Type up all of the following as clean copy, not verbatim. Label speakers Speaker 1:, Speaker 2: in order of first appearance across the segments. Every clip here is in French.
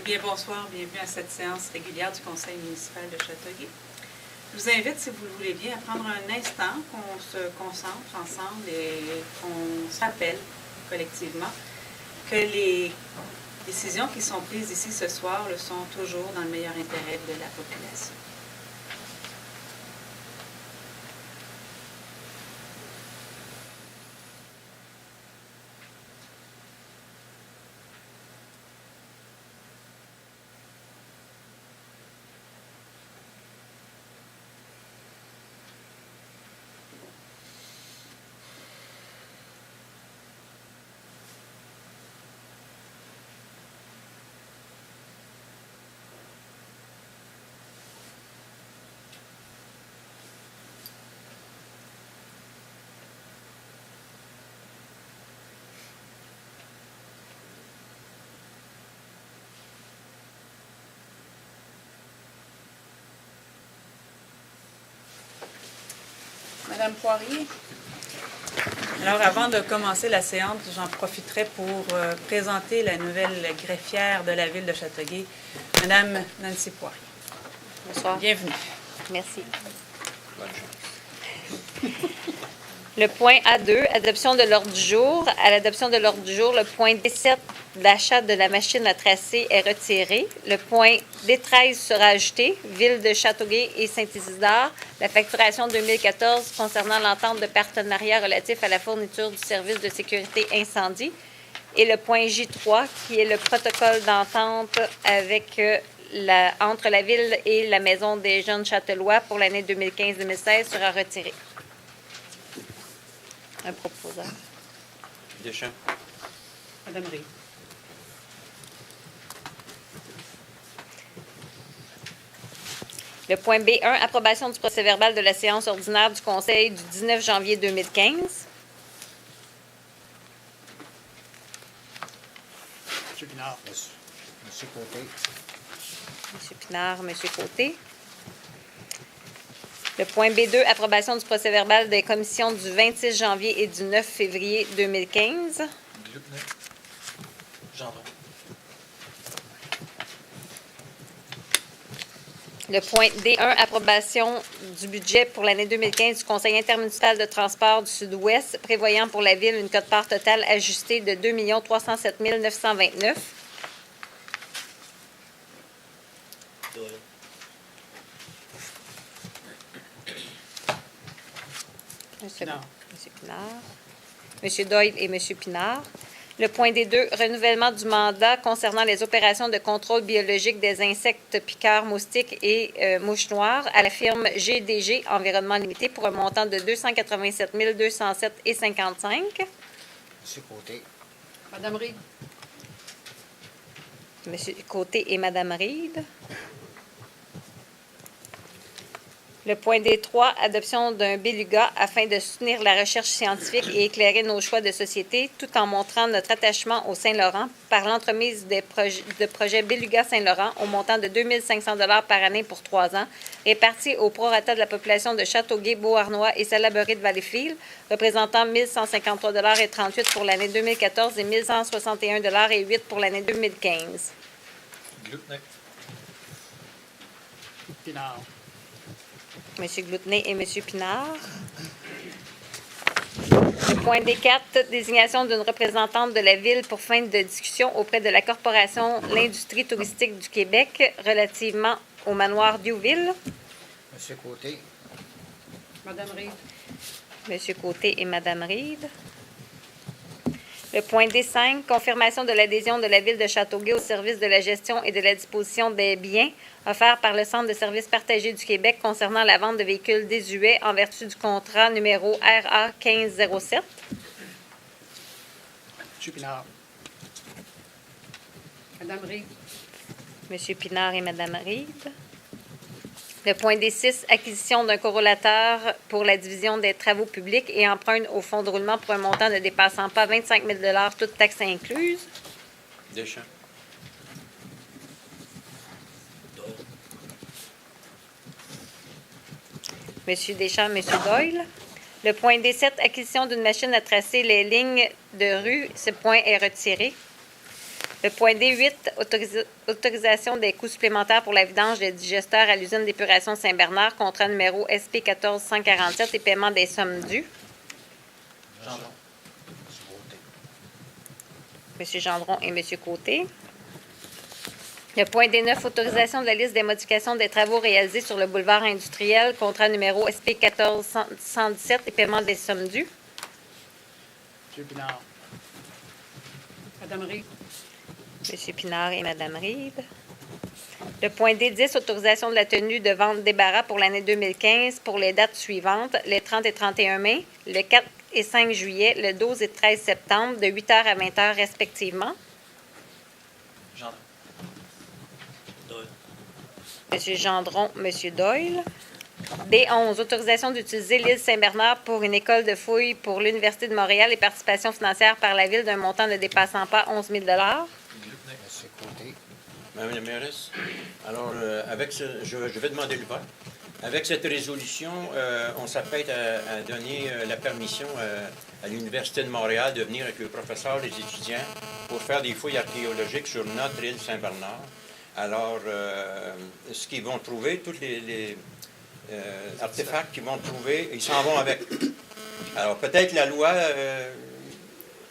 Speaker 1: Bien, bonsoir, bienvenue à cette séance régulière du Conseil municipal de Châteauguay. Je vous invite, si vous le voulez bien, à prendre un instant, qu'on se concentre ensemble et qu'on se rappelle collectivement que les décisions qui sont prises ici ce soir le sont toujours dans le meilleur intérêt de la population. Madame Poirier. Alors, avant de commencer la séance, j'en profiterai pour présenter la nouvelle greffière de la ville de Châteauguay, Madame Nancy Poirier.
Speaker 2: Bonsoir.
Speaker 1: Bienvenue.
Speaker 2: Merci. Le point A2, adoption de l'ordre du jour. À l'adoption de l'ordre du jour, le point D7, l'achat de la machine à tracer est retiré. Le point D13 sera ajouté. Ville de Châteauguay et Saint-Isidore. La facturation 2014 concernant l'entente de partenariat relatif à la fourniture du service de sécurité incendie. Et le point J3, qui est le protocole d'entente avec entre la Ville et la Maison des jeunes châtellois pour l'année 2015-2016 sera retiré. Un proposeur.
Speaker 3: Deschamps.
Speaker 1: Madame Rey.
Speaker 2: Le point B1, approbation du procès-verbal de la séance ordinaire du Conseil du 19 janvier 2015.
Speaker 4: Monsieur Pinard. Monsieur Côté.
Speaker 2: Monsieur Pinard, Monsieur Côté. Le point B2, approbation du procès-verbal des commissions du 26 janvier et du 9 février 2015.
Speaker 3: Glutnet. Gendron.
Speaker 2: Le point D1, approbation du budget pour l'année 2015 du Conseil intermunicipal de transport du Sud-Ouest, prévoyant pour la Ville une quote-part totale ajustée de 2 307 929.
Speaker 3: Doyle.
Speaker 1: Pinard.
Speaker 2: Monsieur Pinard. Monsieur Doyle et Monsieur Pinard. Le point D2, renouvellement du mandat concernant les opérations de contrôle biologique des insectes piqueurs, moustiques et mouches noires à la firme GDG Environnement Limité pour un montant de 287 207,55 $.
Speaker 4: Monsieur Côté.
Speaker 1: Madame Reid.
Speaker 2: Monsieur Côté et Madame Reid. Le point D3, adoption d'un Beluga afin de soutenir la recherche scientifique et éclairer nos choix de société, tout en montrant notre attachement au Saint-Laurent par l'entremise de projets Beluga Saint-Laurent au montant de 2 500 $ par année pour 3 ans, répartis au prorata de la population de Châteauguay, Beauharnois et Salaberry de Valleyfield, représentant 1 153,38 $ pour l'année 2014 et 1 161,08 $ pour l'année 2015.
Speaker 3: Glutnet.
Speaker 4: Pinard.
Speaker 2: Monsieur Gloutenay et Monsieur Pinard. Le point D4, désignation d'une représentante de la Ville pour fin de discussion auprès de la Corporation L'Industrie touristique du Québec relativement au manoir Diouville.
Speaker 4: Monsieur Côté.
Speaker 1: Madame Reid.
Speaker 2: Monsieur Côté et Madame Reid. Le point D5, confirmation de l'adhésion de la Ville de Châteauguay au service de la gestion et de la disposition des biens offerts par le Centre de services partagés du Québec concernant la vente de véhicules désuets en vertu du contrat numéro RA 1507.
Speaker 4: Monsieur Pinard.
Speaker 1: Madame Reid.
Speaker 2: Monsieur Pinard et Madame Reid. Le point D6, acquisition d'un corrélateur pour la division des travaux publics et emprunt au fonds de roulement pour un montant ne dépassant pas 25 000 $, toutes taxes incluses.
Speaker 3: Deschamps. Doyle.
Speaker 2: Monsieur Deschamps, Monsieur Doyle. Le point D7, acquisition d'une machine à tracer les lignes de rue. Ce point est retiré. Le point D8, autorisation des coûts supplémentaires pour la vidange des digesteurs à l'usine d'épuration Saint-Bernard, contrat numéro SP 1447 et paiement des sommes dues.
Speaker 3: Gendron.
Speaker 4: Monsieur Côté.
Speaker 2: M. Gendron et M. Côté. Le point D9, autorisation de la liste des modifications des travaux réalisés sur le boulevard industriel, contrat numéro SP 1417 et paiement des sommes dues.
Speaker 4: Monsieur Pinard.
Speaker 1: Madame Reed.
Speaker 2: M. Pinard et Mme Reed. Le point D10, autorisation de la tenue de vente débarras pour l'année 2015 pour les dates suivantes, le 30 et 31 mai, le 4 et 5 juillet, le 12 et 13 septembre, de 8h à 20h respectivement.
Speaker 3: Gendron. Doyle.
Speaker 2: M. Gendron, M. Doyle. D11, autorisation d'utiliser l'île Saint-Bernard pour une école de fouilles pour l'Université de Montréal et participation financière par la Ville d'un montant ne dépassant pas 11 000
Speaker 3: Glutnik.
Speaker 4: Monsieur Côté.
Speaker 3: Madame la mairesse, alors, je vais demander le vote. Avec cette résolution, on s'apprête à donner la permission à l'Université de Montréal de venir avec le professeur, les étudiants, pour faire des fouilles archéologiques sur notre île Saint-Bernard. Alors, ce qu'ils vont trouver, tous les artefacts qu'ils vont trouver, ils s'en vont avec. Alors, peut-être la loi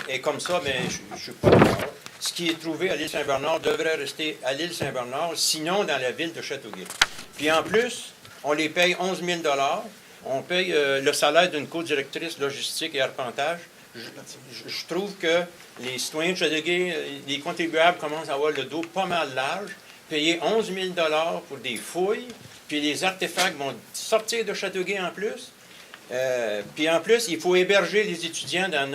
Speaker 3: est comme ça, mais je ne suis pas d'accord. Ce qui est trouvé à l'île Saint-Bernard devrait rester à l'île Saint-Bernard, sinon dans la ville de Châteauguay. Puis en plus, on les paye 11 000 $. On paye le salaire d'une co-directrice logistique et arpentage. Je trouve que les citoyens de Châteauguay, les contribuables commencent à avoir le dos pas mal large. Payer 11 000 $ pour des fouilles, puis les artefacts vont sortir de Châteauguay en plus. Puis en plus, il faut héberger les étudiants dans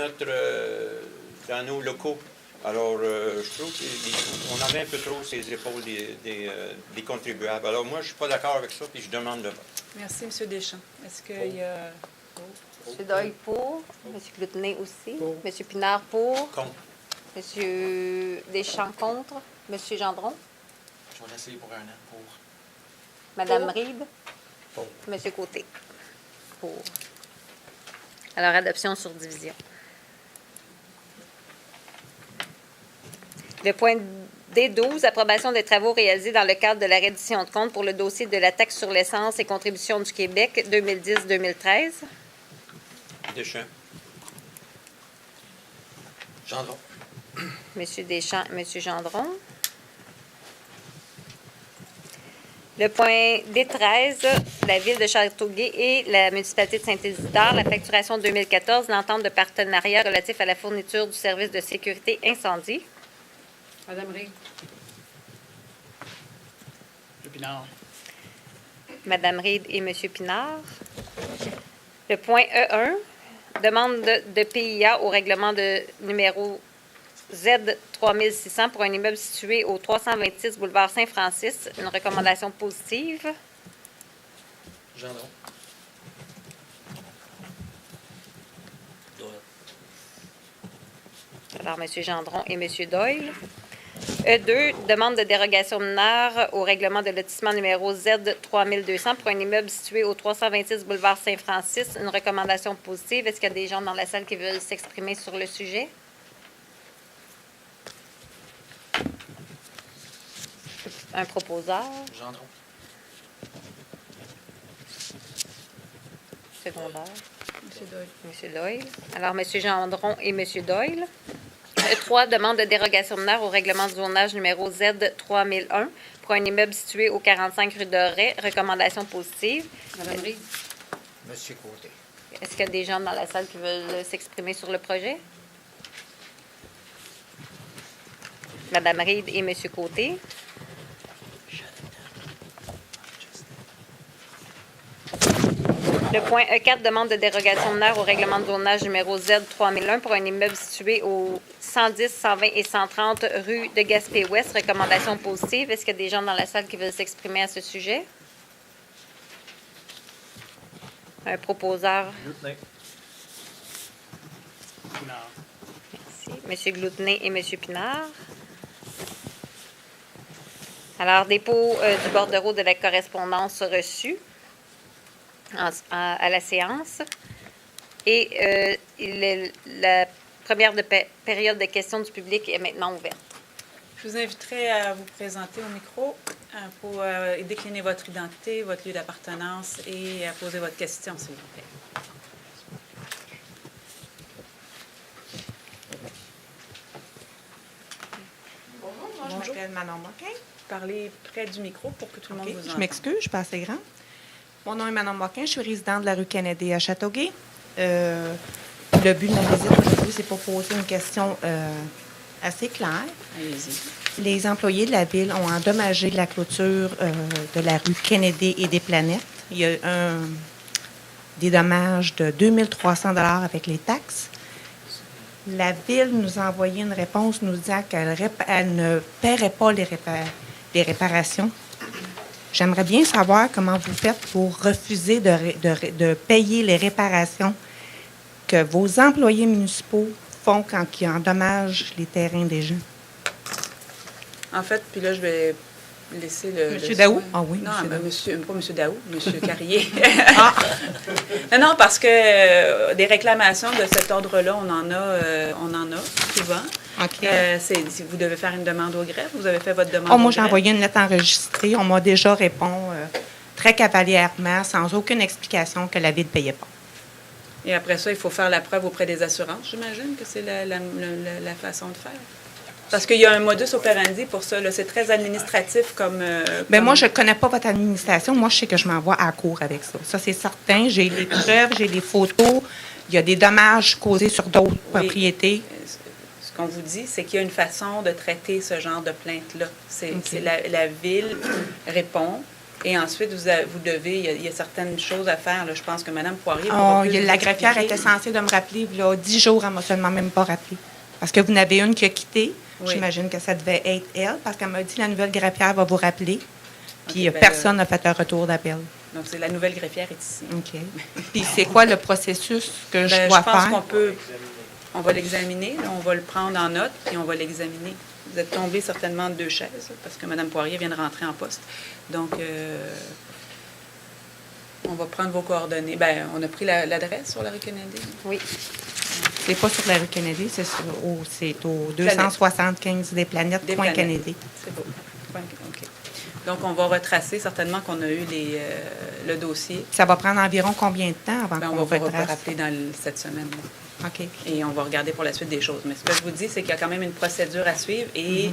Speaker 3: nos locaux. Alors, je trouve qu'on avait un peu trop ces épaules des contribuables. Alors, moi, je ne suis pas d'accord avec ça, puis je demande le vote.
Speaker 1: Merci, M. Deschamps. Est-ce qu'il y a...
Speaker 2: M. Doyle pour. M. Glutnet aussi.
Speaker 4: Pour.
Speaker 2: M. Pinard pour.
Speaker 3: Contre.
Speaker 2: M. Deschamps contre. M. Gendron.
Speaker 3: Je vais l'essayer pour un an. Pour.
Speaker 2: Mme
Speaker 1: Pour.
Speaker 2: Reed.
Speaker 4: Pour.
Speaker 2: M. Côté. Pour. Alors, adoption sur division. Le point D12, approbation des travaux réalisés dans le cadre de la reddition de compte pour le dossier de la taxe sur l'essence et contribution du Québec 2010-2013.
Speaker 3: Deschamps. Gendron.
Speaker 2: M. Deschamps, M. Gendron. Le point D13, la Ville de Châteauguay et la municipalité de Saint-Isidore, la facturation 2014, l'entente de partenariat relatif à la fourniture du service de sécurité incendie.
Speaker 1: Madame Reed.
Speaker 4: Monsieur Pinard.
Speaker 2: Mme Reed et M. Pinard. Le point E1, demande de PIA au règlement de numéro Z3600 pour un immeuble situé au 326 boulevard Saint-Francis. Une recommandation positive.
Speaker 3: Gendron. Doyle.
Speaker 2: Alors, M. Gendron et M. Doyle. E2, demande de dérogation mineure au règlement de lotissement numéro Z3200 pour un immeuble situé au 326 boulevard Saint-Francis. Une recommandation positive. Est-ce qu'il y a des gens dans la salle qui veulent s'exprimer sur le sujet? Un proposeur.
Speaker 3: Gendron.
Speaker 2: Secondaire.
Speaker 1: M. Doyle.
Speaker 2: M. Doyle. Alors, M. Gendron et M. Doyle. E3, demande de dérogation mineure au règlement du zonage numéro Z3001 pour un immeuble situé au 45 rue Doré. Recommandation positive.
Speaker 1: Madame Reed.
Speaker 4: Monsieur Côté.
Speaker 2: Est-ce qu'il y a des gens dans la salle qui veulent s'exprimer sur le projet? Mme Reed et M. Côté. Le point E4, demande de dérogation mineure au règlement de zonage numéro Z3001 pour un immeuble situé au 110, 120 et 130 rue de Gaspé-Ouest. Recommandation positive. Est-ce qu'il y a des gens dans la salle qui veulent s'exprimer à ce sujet? Un proposeur.
Speaker 3: Glutnik.
Speaker 4: Pinard.
Speaker 2: Merci. M. Glutnet et M. Pinard. Alors, dépôt du bordereau de la correspondance reçue à la séance. Et la première période de questions du public est maintenant ouverte.
Speaker 1: Je vous inviterai à vous présenter au micro pour décliner votre identité, votre lieu d'appartenance et à poser votre question, s'il vous plaît.
Speaker 5: Bonjour, je m'appelle Manon Moquin.
Speaker 1: Parlez près du micro pour que tout le monde
Speaker 5: OK,
Speaker 1: vous entende.
Speaker 5: je m'excuse, je suis pas assez grande. Mon nom est Manon Moquin, je suis résidente de la rue Kennedy à Châteauguay. Le but de ma visite aujourd'hui, c'est pour poser une question assez claire.
Speaker 1: Allez-y.
Speaker 5: Les employés de la ville ont endommagé la clôture de la rue Kennedy et des Planètes. Il y a des dommages de 2300 $ avec les taxes. La ville nous a envoyé une réponse nous disant qu'elle ne paierait pas les réparations. J'aimerais bien savoir comment vous faites pour refuser de payer les réparations que vos employés municipaux font quand ils endommagent les terrains des gens.
Speaker 1: En fait, puis là, je vais laisser le...
Speaker 5: Monsieur Daou?
Speaker 1: soin.
Speaker 5: Ah oui,
Speaker 1: Non,
Speaker 5: Monsieur
Speaker 1: mais
Speaker 5: Daou.
Speaker 1: pas Monsieur Daou, Monsieur Carrier.
Speaker 5: Ah!
Speaker 1: Non, parce que des réclamations de cet ordre-là, on en a souvent.
Speaker 5: OK.
Speaker 1: Si vous devez faire une demande au greffe, vous avez fait votre demande
Speaker 5: Oh,
Speaker 1: au
Speaker 5: moi, j'ai
Speaker 1: greffe.
Speaker 5: envoyé une lettre enregistrée. On m'a déjà répondu très cavalièrement, sans aucune explication, que la ville ne payait pas.
Speaker 1: Et après ça, il faut faire la preuve auprès des assurances. J'imagine que c'est la façon de faire. Parce qu'il y a un modus operandi pour ça. Là. C'est très administratif comme...
Speaker 5: Bien, moi, je ne connais pas votre administration. Moi, je sais que je m'envoie à la cour avec ça. Ça, c'est certain. J'ai les preuves, j'ai les photos. Il y a des dommages causés sur d'autres propriétés.
Speaker 1: Ce qu'on vous dit, c'est qu'il y a une façon de traiter ce genre de plainte-là. C'est
Speaker 5: OK.
Speaker 1: la ville répond. Et ensuite, vous devez, il y a certaines choses à faire. Là. Je pense que Mme Poirier... pourra plus
Speaker 5: La
Speaker 1: vous
Speaker 5: greffière
Speaker 1: expliquer.
Speaker 5: était censée de me rappeler, il y a 10 jours, elle ne m'a seulement même pas rappelé. Parce que vous en avez une qui a quitté.
Speaker 1: Oui.
Speaker 5: J'imagine que ça devait être elle, parce qu'elle m'a dit la nouvelle greffière va vous rappeler. Puis
Speaker 1: OK, ben,
Speaker 5: personne n'a fait un retour d'appel.
Speaker 1: Donc, c'est la nouvelle greffière est ici.
Speaker 5: OK. Puis c'est quoi le processus que je
Speaker 1: Ben,
Speaker 5: dois
Speaker 1: je pense
Speaker 5: faire?
Speaker 1: on va l'examiner, là, on va le prendre en note, puis on va l'examiner. Vous êtes tombé certainement de 2 chaises, parce que Mme Poirier vient de rentrer en poste. Donc, on va prendre vos coordonnées. Bien, on a pris l'adresse sur la rue Kennedy.
Speaker 2: Oui.
Speaker 5: C'est pas sur la rue Kennedy, c'est au 275 des Planètes,
Speaker 1: Des
Speaker 5: point
Speaker 1: Planètes.
Speaker 5: Kennedy.
Speaker 1: C'est beau. OK. Donc, on va retracer certainement qu'on a eu le dossier.
Speaker 5: Ça va prendre environ combien de temps avant
Speaker 1: Ben, on
Speaker 5: qu'on
Speaker 1: va vous
Speaker 5: retrace?
Speaker 1: rappeler dans cette semaine-là.
Speaker 5: OK.
Speaker 1: Et on va regarder pour la suite des choses. Mais ce que je vous dis, c'est qu'il y a quand même une procédure à suivre et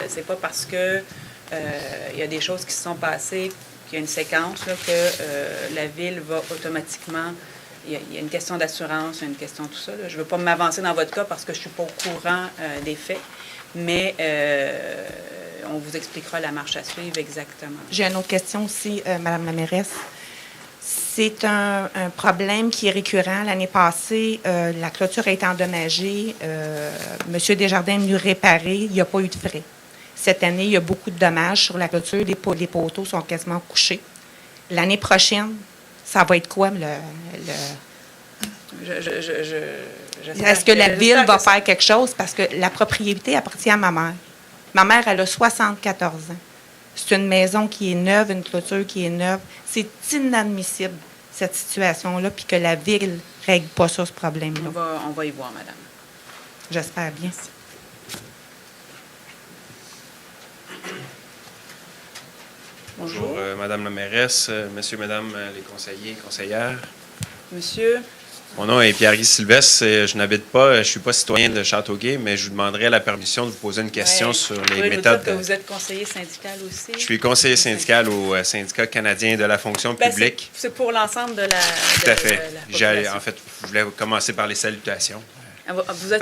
Speaker 1: c'est pas parce que il y a des choses qui se sont passées, qu'il y a une séquence, là, que la Ville va automatiquement... Il y a une question d'assurance, il y a une question de tout ça. Là. Je ne veux pas m'avancer dans votre cas parce que je ne suis pas au courant des faits, mais on vous expliquera la marche à suivre exactement.
Speaker 5: J'ai une autre question aussi, Madame la mairesse. C'est un problème qui est récurrent. L'année passée, la clôture a été endommagée. Monsieur Desjardins est venu réparer. Il n'y a pas eu de frais. Cette année, il y a beaucoup de dommages sur la clôture. Les poteaux sont quasiment couchés. L'année prochaine, ça va être quoi, Est-ce que la Ville va faire quelque chose? Parce que la propriété appartient à ma mère. Ma mère, elle a 74 ans. C'est une maison qui est neuve, une clôture qui est neuve. C'est inadmissible, cette situation-là, puis que la Ville ne règle pas ça, ce problème-là.
Speaker 1: On va y voir, madame.
Speaker 5: J'espère bien.
Speaker 1: Bonjour.
Speaker 6: Madame la mairesse, Monsieur, Madame les conseillers et conseillères.
Speaker 1: Monsieur,
Speaker 6: Mon nom est Pierre-Guy Sylvestre. Je n'habite pas, je ne suis pas citoyen de Châteauguay, mais je vous demanderais la permission de vous poser une question
Speaker 1: ouais,
Speaker 6: sur
Speaker 1: vous
Speaker 6: les
Speaker 1: pouvez nous
Speaker 6: méthodes.
Speaker 1: dire que vous êtes conseiller syndical aussi.
Speaker 6: Je suis conseiller syndical au Syndicat canadien de la fonction
Speaker 1: Ben,
Speaker 6: publique.
Speaker 1: c'est pour l'ensemble de la
Speaker 6: Tout à fait.
Speaker 1: population.
Speaker 6: En fait, je voulais commencer par les salutations.
Speaker 1: Vous êtes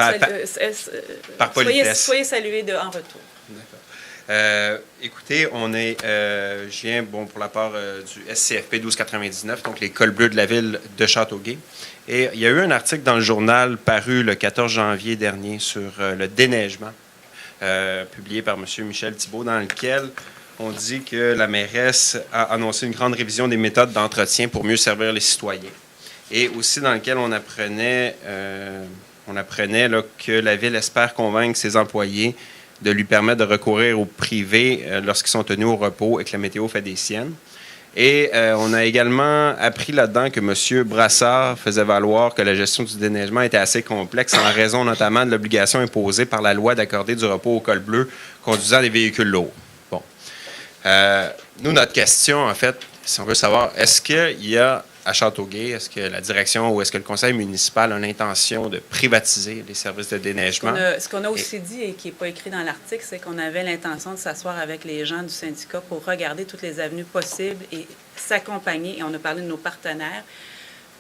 Speaker 6: par politesse.
Speaker 1: soyez salués en retour.
Speaker 6: D'accord. Écoutez, je viens pour la part du SCFP 1299, donc les cols bleus de la ville de Châteauguay. Et il y a eu un article dans le journal paru le 14 janvier dernier sur le déneigement, publié par M. Michel Thibault, dans lequel on dit que la mairesse a annoncé une grande révision des méthodes d'entretien pour mieux servir les citoyens. Et aussi dans lequel on apprenait là, que la ville espère convaincre ses employés de lui permettre de recourir au privé lorsqu'ils sont tenus au repos et que la météo fait des siennes. Et on a également appris là-dedans que M. Brassard faisait valoir que la gestion du déneigement était assez complexe en raison notamment de l'obligation imposée par la loi d'accorder du repos au col bleu conduisant des véhicules lourds. Bon. Nous, notre question, en fait, si on veut savoir, est-ce qu'il y a à Châteauguay, est-ce que la direction ou est-ce que le conseil municipal a l'intention de privatiser les services de déneigement?
Speaker 1: Ce qu'on a aussi dit et qui n'est pas écrit dans l'article, c'est qu'on avait l'intention de s'asseoir avec les gens du syndicat pour regarder toutes les avenues possibles et s'accompagner, et on a parlé de nos partenaires,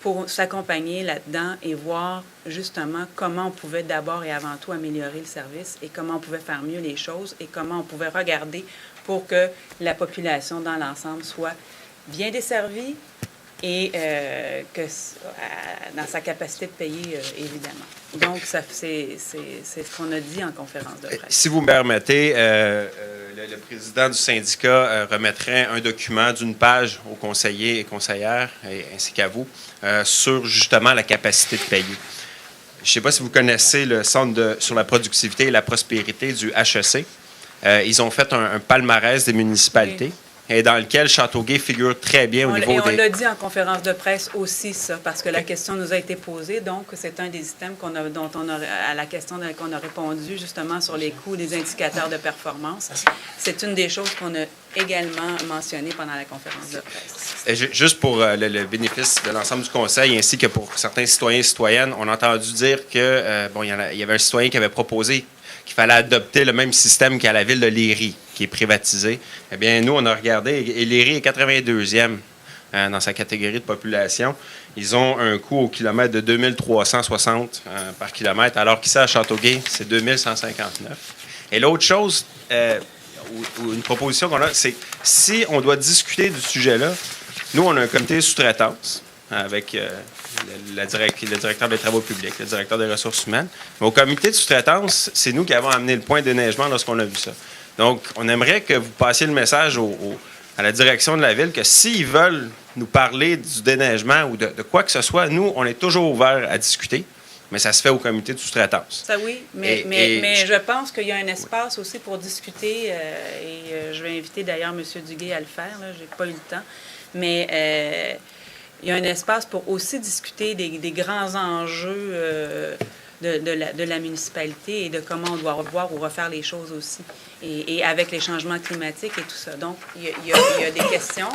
Speaker 1: pour s'accompagner là-dedans et voir justement comment on pouvait d'abord et avant tout améliorer le service et comment on pouvait faire mieux les choses et comment on pouvait regarder pour que la population dans l'ensemble soit bien desservie et dans sa capacité de payer, évidemment. Donc, c'est ce qu'on a dit en conférence de presse.
Speaker 6: Si vous me permettez, le président du syndicat remettrait un document d'une page aux conseillers et conseillères, ainsi qu'à vous, sur justement la capacité de payer. Je ne sais pas si vous connaissez le Centre sur la productivité et la prospérité du HEC. Ils ont fait un palmarès des municipalités. Oui. Et dans lequel Châteauguay figure très bien au niveau des...
Speaker 1: On l'a dit en conférence de presse aussi, ça, parce que la question nous a été posée. Donc, c'est un des items à la question qu'on a répondu, justement, sur les coûts des indicateurs de performance. C'est une des choses qu'on a également mentionnées pendant la conférence de presse.
Speaker 6: Et juste pour le bénéfice de l'ensemble du conseil, ainsi que pour certains citoyens et citoyennes, on a entendu dire que, il y avait un citoyen qui avait proposé qu'il fallait adopter le même système qu'à la ville de Léry, qui est privatisée. Eh bien, nous, on a regardé, et Léry est 82e dans sa catégorie de population. Ils ont un coût au kilomètre de 2360 par kilomètre, alors qu'ici, à Châteauguay, c'est 2159. Et l'autre chose, ou une proposition qu'on a, c'est si on doit discuter du sujet-là, nous, on a un comité de sous-traitance avec le directeur des travaux publics, le directeur des ressources humaines. Mais au comité de sous-traitance, c'est nous qui avons amené le point de déneigement lorsqu'on a vu ça. Donc, on aimerait que vous passiez le message à la direction de la ville que s'ils veulent nous parler du déneigement ou de quoi que ce soit, nous, on est toujours ouverts à discuter, mais ça se fait au comité de sous-traitance.
Speaker 1: Ça oui, mais je pense qu'il y a un espace aussi pour discuter, et je vais inviter d'ailleurs M. Duguay à le faire, je n'ai pas eu le temps, mais... il y a un espace pour aussi discuter des grands enjeux de la municipalité et de comment on doit revoir ou refaire les choses aussi. Et avec les changements climatiques et tout ça. Donc, il y a des questions.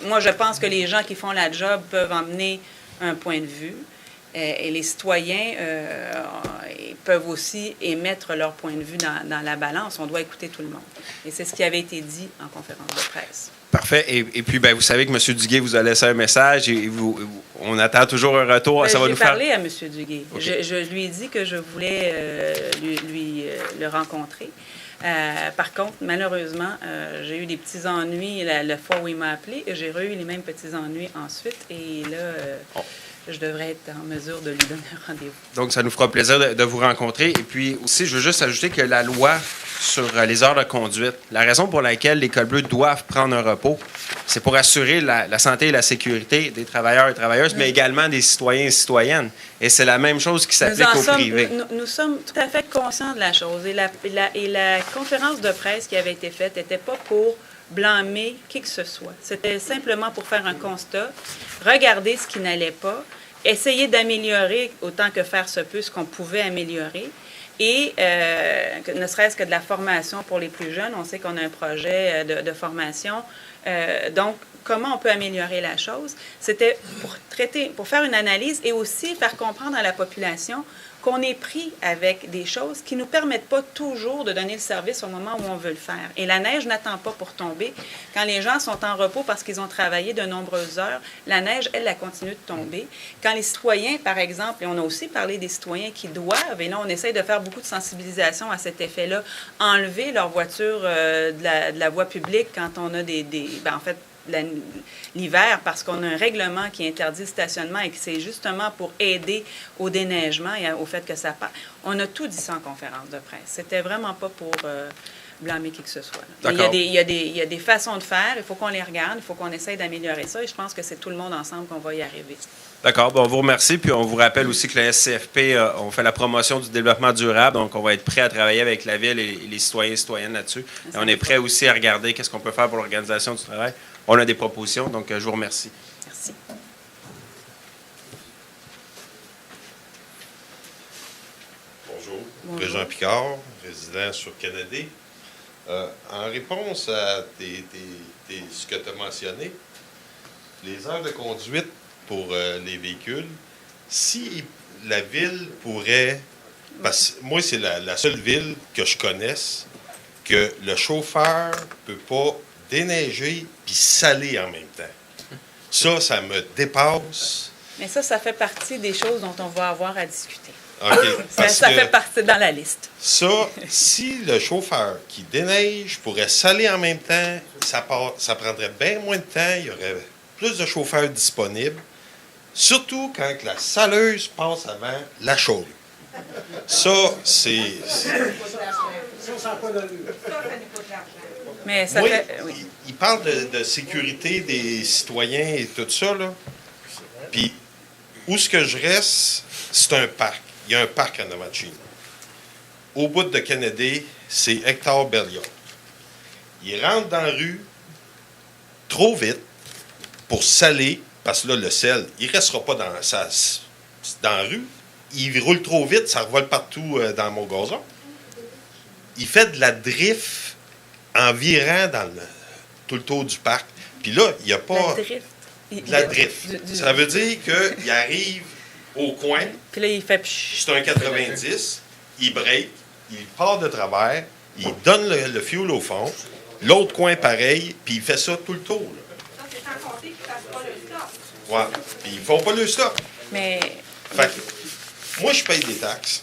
Speaker 1: Moi, je pense que les gens qui font la job peuvent emmener un point de vue. Et les citoyens peuvent aussi émettre leur point de vue dans la balance. On doit écouter tout le monde. Et c'est ce qui avait été dit en conférence de presse.
Speaker 6: Parfait. Et puis, vous savez que M. Duguay vous a laissé un message et on attend toujours un retour. Ça va nous faire...
Speaker 1: J'ai parlé à M. Duguay. Okay. Je lui ai dit que je voulais le rencontrer. Par contre, malheureusement, j'ai eu des petits ennuis la fois où il m'a appelé. J'ai eu les mêmes petits ennuis ensuite. Et là... je devrais être en mesure de lui donner un rendez-vous. Donc,
Speaker 6: ça nous fera plaisir de vous rencontrer. Et puis aussi, je veux juste ajouter que la loi sur les heures de conduite, la raison pour laquelle les cols bleus doivent prendre un repos, c'est pour assurer la santé et la sécurité des travailleurs et travailleuses, mais également des citoyens et citoyennes. Et c'est la même chose qui s'applique au privé.
Speaker 1: Nous sommes tout à fait conscients de la chose. Et la conférence de presse qui avait été faite n'était pas pour blâmer qui que ce soit. C'était simplement pour faire un constat, regarder ce qui n'allait pas, essayer d'améliorer autant que faire se peut ce qu'on pouvait améliorer. Et ne serait-ce que de la formation pour les plus jeunes. On sait qu'on a un projet de formation. Donc, comment on peut améliorer la chose? C'était pour faire une analyse et aussi faire comprendre à la population qu'on est pris avec des choses qui ne nous permettent pas toujours de donner le service au moment où on veut le faire. Et la neige n'attend pas pour tomber. Quand les gens sont en repos parce qu'ils ont travaillé de nombreuses heures, la neige, elle continue de tomber. Quand les citoyens, par exemple, et on a aussi parlé des citoyens qui doivent, et là, on essaie de faire beaucoup de sensibilisation à cet effet-là, enlever leur voiture de la voie publique quand on a en fait, l'hiver, parce qu'on a un règlement qui interdit le stationnement et que c'est justement pour aider au déneigement et au fait que ça part. On a tout dit ça en conférence de presse. C'était vraiment pas pour blâmer qui que ce soit. Il y a des façons de faire, il faut qu'on les regarde, il faut qu'on essaye d'améliorer ça et je pense que c'est tout le monde ensemble qu'on va y arriver.
Speaker 6: D'accord. Bon, on vous remercie. Puis on vous rappelle aussi que la SCFP, on fait la promotion du développement durable. Donc, on va être prêt à travailler avec la Ville et les citoyens et citoyennes là-dessus. Et on est prêt aussi à regarder qu'est-ce qu'on peut faire pour l'organisation du travail. on a des propositions. Donc, je vous remercie.
Speaker 2: Merci.
Speaker 7: Bonjour.
Speaker 2: Bonjour.
Speaker 7: Régent Picard, résident sur Kennedy. En réponse à ce que tu as mentionné, les heures de conduite pour les véhicules, si la ville pourrait... Parce que moi, c'est la seule ville que je connaisse que le chauffeur ne peut pas déneiger puis saler en même temps. Ça me dépasse.
Speaker 1: Mais ça fait partie des choses dont on va avoir à discuter.
Speaker 7: OK,
Speaker 1: Ça fait partie dans la liste.
Speaker 7: Ça, si le chauffeur qui déneige pourrait saler en même temps, ça prendrait bien moins de temps, il y aurait plus de chauffeurs disponibles, surtout quand la saleuse passe avant la chaude. Ça, c'est...
Speaker 1: Mais ça
Speaker 7: Oui,
Speaker 1: fait... Oui.
Speaker 7: il parle de sécurité des citoyens et tout ça, là. Puis, où ce que je reste, c'est un parc. Il y a un parc en avant de chez nous. Au bout de Kennedy, c'est Hector Belliard. Il rentre dans la rue trop vite pour saler, parce que là, le sel, il ne restera pas dans la rue. Il roule trop vite, ça revole partout dans mon gazon. Il fait de la drift en virant tout le tour du parc. Puis là, il n'y a pas... De la drift. Ça veut dire qu'il arrive au coin.
Speaker 1: Puis là, il fait...
Speaker 7: C'est un 90. Il break. Il part de travers. Il donne le fuel au fond. L'autre coin, pareil. Puis il fait ça tout le tour. Là.
Speaker 1: Ça, c'est sans compter qu'ils ne fassent pas le stop.
Speaker 7: Ouais. Puis ils ne font pas le stop.
Speaker 1: Mais...
Speaker 7: Fait que, moi, je paye des taxes.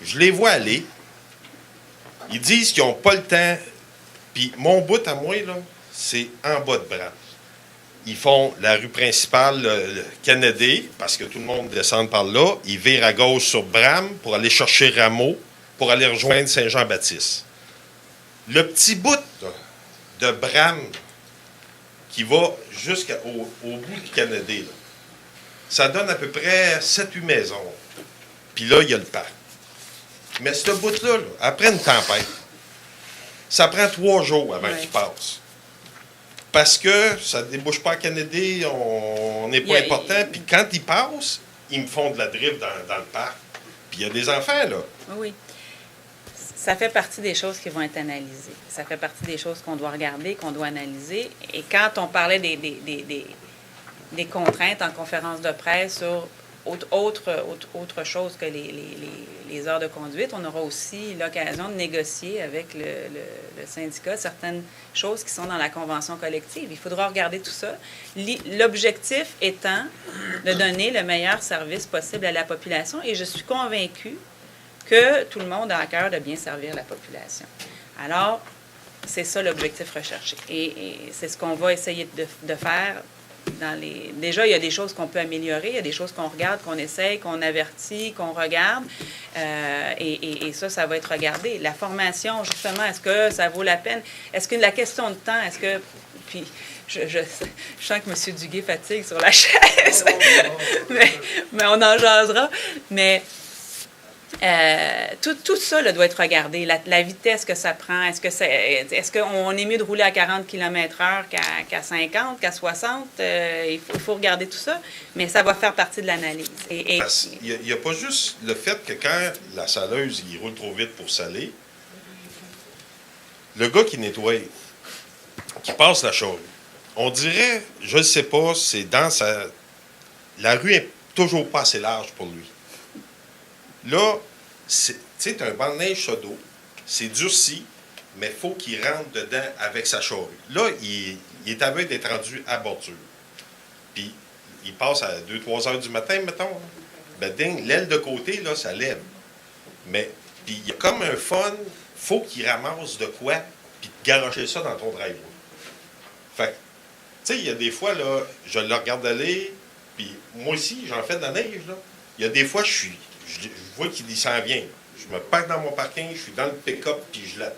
Speaker 7: Je les vois aller. Ils disent qu'ils n'ont pas le temps. Puis mon bout à moi, là, c'est en bas de Bram. Ils font la rue principale, le Kennedy, parce que tout le monde descend par là. Ils virent à gauche sur Bram pour aller chercher Rameau, pour aller rejoindre Saint-Jean-Baptiste. Le petit bout là, de Bram qui va jusqu'au bout du Kennedy, là, ça donne à peu près 7-8 maisons. Puis là, il y a le parc. Mais ce bout-là, là, après une tempête, ça prend 3 jours avant qu'il passe. Parce que ça ne débouche pas à Kennedy, on n'est pas important. Puis quand ils passent, ils me font de la drift dans le parc. Puis il y a des enfants, là.
Speaker 1: Oui. Ça fait partie des choses qui vont être analysées. Ça fait partie des choses qu'on doit regarder, qu'on doit analyser. Et quand on parlait des contraintes en conférence de presse sur autre chose que les heures de conduite, on aura aussi l'occasion de négocier avec le syndicat certaines choses qui sont dans la convention collective. Il faudra regarder tout ça. L'objectif étant de donner le meilleur service possible à la population et je suis convaincue que tout le monde a à cœur de bien servir la population. Alors, c'est ça l'objectif recherché. Et c'est ce qu'on va essayer de faire. Déjà, il y a des choses qu'on peut améliorer, il y a des choses qu'on regarde, qu'on essaye, qu'on avertit, qu'on regarde. Et ça va être regardé. La formation, justement, est-ce que ça vaut la peine? Est-ce que la question de temps, est-ce que... Puis, je sens que M. Duguay fatigue sur la chaise, mais on en jasera. Mais... tout ça là, doit être regardé. La vitesse que ça prend, est-ce qu'on est mieux de rouler à 40 km/h qu'à 50, qu'à 60? Il faut regarder tout ça, mais ça va faire partie de l'analyse.
Speaker 7: Il n'y a pas juste le fait que quand la saleuse il roule trop vite pour saler, le gars qui nettoie, qui passe la charrue, on dirait, je ne sais pas, c'est dans sa... La rue est toujours pas assez large pour lui. Là, tu sais, tu as un banc de neige sur d'eau, c'est durci, mais il faut qu'il rentre dedans avec sa charrue. Là, il est aveugle d'être rendu à bordure. Puis, il passe à 2-3 heures du matin, mettons. Là. Ben, ding, l'aile de côté, là, ça lève. Mais, puis, il y a comme un fun, faut qu'il ramasse de quoi, puis garocher ça dans ton driveway. Fait que, tu sais, il y a des fois, là, je le regarde aller, puis moi aussi, j'en fais de la neige, là. Il y a des fois, je vois qu'il s'en vient. Je me parque dans mon parking, je suis dans le pick-up, puis je l'attends.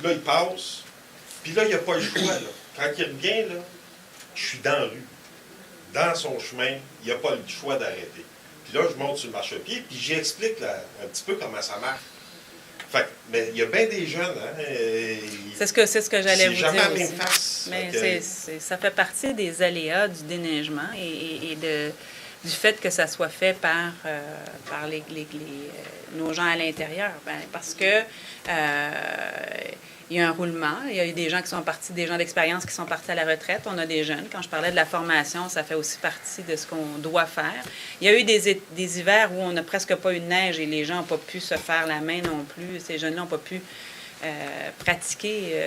Speaker 7: Là, il passe. Puis là, il n'y a pas le choix. Là. Quand il revient, là, je suis dans la rue. Dans son chemin, il n'y a pas le choix d'arrêter. Puis là, je monte sur le marchepied, puis j'explique là, un petit peu comment ça marche. Fait que, mais il y a bien des jeunes, hein,
Speaker 1: C'est ce que j'allais
Speaker 7: C'est
Speaker 1: vous
Speaker 7: jamais
Speaker 1: dire
Speaker 7: à même
Speaker 1: aussi.
Speaker 7: face.
Speaker 1: Mais
Speaker 7: Ok.
Speaker 1: ça fait partie des aléas du déneigement et du fait que ça soit fait par nos gens à l'intérieur. Parce que il y a un roulement. Il y a eu des gens qui sont partis, des gens d'expérience qui sont partis à la retraite. On a des jeunes. Quand je parlais de la formation, ça fait aussi partie de ce qu'on doit faire. Il y a eu des hivers où on n'a presque pas eu de neige et les gens n'ont pas pu se faire la main non plus. Ces jeunes-là n'ont pas pu pratiquer.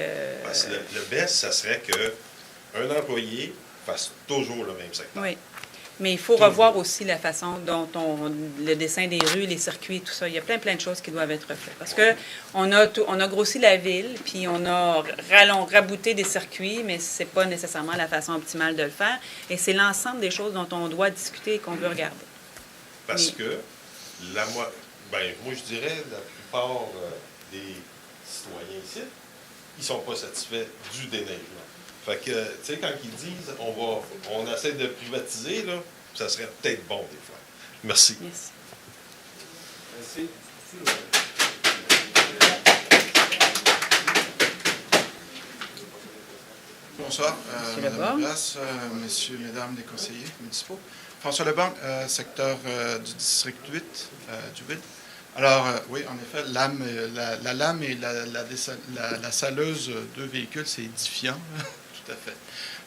Speaker 7: Parce que le best, ça serait qu'un employé fasse toujours le même secteur.
Speaker 1: Oui. Mais il faut revoir aussi la façon dont le dessin des rues, les circuits, tout ça. Il y a plein de choses qui doivent être faites. Parce que on a grossi la ville, puis on a rabouté des circuits, mais c'est pas nécessairement la façon optimale de le faire. Et c'est l'ensemble des choses dont on doit discuter et qu'on veut regarder.
Speaker 7: Parce
Speaker 1: Oui.
Speaker 7: que, moi, je dirais, la plupart des citoyens ici, ils sont pas satisfaits du déneigement. Fait que, tu sais, quand ils disent on essaie de privatiser, là, ça serait peut-être bon des fois. Merci.
Speaker 1: Merci.
Speaker 8: Bonsoir,
Speaker 1: Monsieur
Speaker 8: Madame
Speaker 1: Lebanc.
Speaker 8: Grasse, Messieurs, Mesdames les conseillers municipaux. François Lebanc, secteur du district 8 du Ville. Alors, oui, en effet, la lame et la saleuse, deux véhicules, c'est édifiant, tout à fait.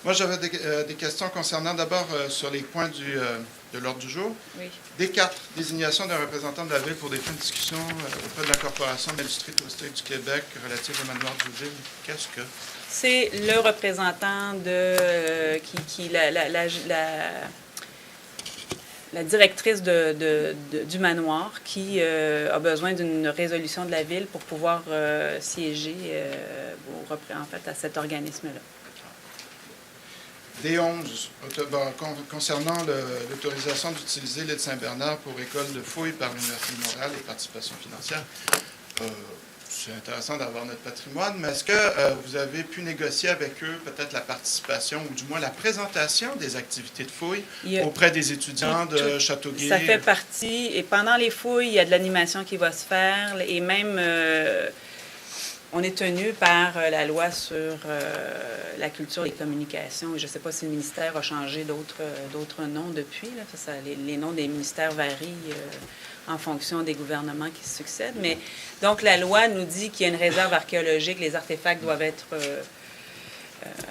Speaker 8: Moi, j'avais des questions concernant d'abord sur les points de l'ordre du jour.
Speaker 1: Oui.
Speaker 8: D4, désignation d'un représentant de la Ville pour des fins de discussion auprès de la Corporation d'industrie touristique du Québec relative au manoir du Ville. Qu'est-ce que...
Speaker 1: C'est le représentant la directrice du manoir qui a besoin d'une résolution de la ville pour pouvoir siéger en fait, à cet organisme-là.
Speaker 8: D11, concernant l'autorisation d'utiliser l'île Saint-Bernard pour école de fouilles par l'Université de Montréal et participation financière. C'est intéressant d'avoir notre patrimoine, mais est-ce que vous avez pu négocier avec eux peut-être la participation ou du moins la présentation des activités de fouilles auprès des étudiants de Châteauguay?
Speaker 1: Ça fait partie, et pendant les fouilles, il y a de l'animation qui va se faire, et même on est tenu par la loi sur la culture et les communications. Et je ne sais pas si le ministère a changé d'autres noms depuis. Là. Les noms des ministères varient en fonction des gouvernements qui se succèdent. Mais donc, la loi nous dit qu'il y a une réserve archéologique. Les artefacts doivent être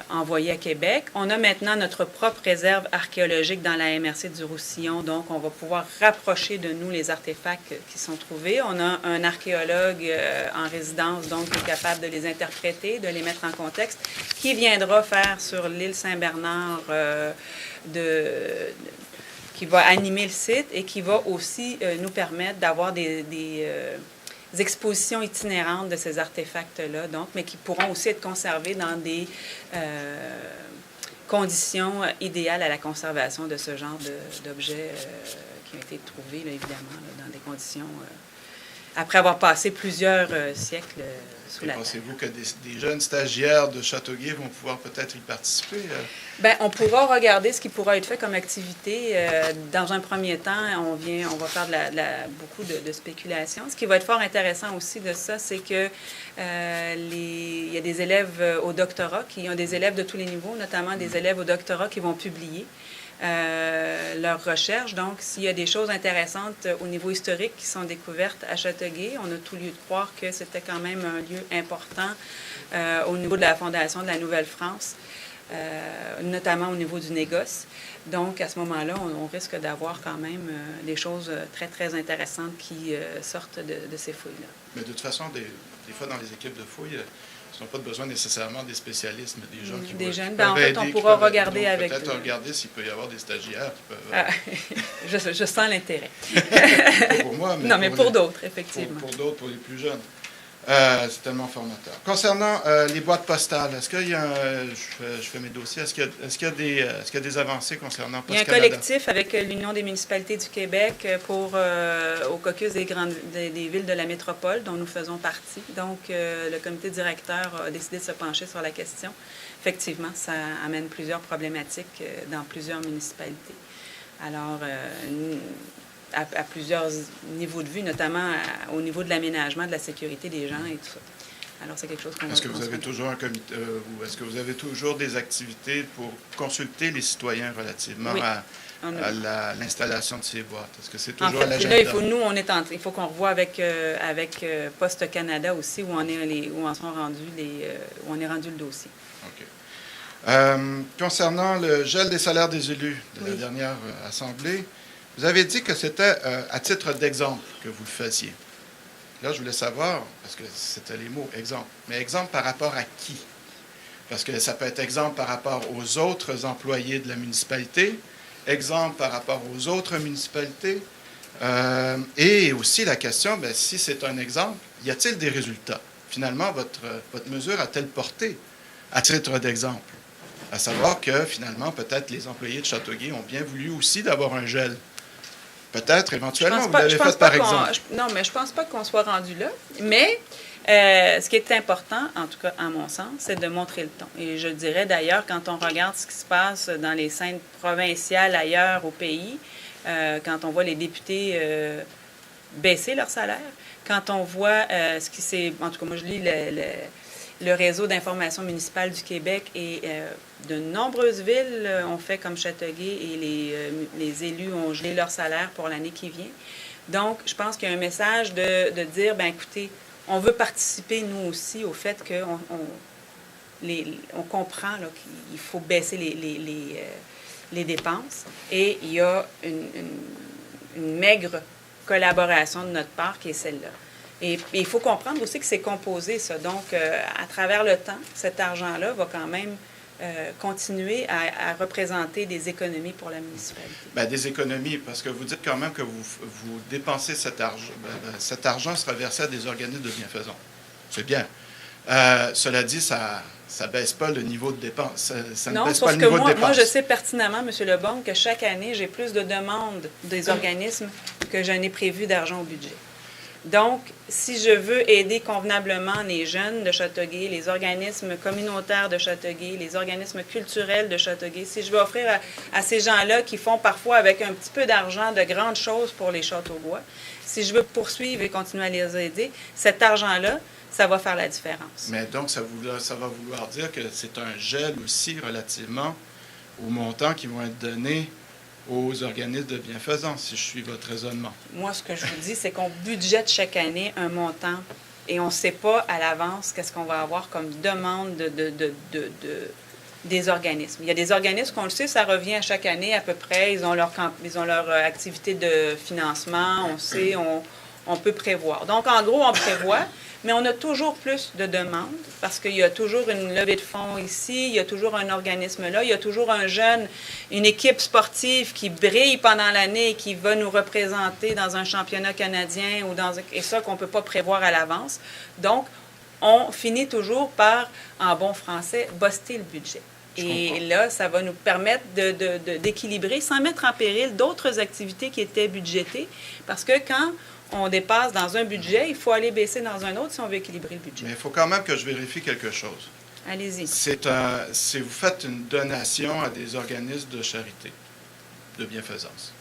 Speaker 1: envoyés à Québec. On a maintenant notre propre réserve archéologique dans la MRC du Roussillon. Donc, on va pouvoir rapprocher de nous les artefacts qui sont trouvés. On a un archéologue en résidence, donc, qui est capable de les interpréter, de les mettre en contexte, qui viendra faire sur l'île Saint-Bernard qui va animer le site et qui va aussi nous permettre d'avoir des expositions itinérantes de ces artefacts-là, donc, mais qui pourront aussi être conservés dans des conditions idéales à la conservation de ce genre d'objets qui ont été trouvés, là, évidemment, là, dans des conditions... après avoir passé plusieurs siècles sous la terre.
Speaker 8: Pensez-vous que des jeunes stagiaires de Châteauguay vont pouvoir peut-être y participer?
Speaker 1: Bien, on pourra regarder ce qui pourra être fait comme activité. Dans un premier temps, on va faire beaucoup de spéculation. Ce qui va être fort intéressant aussi de ça, c'est que il y a des élèves au doctorat, qui ont des élèves de tous les niveaux, notamment des élèves au doctorat qui vont publier leurs recherches. Donc, s'il y a des choses intéressantes au niveau historique qui sont découvertes à Châteauguay, on a tout lieu de croire que c'était quand même un lieu important au niveau de la fondation de la Nouvelle-France, notamment au niveau du négoce. Donc, à ce moment-là, on risque d'avoir quand même des choses très, très intéressantes qui sortent de ces fouilles-là.
Speaker 8: Mais de toute façon, des fois, dans les équipes de fouilles, ils n'ont pas besoin nécessairement des spécialistes, mais des gens qui
Speaker 1: des jeunes.
Speaker 8: qui
Speaker 1: Ben, en
Speaker 8: peuvent
Speaker 1: fait,
Speaker 8: aider,
Speaker 1: on
Speaker 8: qui
Speaker 1: pourra
Speaker 8: peuvent aider.
Speaker 1: regarder
Speaker 8: Donc,
Speaker 1: avec
Speaker 8: peut-être
Speaker 1: eux.
Speaker 8: regarder s'il peut y avoir des stagiaires qui peuvent...
Speaker 1: Je sens l'intérêt.
Speaker 8: pas pour moi, mais
Speaker 1: non, mais pour
Speaker 8: les-
Speaker 1: d'autres, effectivement.
Speaker 8: Pour d'autres, pour les plus jeunes. C'est tellement formateur. Concernant les boîtes postales, est-ce qu'il y a je fais mes dossiers, est-ce qu'il y a des avancées concernant
Speaker 1: Il y a un
Speaker 8: Post Canada?
Speaker 1: collectif avec l'Union des municipalités du Québec au caucus des villes de la métropole, dont nous faisons partie. Donc, le comité directeur a décidé de se pencher sur la question. Effectivement, ça amène plusieurs problématiques dans plusieurs municipalités. Alors, à plusieurs niveaux de vue, notamment au niveau de l'aménagement, de la sécurité des gens et tout ça. Alors, c'est quelque chose qu'on va...
Speaker 8: Est-ce que vous avez toujours un comité, ou est-ce que vous avez toujours des activités pour consulter les citoyens relativement
Speaker 1: Oui.
Speaker 8: à l'installation de ces boîtes? Est-ce que c'est
Speaker 1: En
Speaker 8: toujours à
Speaker 1: fait, puis
Speaker 8: l'agenda?
Speaker 1: là, nous, il faut qu'on revoie avec Poste Canada aussi, où on est rendu le dossier.
Speaker 8: OK. Concernant le gel des salaires des élus de la dernière Assemblée, vous avez dit que c'était à titre d'exemple que vous le faisiez. Là, je voulais savoir, parce que c'était les mots, exemple. Mais exemple par rapport à qui? Parce que ça peut être exemple par rapport aux autres employés de la municipalité, exemple par rapport aux autres municipalités, et aussi la question, bien, si c'est un exemple, y a-t-il des résultats? Finalement, votre mesure a-t-elle porté à titre d'exemple? À savoir que, finalement, peut-être les employés de Châteauguay ont bien voulu aussi d'avoir un gel. Peut-être, éventuellement, vous l'avez fait par exemple.
Speaker 1: Non, mais je ne pense pas qu'on soit rendu là. Mais ce qui est important, en tout cas à mon sens, c'est de montrer le ton. Et je dirais d'ailleurs, quand on regarde ce qui se passe dans les scènes provinciales ailleurs au pays, quand on voit les députés baisser leur salaire, quand on voit ce qui s'est... En tout cas, moi, je lis le réseau d'information municipale du Québec et de nombreuses villes ont fait comme Châteauguay et les élus ont gelé leur salaire pour l'année qui vient. Donc, je pense qu'il y a un message de dire, bien écoutez, on veut participer, nous aussi, au fait qu'on comprend là, qu'il faut baisser les dépenses et il y a une maigre collaboration de notre part qui est celle-là. Et il faut comprendre aussi que c'est composé, ça. Donc, à travers le temps, cet argent-là va quand même continuer à représenter des économies pour la municipalité.
Speaker 8: Bien, des économies, parce que vous dites quand même que vous dépensez cet argent. Cet argent sera versé à des organismes de bienfaisance. C'est bien. Cela dit, ça ne baisse pas le niveau de dépenses. Ça ne baisse pas le niveau de dépenses.
Speaker 1: Moi, je sais pertinemment, M. Lebon, que chaque année, j'ai plus de demandes des organismes que je n'ai prévu d'argent au budget. Donc, si je veux aider convenablement les jeunes de Châteauguay, les organismes communautaires de Châteauguay, les organismes culturels de Châteauguay, si je veux offrir à ces gens-là qui font parfois avec un petit peu d'argent de grandes choses pour les Châteauguay, si je veux poursuivre et continuer à les aider, cet argent-là, ça va faire la différence.
Speaker 8: Mais donc, ça va vouloir dire que c'est un gel aussi relativement aux montants qui vont être donnés aux organismes de bienfaisance, si je suis votre raisonnement.
Speaker 1: Moi, ce que je vous dis, c'est qu'on budgète chaque année un montant et on ne sait pas à l'avance qu'est-ce qu'on va avoir comme demande des organismes. Il y a des organismes qu'on le sait, ça revient à chaque année à peu près. Ils ont leur activité de financement, on sait, on peut prévoir. Donc, en gros, on prévoit, mais on a toujours plus de demandes parce qu'il y a toujours une levée de fonds ici, il y a toujours un organisme là, il y a toujours un jeune, une équipe sportive qui brille pendant l'année et qui va nous représenter dans un championnat canadien et ça qu'on ne peut pas prévoir à l'avance. Donc, on finit toujours par, en bon français, buster le budget. Et là, ça va nous permettre d'équilibrer sans mettre en péril d'autres activités qui étaient budgétées parce que quand on dépasse dans un budget, il faut aller baisser dans un autre si on veut équilibrer le budget.
Speaker 8: Mais il faut quand même que je vérifie quelque chose.
Speaker 1: Allez-y.
Speaker 8: Si vous faites une donation à des organismes de charité, de bienfaisance,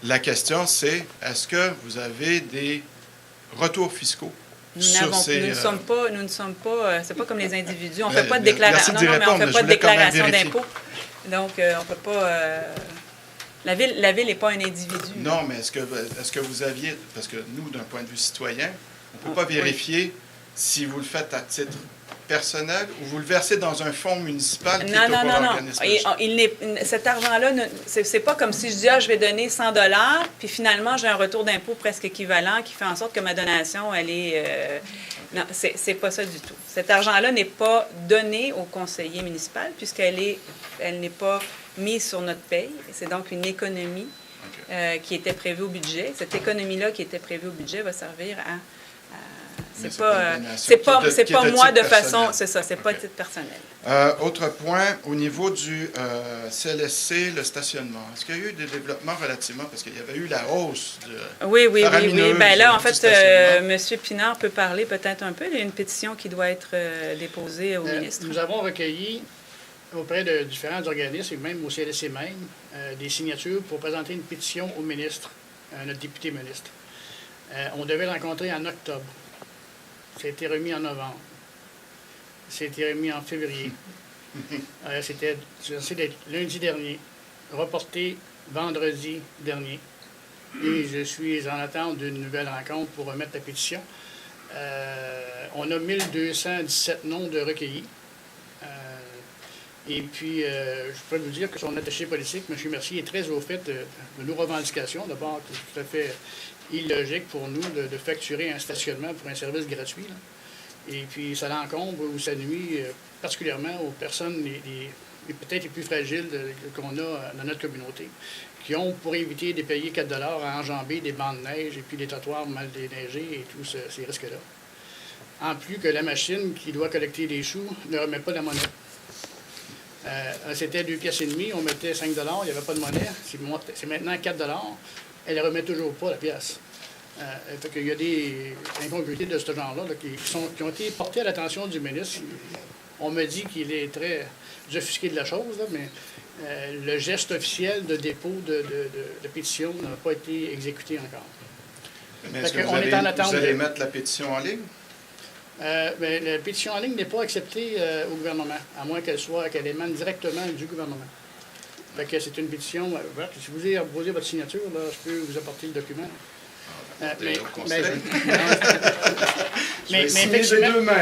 Speaker 8: la question c'est, est-ce que vous avez des retours fiscaux
Speaker 1: Nous ne sommes pas, c'est pas comme les individus, on ne fait pas de
Speaker 8: déclaration.
Speaker 1: déclaration. Non, mais on fait pas de déclaration d'impôt. Donc, on ne peut pas... La ville n'est pas un individu.
Speaker 8: Non, mais est-ce que vous aviez... Parce que nous, d'un point de vue citoyen, on ne peut pas vérifier si vous le faites à titre personnel ou vous le versez dans un fonds municipal qui est pour l'organisme.
Speaker 1: Cet argent-là, c'est pas comme si je dis, je vais donner 100 $, puis finalement, j'ai un retour d'impôt presque équivalent qui fait en sorte que ma donation, elle est... non, c'est pas ça du tout. Cet argent-là n'est pas donné au conseiller municipal puisqu'elle n'est pas mise sur notre paye. C'est donc une économie qui était prévue au budget. Cette économie-là qui était prévue au budget va servir à... c'est pas moi de façon... C'est ça, c'est pas à titre personnel.
Speaker 8: Autre point, au niveau du CLSC, le stationnement. Est-ce qu'il y a eu des développements relativement... Parce qu'il y avait eu la hausse de...
Speaker 1: Oui. Bien là, en fait, M. Pinard peut parler peut-être un peu. Il y a une pétition qui doit être déposée au ministre.
Speaker 9: Nous avons recueilli auprès de différents organismes, et même au CLSC même, des signatures pour présenter une pétition au ministre, notre député ministre. On devait le rencontrer en octobre. Ça a été remis en novembre. C'était remis en février. C'était censé être lundi dernier, reporté vendredi dernier. Et je suis en attente d'une nouvelle rencontre pour remettre la pétition. On a 1217 noms de recueillis. Et puis, je peux vous dire que son attaché politique, M. Mercier, est très au fait de nos revendications. D'abord, c'est tout à fait illogique pour nous de facturer un stationnement pour un service gratuit, là. Et puis, ça l'encombre ou ça nuit particulièrement aux personnes peut-être les plus fragiles qu'on a dans notre communauté, qui ont, pour éviter de payer 4 $ à enjamber des bancs de neige et puis des trottoirs mal déneigés et tous ces risques-là. En plus que la machine qui doit collecter les sous ne remet pas la monnaie. C'était 2,5 piastres, on mettait 5 $, il n'y avait pas de monnaie. C'est maintenant 4 $. Elle ne remet toujours pas la pièce. Fait qu'il y a des incongruités de ce genre-là là, qui ont été portées à l'attention du ministre. On me dit qu'il est très offusqué de la chose, là, mais le geste officiel de dépôt de pétition n'a pas été exécuté encore.
Speaker 8: Mais est-ce que vous allez mettre la pétition en ligne?
Speaker 9: Ben, la pétition en ligne n'est pas acceptée au gouvernement, à moins qu'elle émane directement du gouvernement. Fait que c'est une pétition ouverte. Si vous voulez poser votre signature, là, je peux vous apporter le document. Mais effectivement,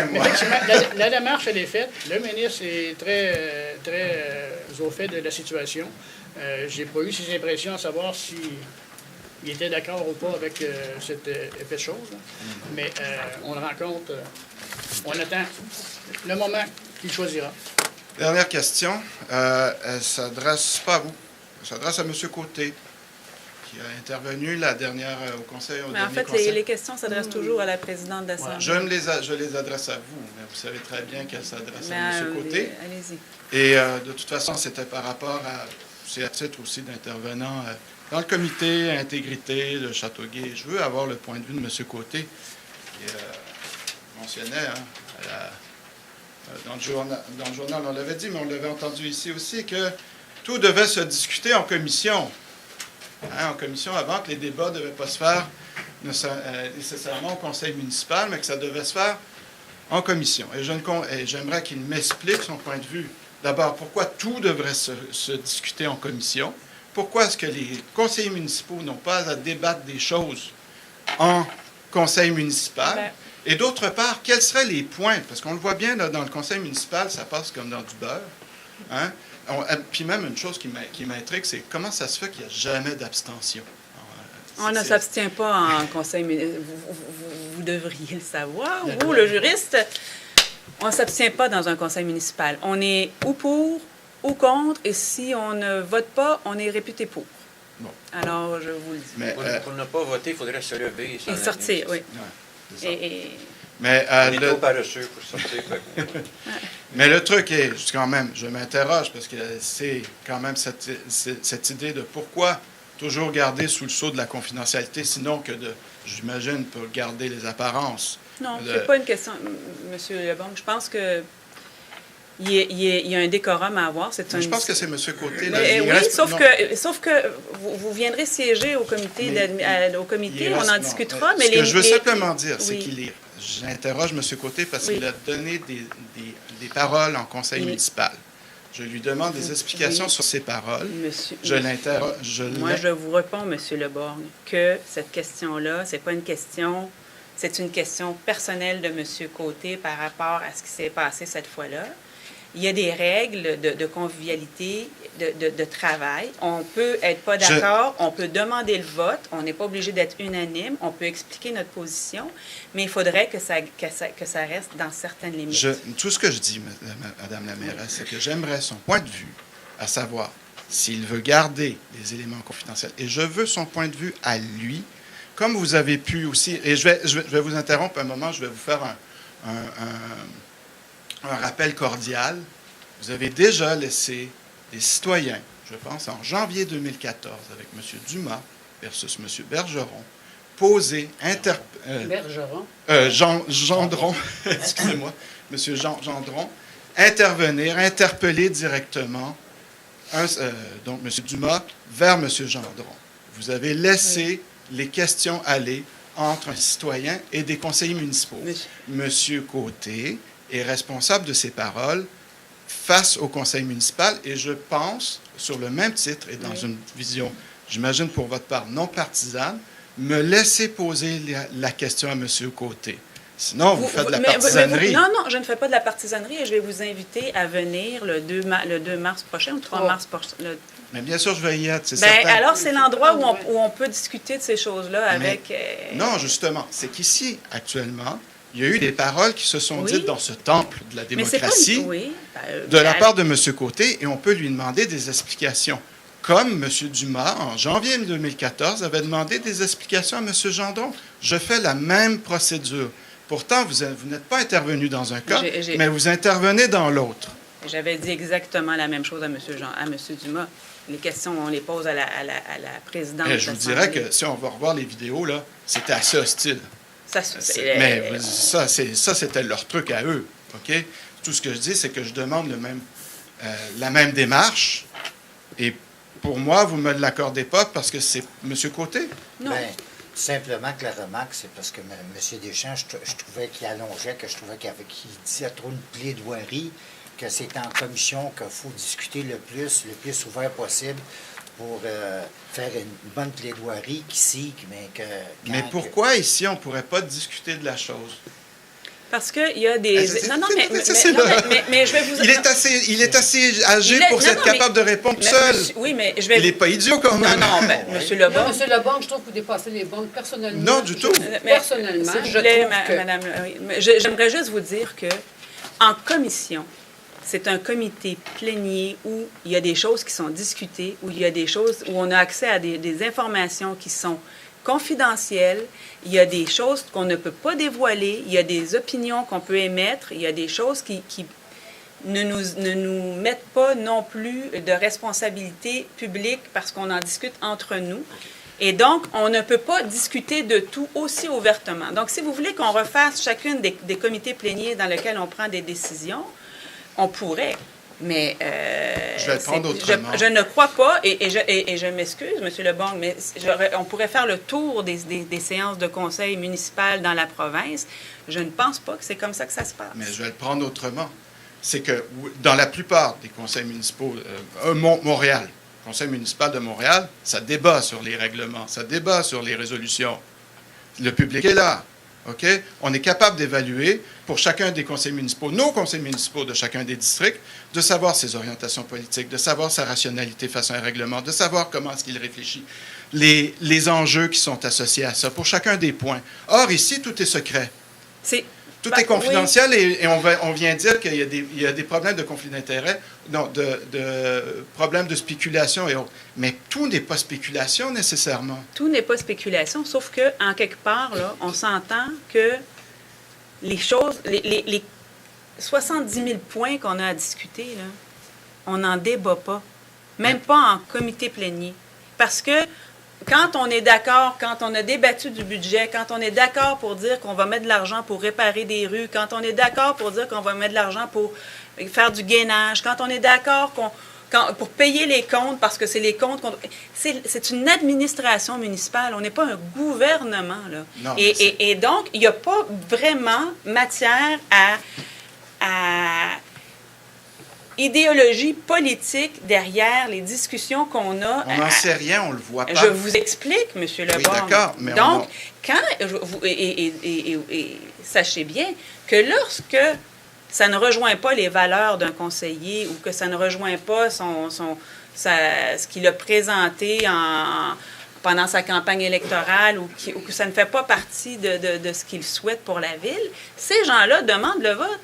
Speaker 9: la démarche, elle est faite. Le ministre est très, très au fait de la situation. Je n'ai pas eu ses impressions à savoir s'il était d'accord ou pas avec cet effet de choses. Là. Mais on le rencontre, on attend le moment qu'il choisira.
Speaker 8: Dernière question. Elle ne s'adresse pas à vous. Elle s'adresse à M. Côté, qui a intervenu la dernière au Conseil.
Speaker 1: Mais en fait, les questions s'adressent toujours à la présidente de l'Assemblée.
Speaker 8: Je les adresse à vous, mais vous savez très bien qu'elles s'adressent à M. Côté.
Speaker 1: Allez-y.
Speaker 8: Et de toute façon, c'était par rapport à... C'est à titre aussi d'intervenant dans le comité intégrité de Châteauguay. Je veux avoir le point de vue de M. Côté, qui mentionnait dans le journal, on l'avait dit, mais on l'avait entendu ici aussi, que tout devait se discuter en commission. En commission, avant que les débats ne devaient pas se faire nécessairement au conseil municipal, mais que ça devait se faire en commission. Et j'aimerais qu'il m'explique son point de vue. D'abord, pourquoi tout devrait se discuter en commission? Pourquoi est-ce que les conseillers municipaux n'ont pas à débattre des choses en conseil municipal? Et d'autre part, quels seraient les points? Parce qu'on le voit bien, là, dans le conseil municipal, ça passe comme dans du beurre. Hein? Puis même une chose qui m'intrigue, c'est comment ça se fait qu'il n'y a jamais d'abstention?
Speaker 1: On ne s'abstient pas en conseil municipal. Vous devriez le savoir. Vous, le juriste, on ne s'abstient pas dans un conseil municipal. On est ou pour ou contre, et si on ne vote pas, on est réputé pour. Bon. Alors, je vous le dis.
Speaker 3: Mais, pour ne pas voter, il faudrait se lever.
Speaker 1: Et sortir, oui.
Speaker 8: Mais,
Speaker 3: on est trop paresseux pour sortir.
Speaker 8: Mais le truc est, quand même, je m'interroge, parce que c'est quand même cette idée de pourquoi toujours garder sous le sceau de la confidentialité, sinon que j'imagine, pour garder les apparences.
Speaker 1: Non, c'est pas une question, M. Lebon. Je pense que il y a un décorum à avoir. Je
Speaker 8: pense que c'est M. Côté.
Speaker 1: Sauf que vous viendrez siéger au comité, on en discutera.
Speaker 8: Ce que je veux simplement dire, c'est j'interroge M. Côté parce qu'il a donné des paroles en conseil municipal. Je lui demande des explications sur ces paroles. Je l'interroge.
Speaker 1: Moi, je vous réponds, M. Leborgne, que cette question-là, c'est pas une question... C'est une question personnelle de M. Côté par rapport à ce qui s'est passé cette fois-là. Il y a des règles de convivialité, de travail. On peut être pas d'accord, on peut demander le vote, on n'est pas obligé d'être unanime, on peut expliquer notre position, mais il faudrait que ça reste dans certaines limites.
Speaker 8: Tout ce que je dis, Mme la mairesse, c'est que j'aimerais son point de vue, à savoir s'il veut garder les éléments confidentiels. Et je veux son point de vue à lui, comme vous avez pu aussi... Et je vais vous interrompre un moment, je vais vous faire un rappel cordial. Vous avez déjà laissé les citoyens, je pense en janvier 2014, avec M. Dumas versus M. Bergeron, poser...
Speaker 9: Bergeron?
Speaker 8: Gendron, excusez-moi, M. Gendron, interpeller directement donc M. Dumas vers M. Gendron. Vous avez laissé les questions aller entre un citoyen et des conseillers municipaux. Monsieur Côté est responsable de ses paroles face au conseil municipal et je pense, sur le même titre et dans une vision, j'imagine pour votre part, non partisane, me laisser poser la question à M. Côté. Sinon, vous faites de la partisanerie.
Speaker 1: Non, je ne fais pas de la partisanerie et je vais vous inviter à venir le 2 mars prochain ou le 3 mars prochain.
Speaker 8: Mais bien sûr, je vais y être, c'est
Speaker 1: certain.
Speaker 8: certain.
Speaker 1: Alors, c'est l'endroit où on peut discuter de ces choses-là avec...
Speaker 8: Non, justement, c'est qu'ici, actuellement, il y a eu des paroles qui se sont dites dans ce temple de la démocratie de la part de M. Côté et on peut lui demander des explications. Comme M. Dumas, en janvier 2014, avait demandé des explications à M. Gendron. Je fais la même procédure. Pourtant, vous n'êtes pas intervenu dans un cas, mais vous intervenez dans l'autre.
Speaker 1: J'avais dit exactement la même chose à M. Dumas. Les questions, on les pose à la présidente.
Speaker 8: Je vous dirais que si on va revoir les vidéos, là, c'était assez hostile. Mais ça, c'était leur truc à eux. OK? Tout ce que je dis, c'est que je demande la même démarche. Et pour moi, vous ne me l'accordez pas parce que c'est M. Côté.
Speaker 1: Non.
Speaker 4: Ben, simplement que la remarque, c'est parce que M. Deschamps, je trouvais qu'il allongeait, que je trouvais qu'il disait trop de plaidoirie, que c'est en commission qu'il faut discuter le plus ouvert possible pour faire une bonne plaidoirie qu'ici,
Speaker 8: mais pourquoi ici, on ne pourrait pas discuter de la chose?
Speaker 1: Parce qu'il y a des... mais je vais vous...
Speaker 8: Il est assez âgé pour être capable de répondre seul.
Speaker 1: Oui, mais je vais...
Speaker 8: Il n'est pas idiot quand même.
Speaker 1: Non, M. Lebon...
Speaker 10: M. Lebon, je trouve que vous dépassez les bornes personnellement.
Speaker 8: Non, du tout.
Speaker 10: Personnellement, je trouve que...
Speaker 1: Madame, j'aimerais juste vous dire que en commission, c'est un comité plénier où il y a des choses qui sont discutées, où il y a des choses où on a accès à des informations qui sont confidentielles, il y a des choses qu'on ne peut pas dévoiler, il y a des opinions qu'on peut émettre, il y a des choses qui ne nous mettent pas non plus de responsabilité publique parce qu'on en discute entre nous. Et donc, on ne peut pas discuter de tout aussi ouvertement. Donc, si vous voulez qu'on refasse chacune des comités pléniers dans lesquels on prend des décisions, on pourrait. Mais
Speaker 8: je vais le prendre autrement.
Speaker 1: Je ne crois pas, et je m'excuse, M. Lebon, mais on pourrait faire le tour des séances de conseil municipal dans la province. Je ne pense pas que c'est comme ça que ça se passe.
Speaker 8: Mais je vais le prendre autrement. C'est que dans la plupart des conseils municipaux, Montréal, le conseil municipal de Montréal, ça débat sur les règlements, ça débat sur les résolutions. Le public est là. OK? On est capable d'évaluer pour chacun des conseils municipaux, nos conseils municipaux de chacun des districts, de savoir ses orientations politiques, de savoir sa rationalité face à un règlement, de savoir comment est-ce qu'il réfléchit, les enjeux qui sont associés à ça, pour chacun des points. Or, ici, tout est secret. Tout est confidentiel et on vient dire qu'il y a des problèmes de conflit d'intérêts, non, de problèmes de spéculation et autres. Mais tout n'est pas spéculation nécessairement.
Speaker 1: Tout n'est pas spéculation, sauf qu'en quelque part, là, on s'entend que les choses, les 70 000 points qu'on a à discuter, là, on n'en débat pas. Même pas en comité plénier. Parce que quand on est d'accord, quand on a débattu du budget, quand on est d'accord pour dire qu'on va mettre de l'argent pour réparer des rues, quand on est d'accord pour dire qu'on va mettre de l'argent pour faire du gainage, quand on est d'accord pour payer les comptes, parce que c'est les comptes c'est une administration municipale, on n'est pas un gouvernement, là.
Speaker 8: Non,
Speaker 1: et donc, il n'y a pas vraiment matière à idéologie politique derrière les discussions qu'on a.
Speaker 8: On n'en sait rien, on le voit pas.
Speaker 1: Je vous explique, M. Lebon.
Speaker 8: Oui, d'accord, mais
Speaker 1: donc, sachez bien que lorsque ça ne rejoint pas les valeurs d'un conseiller ou que ça ne rejoint pas ce qu'il a présenté pendant sa campagne électorale ou que ça ne fait pas partie de ce qu'il souhaite pour la ville, ces gens-là demandent le vote.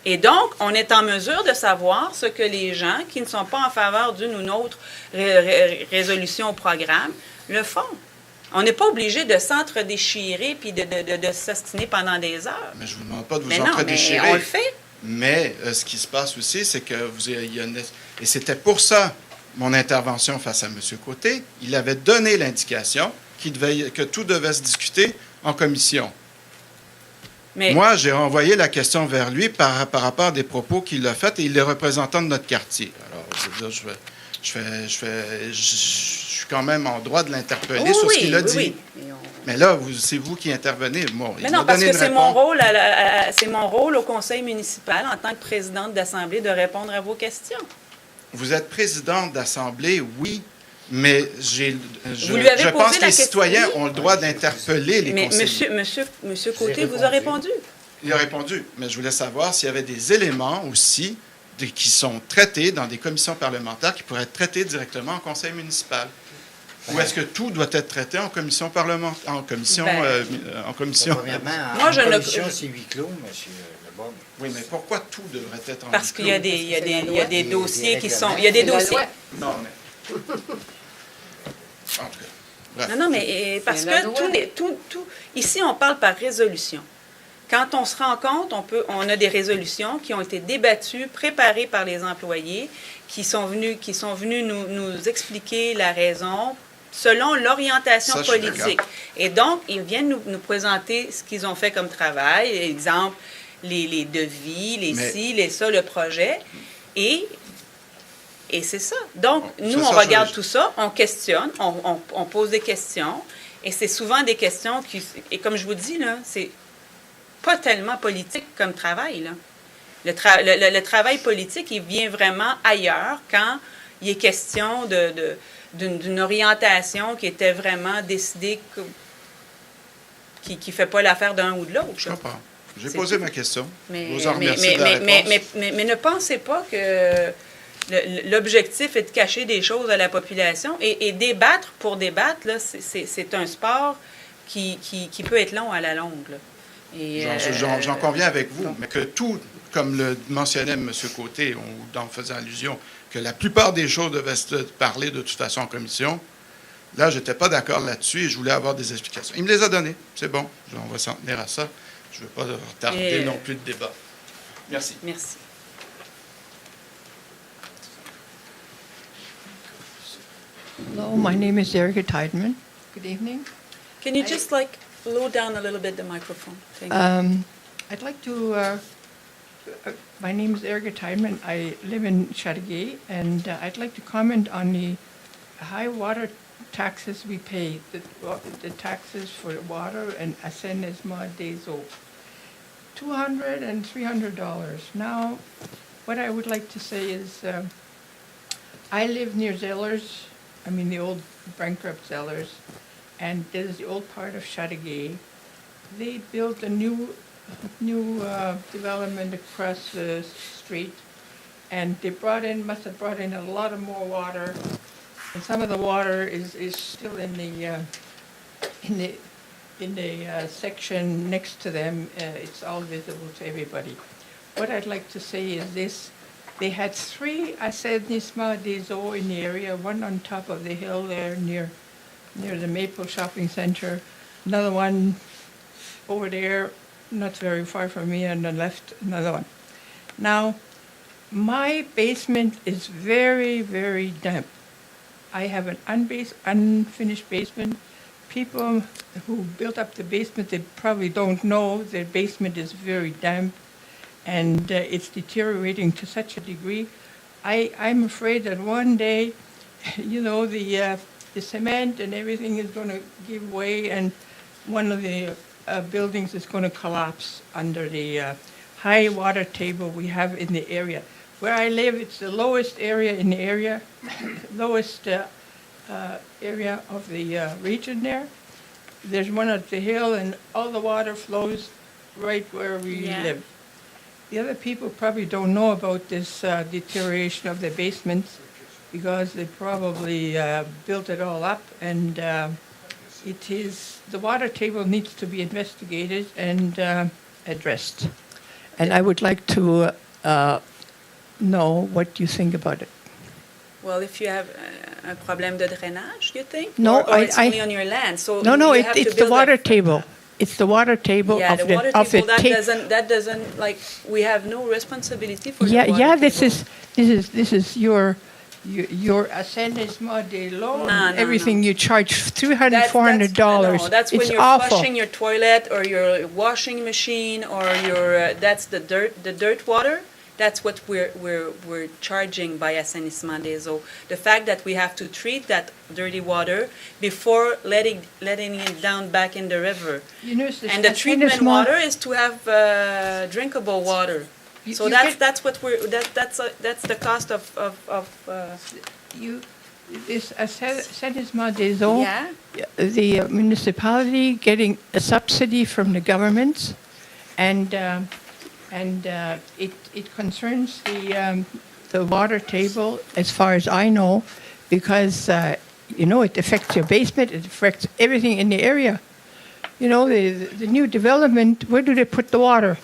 Speaker 1: Et donc, on est en mesure de savoir ce que les gens qui ne sont pas en faveur d'une ou d'une autre résolution au programme le font. On n'est pas obligé de s'entre-déchirer puis de s'ostiner pendant des heures.
Speaker 8: Mais je ne vous demande pas de vous entre-déchirer.
Speaker 1: Mais on le fait.
Speaker 8: Mais ce qui se passe aussi, c'est que et c'était pour ça mon intervention face à M. Côté. Il avait donné l'indication que tout devait se discuter en commission.
Speaker 1: Mais
Speaker 8: moi, j'ai renvoyé la question vers lui par rapport à des propos qu'il a faits et il est représentant de notre quartier. Alors, je veux dire, je suis quand même en droit de l'interpeller sur ce qu'il a dit.
Speaker 1: Oui.
Speaker 8: Mais là, c'est vous qui intervenez. Bon,
Speaker 1: Mais non, parce que c'est mon rôle, c'est mon rôle au conseil municipal, en tant que présidente d'assemblée, de répondre à vos questions.
Speaker 8: Vous êtes présidente d'assemblée, oui, mais
Speaker 1: Vous lui avez
Speaker 8: je
Speaker 1: posé
Speaker 8: pense que
Speaker 1: la
Speaker 8: les citoyens
Speaker 1: question.
Speaker 8: ont le droit d'interpeller les
Speaker 1: Mais
Speaker 8: conseillers.
Speaker 1: monsieur Côté vous a répondu.
Speaker 8: Il a répondu, mais je voulais savoir s'il y avait des éléments aussi qui sont traités dans des commissions parlementaires qui pourraient être traités directement en conseil municipal. Ou est-ce que tout doit être traité en commission parlementaire, en commission...
Speaker 4: Premièrement,
Speaker 1: Moi,
Speaker 4: en commission, c'est huis clos, M. Leboeuf.
Speaker 8: Oui, mais pourquoi tout devrait être en
Speaker 1: Parce
Speaker 8: huis
Speaker 1: qu'il y a
Speaker 8: clos?
Speaker 1: il y a des dossiers qui sont...
Speaker 4: règlements.
Speaker 1: Il y a des
Speaker 10: C'est la
Speaker 1: dossiers...
Speaker 10: loi.
Speaker 8: Non, mais... En tout cas, bref.
Speaker 1: Non, mais parce
Speaker 10: C'est la
Speaker 1: que
Speaker 10: loi.
Speaker 1: ici, on parle par résolution. Quand on se rend compte, on a des résolutions qui ont été débattues, préparées par les employés, qui sont venus nous expliquer la raison selon l'orientation
Speaker 8: Ça, je suis
Speaker 1: politique.
Speaker 8: d'accord.
Speaker 1: Et donc, ils viennent nous présenter ce qu'ils ont fait comme travail, exemple, les devis, les ça, le projet. Et c'est ça. Donc, nous, on regarde tout ça, on questionne, on pose des questions, et c'est souvent des questions qui... Et comme je vous dis, là, c'est pas tellement politique comme travail, là. Le travail politique, il vient vraiment ailleurs quand il est question d'une orientation qui était vraiment décidée, qui ne fait pas l'affaire d'un ou de l'autre.
Speaker 8: Je comprends. J'ai
Speaker 1: C'est
Speaker 8: posé
Speaker 1: tout.
Speaker 8: ma question.
Speaker 1: Mais,
Speaker 8: Je vous en remercie de la réponse.
Speaker 1: mais ne pensez pas que l'objectif est de cacher des choses à la population. Et débattre pour débattre, là, c'est un sport qui peut être long à la longue, là. Et,
Speaker 8: J'en conviens avec vous, mais que tout, comme le mentionnait M. Côté, en faisant allusion, que la plupart des choses devaient se parler de toute façon en commission, là, je n'étais pas d'accord là-dessus et je voulais avoir des explications. Il me les a données. C'est bon. On va s'en tenir à ça. Je ne veux pas retarder non plus le débat. Merci.
Speaker 1: Merci.
Speaker 11: Hello, my name is Erica Tideman. Good evening.
Speaker 1: Can you just lower down a little bit the microphone? Thank you.
Speaker 11: I'd like to, my name is Erica Tideman. I live in Chateauguay, and I'd like to comment on the high water taxes we pay, the taxes for water and assainissement des eaux. $200 and $300. Now, what I would like to say is, I live near Zellers, the old bankrupt Zellers, and there's the old part of Chateauguay. They built a new development across the street, and they must have brought in a lot of more water, and some of the water is still in the section next to them. It's all visible to everybody. What I'd like to say is this. They had 3 assainissement des eaux in the area, one on top of the hill there near the Maple Shopping Center, another one over there, not very far from me, on the left, another one. Now, my basement is very, very damp. I have an unfinished basement. People who built up the basement, they probably don't know their basement is very damp, and it's deteriorating to such a degree. I'm afraid that one day, the cement and everything is going to give way, and one of the buildings is going to collapse under the high water table we have in the area. Where I live, it's the lowest area in the area, lowest area of the region there. There's one at the hill, and all the water flows right where we live. The other people probably don't know about this deterioration of the basements because they probably built it all up, and the water table needs to be investigated and addressed. And I would like to know what you think about it.
Speaker 1: Well, if you have a problem de drainage, you think?
Speaker 11: No,
Speaker 1: or it's only on your land. So
Speaker 11: No,
Speaker 1: you have to
Speaker 11: it's the
Speaker 1: build
Speaker 11: water
Speaker 1: a-
Speaker 11: table. It's the water table
Speaker 1: Yeah,
Speaker 11: of
Speaker 1: the water
Speaker 11: of
Speaker 1: table,
Speaker 11: ta-
Speaker 1: that doesn't, like, we have no responsibility for the
Speaker 11: Yeah,
Speaker 1: water
Speaker 11: yeah.
Speaker 1: table.
Speaker 11: This is your assainissement des eaux.
Speaker 1: No, no,
Speaker 11: Everything
Speaker 1: no.
Speaker 11: you charge $300,
Speaker 1: That's-
Speaker 11: $400.
Speaker 1: No, that's when
Speaker 11: It's
Speaker 1: you're
Speaker 11: awful.
Speaker 1: flushing your toilet or your washing machine or your, that's the dirt water. That's what we're charging by Assainissement des Eaux. The fact that we have to treat that dirty water before letting it down back in the river.
Speaker 11: You know,
Speaker 1: And the treatment water is to have drinkable water. So that's what that's the cost of
Speaker 11: this Assainissement des Eaux,
Speaker 1: yeah.
Speaker 11: the municipality getting a subsidy from the government, and it concerns the water table, as far as I know, because it affects your basement, it affects everything in the area. You know, the new development, where do they put the water?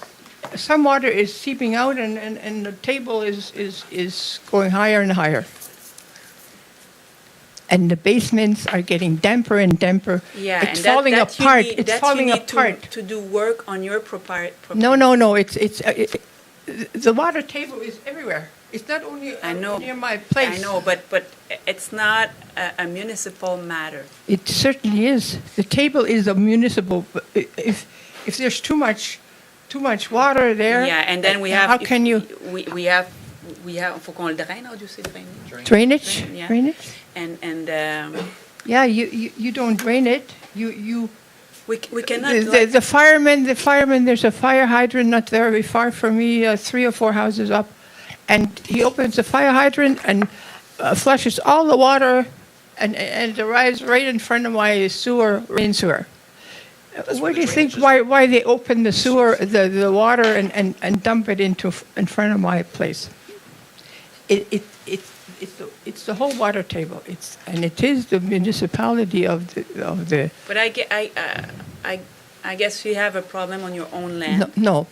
Speaker 11: Some water is seeping out, and the table is going higher and higher. And the basements are getting damper and damper.
Speaker 1: Yeah,
Speaker 11: it's falling apart. It's falling apart.
Speaker 1: To do work on your property.
Speaker 11: No. It's the water table is everywhere. It's not only near my place.
Speaker 1: I know, but it's not a municipal matter.
Speaker 11: It certainly is. The table is a municipal. If there's too much water there.
Speaker 1: Yeah, and then we have.
Speaker 11: How can you?
Speaker 1: We have. Faut qu'on le draine. How do you say drainage?
Speaker 11: Drainage.
Speaker 1: Yeah.
Speaker 11: Drainage.
Speaker 1: And
Speaker 11: yeah, you don't drain it.
Speaker 1: We cannot.
Speaker 11: The firemen. There's a fire hydrant not very far from me, 3 or 4 houses up, and he opens the fire hydrant and flushes all the water, and it arrives right in front of my rain sewer. Where do you think why they open the sewer, the water, and dump it in front of my place? It's the whole water table. It is the municipality of the.
Speaker 1: But I guess you have a problem on your own land.
Speaker 11: No,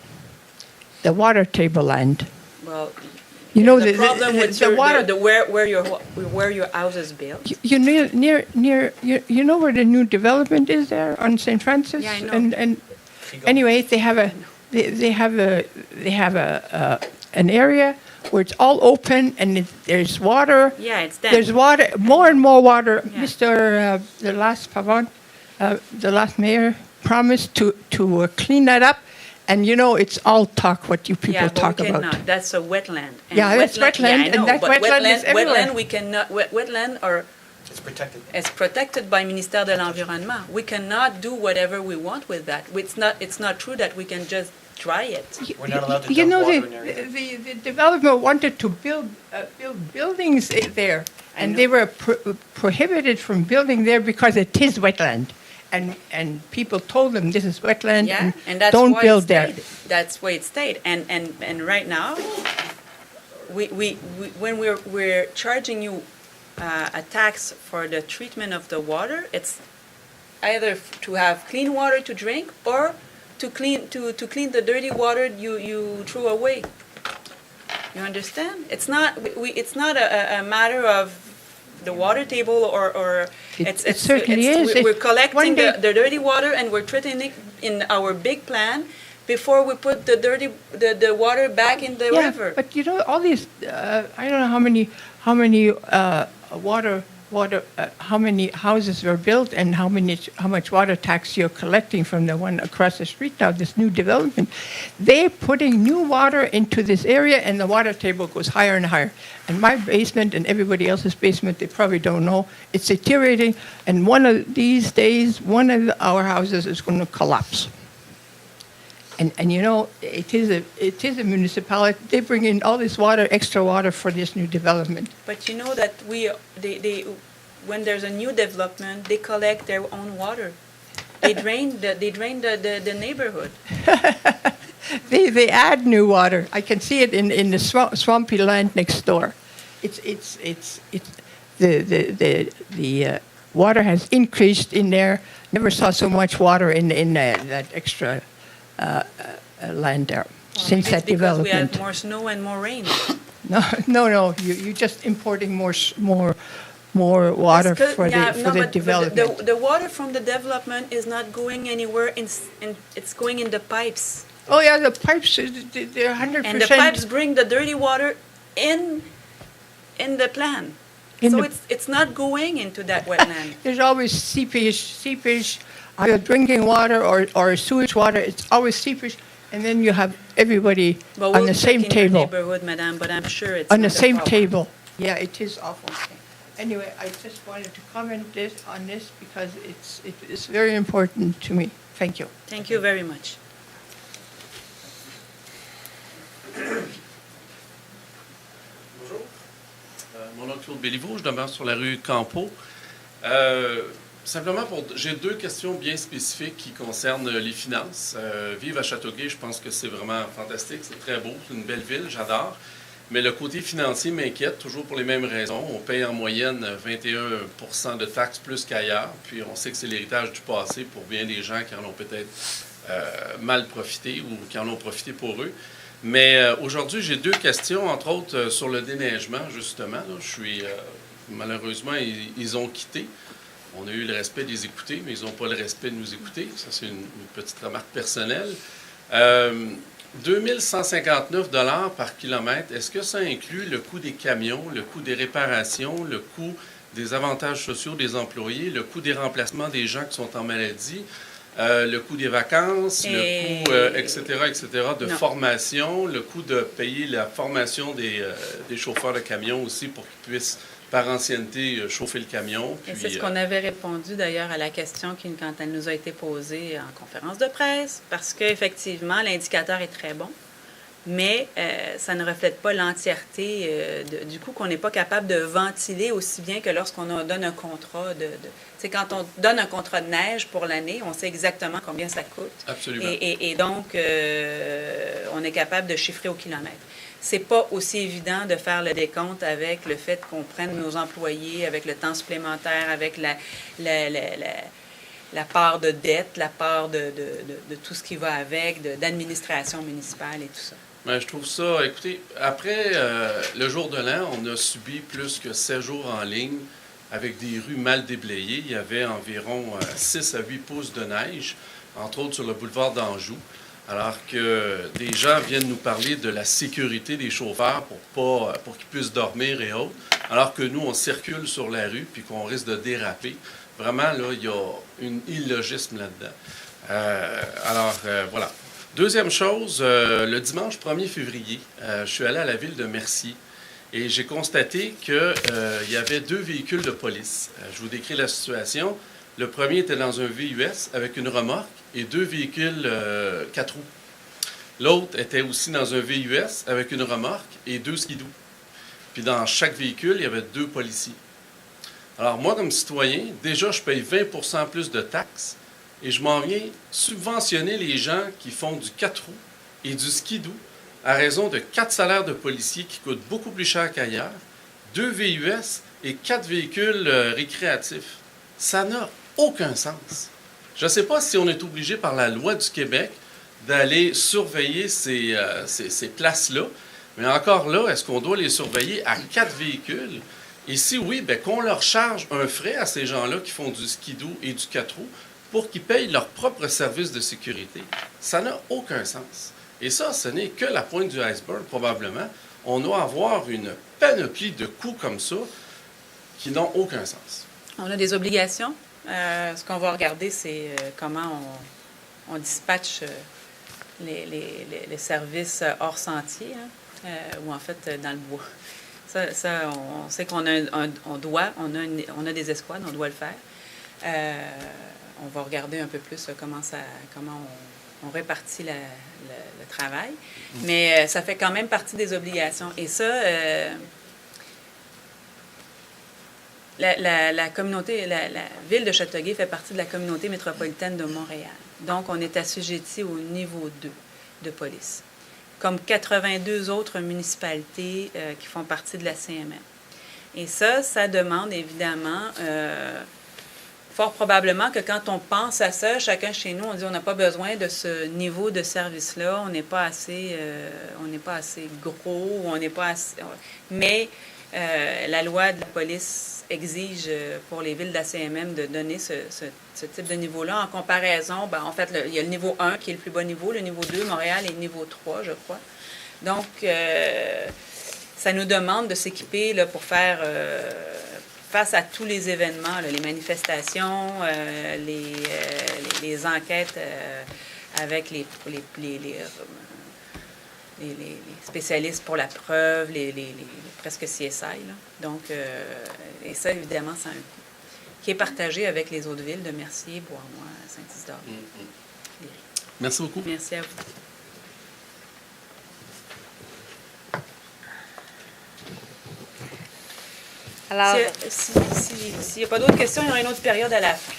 Speaker 11: the water table land.
Speaker 1: Well,
Speaker 11: the
Speaker 1: problem with
Speaker 11: the water.
Speaker 1: Where your house is built.
Speaker 11: You near you know where the new development is there on St. Francis.
Speaker 1: Yeah, I know.
Speaker 11: And anyway, they have an area where it's all open and there's water.
Speaker 1: Yeah, it's that.
Speaker 11: There's water, more and more water.
Speaker 1: Yeah.
Speaker 11: Mr. The last Pavon, the last mayor promised to clean that up. And it's all talk what you people talk about.
Speaker 1: Cannot. That's a wetland. And
Speaker 11: that's wetland,
Speaker 1: yeah,
Speaker 11: and that wetland is everywhere.
Speaker 1: Wetland, we cannot. Wetland or
Speaker 3: it's protected.
Speaker 1: It's protected by Ministère de l'Environnement. We cannot do whatever we want with that. It's not true that we can just dry it.
Speaker 3: We're not allowed to dump water in there.
Speaker 11: The developer wanted to build buildings there, and they were prohibited from building there because it is wetland. And people told them this is wetland,
Speaker 1: and that's
Speaker 11: don't
Speaker 1: why
Speaker 11: build there.
Speaker 1: That's why it stayed. And right now, when we're charging you a tax for the treatment of the water, it's either to have clean water to drink or to clean the dirty water you threw away. You understand? It's not a matter of the water table or
Speaker 11: it certainly is.
Speaker 1: We're collecting the dirty water and we're treating it in our big plan before we put the water back in the river.
Speaker 11: But all these I don't know how many how many houses were built and how much water tax you're collecting from the one across the street now, this new development. They're putting new water into this area and the water table goes higher and higher. And my basement and everybody else's basement, they probably don't know, it's deteriorating, and one of these days, one of our houses is going to collapse. And it is a municipality. They bring in all this water, extra water for this new development.
Speaker 1: But you know that when there's a new development, they collect their own water. They drain the neighborhood.
Speaker 11: They add new water. I can see it in the swampy land next door. The water has increased in there. Never saw so much water in that extra land there since that development.
Speaker 1: We have more snow and more rain.
Speaker 11: No. You're just importing more water for the development.
Speaker 1: The water from the development is not going anywhere. It's going in the pipes.
Speaker 11: Oh yeah, the pipes. They're 100%.
Speaker 1: And the pipes bring the dirty water in the plant. So it's not going into that wetland.
Speaker 11: There's always seepage, either drinking water or sewage water. It's always seepage. And then you have everybody
Speaker 1: But
Speaker 11: on
Speaker 1: we'll
Speaker 11: the
Speaker 1: check
Speaker 11: same
Speaker 1: in your
Speaker 11: table.
Speaker 1: neighborhood, madam, but I'm sure it's
Speaker 11: On
Speaker 1: not
Speaker 11: the
Speaker 1: a
Speaker 11: same
Speaker 1: problem.
Speaker 11: table. Yeah, it is awful. Anyway, I just wanted to comment on this because it is very important to me. Thank you.
Speaker 1: Thank you very much.
Speaker 12: Bonjour. Mon nom est Claude Béliveau, je demeure sur la rue Campo. Simplement, j'ai deux questions bien spécifiques qui concernent les finances. Vivre à Châteauguay, je pense que c'est vraiment fantastique, c'est très beau, c'est une belle ville, j'adore. Mais le côté financier m'inquiète, toujours pour les mêmes raisons. On paye en moyenne 21 de taxes plus qu'ailleurs, puis on sait que c'est l'héritage du passé pour bien des gens qui en ont peut-être mal profité ou qui en ont profité pour eux. Mais aujourd'hui, j'ai deux questions, entre autres sur le déneigement, justement. Là, malheureusement, ils ont quitté. On a eu le respect de les écouter, mais ils n'ont pas le respect de nous écouter. Ça, c'est une petite remarque personnelle. 2159 $ par kilomètre, est-ce que ça inclut le coût des camions, le coût des réparations, le coût des avantages sociaux des employés, le coût des remplacements des gens qui sont en maladie, le coût des vacances, le coût, etc., de
Speaker 1: Non.
Speaker 12: formation, le coût de payer la formation des chauffeurs de camions aussi pour qu'ils puissent, par ancienneté, chauffer le camion.
Speaker 1: Et
Speaker 12: Puis,
Speaker 1: c'est ce qu'on avait répondu d'ailleurs à la question quand elle nous a été posée en conférence de presse, parce qu'effectivement, l'indicateur est très bon, mais ça ne reflète pas l'entièreté du coup qu'on n'est pas capable de ventiler aussi bien que lorsqu'on donne un contrat c'est quand on donne un contrat de neige pour l'année, on sait exactement combien ça coûte.
Speaker 12: Absolument.
Speaker 1: Et donc, on est capable de chiffrer au kilomètre. C'est pas aussi évident de faire le décompte avec le fait qu'on prenne nos employés, avec le temps supplémentaire, avec la part de dette, la part de tout ce qui va avec, d'administration municipale et tout ça.
Speaker 12: Bien, je trouve ça, écoutez, après le jour de l'an, on a subi plus que 7 jours en ligne avec des rues mal déblayées. Il y avait environ 6 à 8 pouces de neige, entre autres sur le boulevard d'Anjou. Alors que des gens viennent nous parler de la sécurité des chauffeurs pour qu'ils puissent dormir et autres, alors que nous, on circule sur la rue puis qu'on risque de déraper. Vraiment, là, il y a un illogisme là-dedans. Voilà. Deuxième chose, le dimanche 1er février, je suis allé à la ville de Mercier et j'ai constaté qu'il y avait 2 véhicules de police. Je vous décris la situation. Le premier était dans un VUS avec une remorque et 2 véhicules 4 roues. L'autre était aussi dans un VUS avec une remorque et 2 skidoo. Puis dans chaque véhicule, il y avait 2 policiers. Alors moi, comme citoyen, déjà, je paye 20 plus de taxes et je m'en viens subventionner les gens qui font du 4 roues et du skidoo à raison de 4 salaires de policiers qui coûtent beaucoup plus cher qu'ailleurs, 2 VUS et 4 véhicules récréatifs. Ça n'a aucun sens. Je ne sais pas si on est obligé par la loi du Québec d'aller surveiller ces places-là, mais encore là, est-ce qu'on doit les surveiller à 4 véhicules? Et si oui, bien, qu'on leur charge un frais à ces gens-là qui font du skidoo et du 4 roues pour qu'ils payent leur propre service de sécurité. Ça n'a aucun sens. Et ça, ce n'est que la pointe du iceberg, probablement. On doit avoir une panoplie de coûts comme ça qui n'ont aucun sens.
Speaker 1: On a des obligations. Ce qu'on va regarder, c'est comment on dispatche les services hors sentier, ou en fait dans le bois. Ça on sait qu'on a on a des escouades, on doit le faire. On va regarder un peu plus comment on répartit le travail. Mais ça fait quand même partie des obligations. Et ça, la communauté, la ville de Châteauguay fait partie de la communauté métropolitaine de Montréal. Donc, on est assujetti au niveau 2 de police, comme 82 autres municipalités qui font partie de la CMM. Et ça demande évidemment, fort probablement que quand on pense à ça, chacun chez nous, on dit on n'a pas besoin de ce niveau de service-là, on n'est pas assez gros, on n'est pas assez... Mais la loi de la police exige pour les villes de la CMM de donner ce type de niveau-là. En comparaison, ben, en fait, il y a le niveau 1 qui est le plus bas niveau, le niveau 2, Montréal, et le niveau 3, je crois. Donc, ça nous demande de s'équiper là, pour faire face à tous les événements, là, les manifestations, les enquêtes avec les spécialistes pour la preuve, les presque CSI. Là. Donc, et ça, évidemment, c'est un coût qui est partagé avec les autres villes de Mercier, Bois-Moi, Saint-Isidore.
Speaker 12: Merci beaucoup.
Speaker 1: Merci à vous.
Speaker 2: Alors,
Speaker 1: S'il n'y a pas d'autres questions, il y aura une autre période à la fin.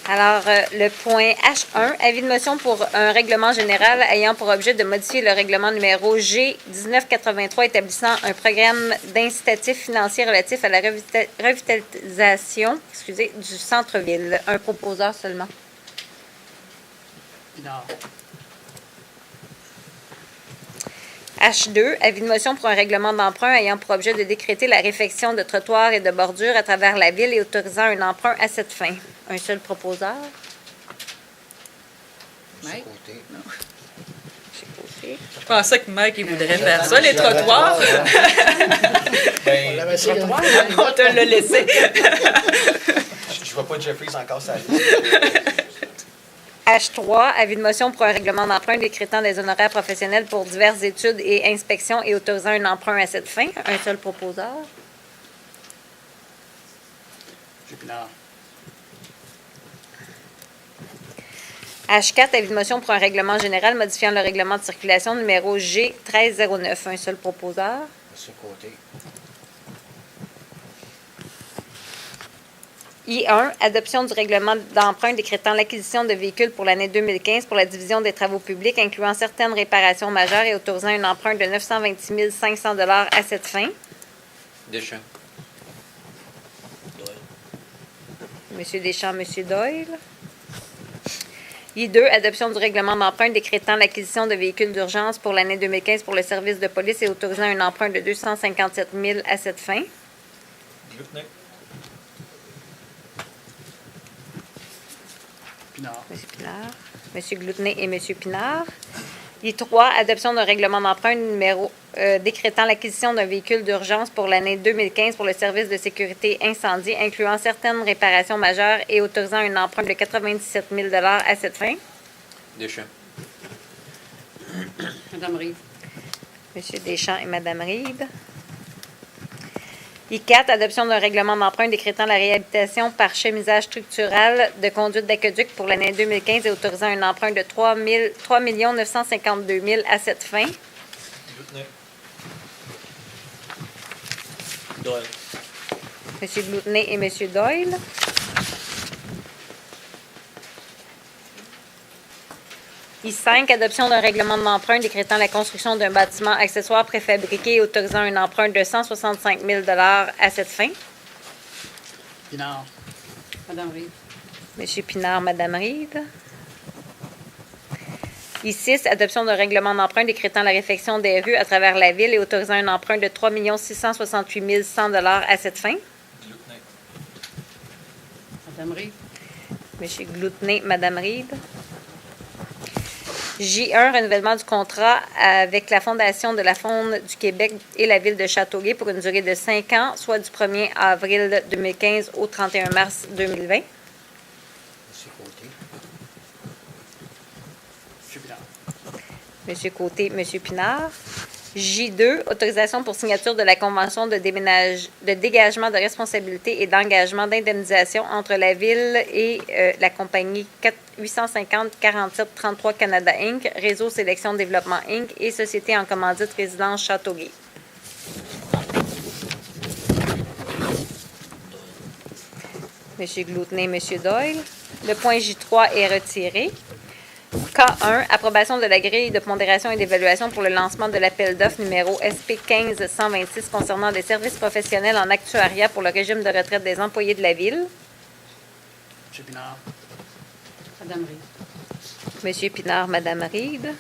Speaker 2: Alors, le point H1, avis de motion pour un règlement général ayant pour objet de modifier le règlement numéro G1983 établissant un programme d'incitatifs financiers relatif à la revitalisation du centre-ville. Un proposeur seulement.
Speaker 9: Pinard.
Speaker 2: H2, avis de motion pour un règlement d'emprunt ayant pour objet de décréter la réfection de trottoirs et de bordures à travers la ville et autorisant un emprunt à cette fin. Un seul proposeur.
Speaker 1: Mike?
Speaker 4: Côté.
Speaker 1: Je pensais que Mike, il voudrait faire ça, les trottoirs.
Speaker 9: On l'avait essayé.
Speaker 1: On te l'a laissé.
Speaker 13: Je vois pas Jeffries encore ça.
Speaker 2: H3, avis de motion pour un règlement d'emprunt décrétant des honoraires professionnels pour diverses études et inspections et autorisant un emprunt à cette fin. Un seul proposeur.
Speaker 9: M. Pinard.
Speaker 2: H4, avis de motion pour un règlement général modifiant le règlement de circulation numéro G1309. Un seul proposeur.
Speaker 4: Monsieur Côté.
Speaker 2: I1, adoption du règlement d'emprunt décrétant l'acquisition de véhicules pour l'année 2015 pour la division des travaux publics, incluant certaines réparations majeures et autorisant un emprunt de 926 500 $ à cette fin.
Speaker 3: Deschamps.
Speaker 2: Monsieur Deschamps, Monsieur Doyle. I2, adoption du règlement d'emprunt décrétant l'acquisition de véhicules d'urgence pour l'année 2015 pour le service de police et autorisant un emprunt de 257 000 à cette fin.
Speaker 13: Glutnet.
Speaker 9: Pinard.
Speaker 2: Monsieur Pinard. Monsieur Gloutenay et Monsieur Pinard. I3, adoption d'un règlement d'emprunt numéro décrétant l'acquisition d'un véhicule d'urgence pour l'année 2015 pour le service de sécurité incendie, incluant certaines réparations majeures et autorisant un emprunt de 97 000 $ à cette fin.
Speaker 3: Deschamps.
Speaker 10: Madame Reed.
Speaker 2: Monsieur Deschamps et Madame Reed. I4, adoption d'un règlement d'emprunt décrétant la réhabilitation par chemisage structural de conduite d'aqueduc pour l'année 2015 et autorisant un emprunt de 3 952 000 à cette fin.
Speaker 13: Glutnet. Doyle.
Speaker 2: Monsieur Gloutenay et Monsieur Doyle. I5, adoption d'un règlement d'emprunt décrétant la construction d'un bâtiment accessoire préfabriqué et autorisant un emprunt de 165 000 $ à cette fin.
Speaker 9: Pinard.
Speaker 10: Madame Reed.
Speaker 2: Monsieur Pinard, Madame Reed. I6, adoption d'un règlement d'emprunt décrétant la réfection des rues à travers la ville et autorisant un emprunt de 3 668 100 $ à cette fin.
Speaker 13: Glutnet.
Speaker 10: Madame Reed.
Speaker 2: Monsieur Gloutenay, Madame Reed. J1, renouvellement du contrat avec la Fondation de la Faune du Québec et la Ville de Châteauguay pour une durée de 5 ans, soit du 1er avril 2015 au 31 mars 2020.
Speaker 4: Monsieur Côté.
Speaker 9: M. Pinard.
Speaker 2: Monsieur Côté, Monsieur Pinard. J2, autorisation pour signature de la Convention de dégagement de responsabilité et d'engagement d'indemnisation entre la Ville et la compagnie 850-47-33 Canada Inc., Réseau Sélection Développement Inc. et Société en commandite Résidence Châteauguay. Monsieur Gloutenay, Monsieur Doyle. Le point J3 est retiré. K1, approbation de la grille de pondération et d'évaluation pour le lancement de l'appel d'offres numéro SP 15-126 concernant des services professionnels en actuariat pour le régime de retraite des employés de la Ville.
Speaker 9: M. Pinard.
Speaker 10: Madame Reed.
Speaker 2: Monsieur Pinard, Madame Reed.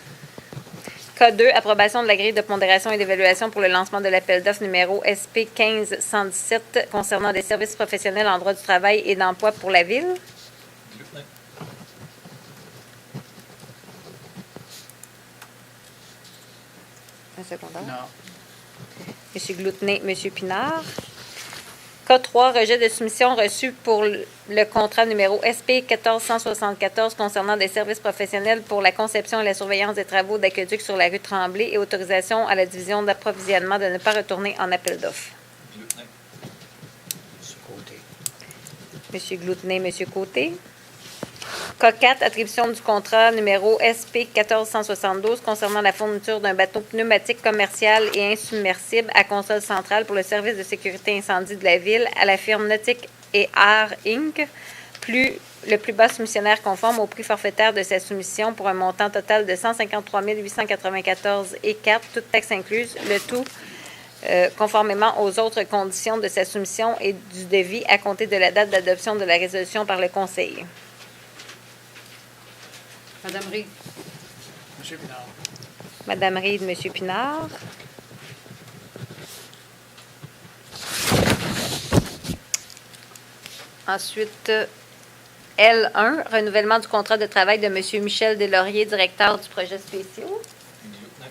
Speaker 2: K2, approbation de la grille de pondération et d'évaluation pour le lancement de l'appel d'offres numéro SP 15-117 concernant des services professionnels en droit du travail et d'emploi pour la Ville.
Speaker 13: Glutnet.
Speaker 2: Un secondaire.
Speaker 9: Pinard.
Speaker 2: Monsieur Gloutenay, Monsieur Pinard. K3, rejet de soumission reçu pour le contrat numéro SP 1474 concernant des services professionnels pour la conception et la surveillance des travaux d'aqueduc sur la rue Tremblay et autorisation à la division d'approvisionnement de ne pas retourner en appel d'offres.
Speaker 13: Glutner.
Speaker 2: M. Gloutenay, M. Côté. K4, attribution du contrat numéro SP 1472 concernant la fourniture d'un bateau pneumatique commercial et insubmersible à console centrale pour le service de sécurité incendie de la ville à la firme Nautique et Art Inc., le plus bas soumissionnaire conforme au prix forfaitaire de sa soumission pour un montant total de 153 894 et 4, toutes taxes incluses, le tout conformément aux autres conditions de sa soumission et du devis à compter de la date d'adoption de la résolution par le Conseil.
Speaker 10: Madame Reed.
Speaker 9: M. Pinard.
Speaker 2: Madame Reed, M. Pinard. Ensuite, L1, renouvellement du contrat de travail de M. Michel Deslauriers, directeur du projet spéciaux.
Speaker 13: Glutner.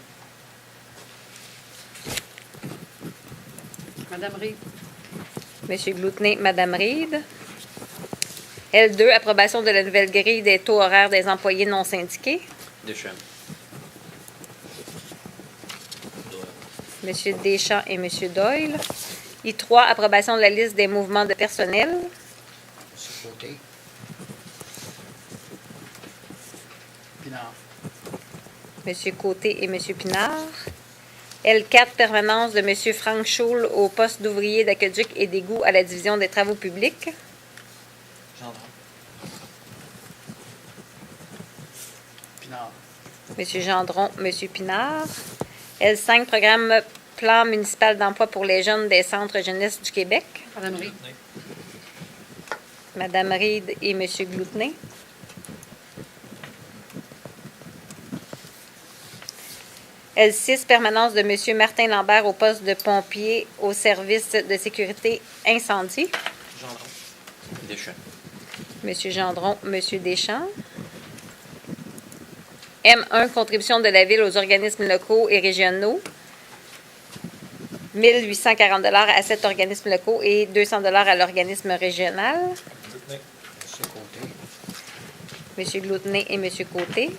Speaker 10: Madame Reed.
Speaker 2: M. Gloutenay, Mme Reed. L2, approbation de la nouvelle grille des taux horaires des employés non syndiqués.
Speaker 3: Deschamps.
Speaker 2: M. Deschamps et M. Doyle. I3, approbation de la liste des mouvements de personnel.
Speaker 4: M. Côté.
Speaker 9: Pinard.
Speaker 2: M. Côté et M. Pinard. L4, permanence de M. Franck Schul au poste d'ouvrier d'aqueduc et d'égout à la division des travaux publics.
Speaker 13: Gendron.
Speaker 9: Pinard.
Speaker 2: M. Gendron, M. Pinard. L5, programme plan municipal d'emploi pour les jeunes des centres jeunesse du Québec.
Speaker 10: Madame Reed.
Speaker 13: Glutner.
Speaker 2: Mme Reed et M. Gloutenay. L6, permanence de M. Martin Lambert au poste de pompier au service de sécurité incendie.
Speaker 13: Gendron.
Speaker 3: Deschamps.
Speaker 2: M. Gendron, M. Deschamps. M1, contribution de la Ville aux organismes locaux et régionaux. 1 840 à 7 organismes locaux et 200 à l'organisme régional.
Speaker 13: Glutner.
Speaker 4: M. Côté.
Speaker 2: M. Gloutenay et M. Côté.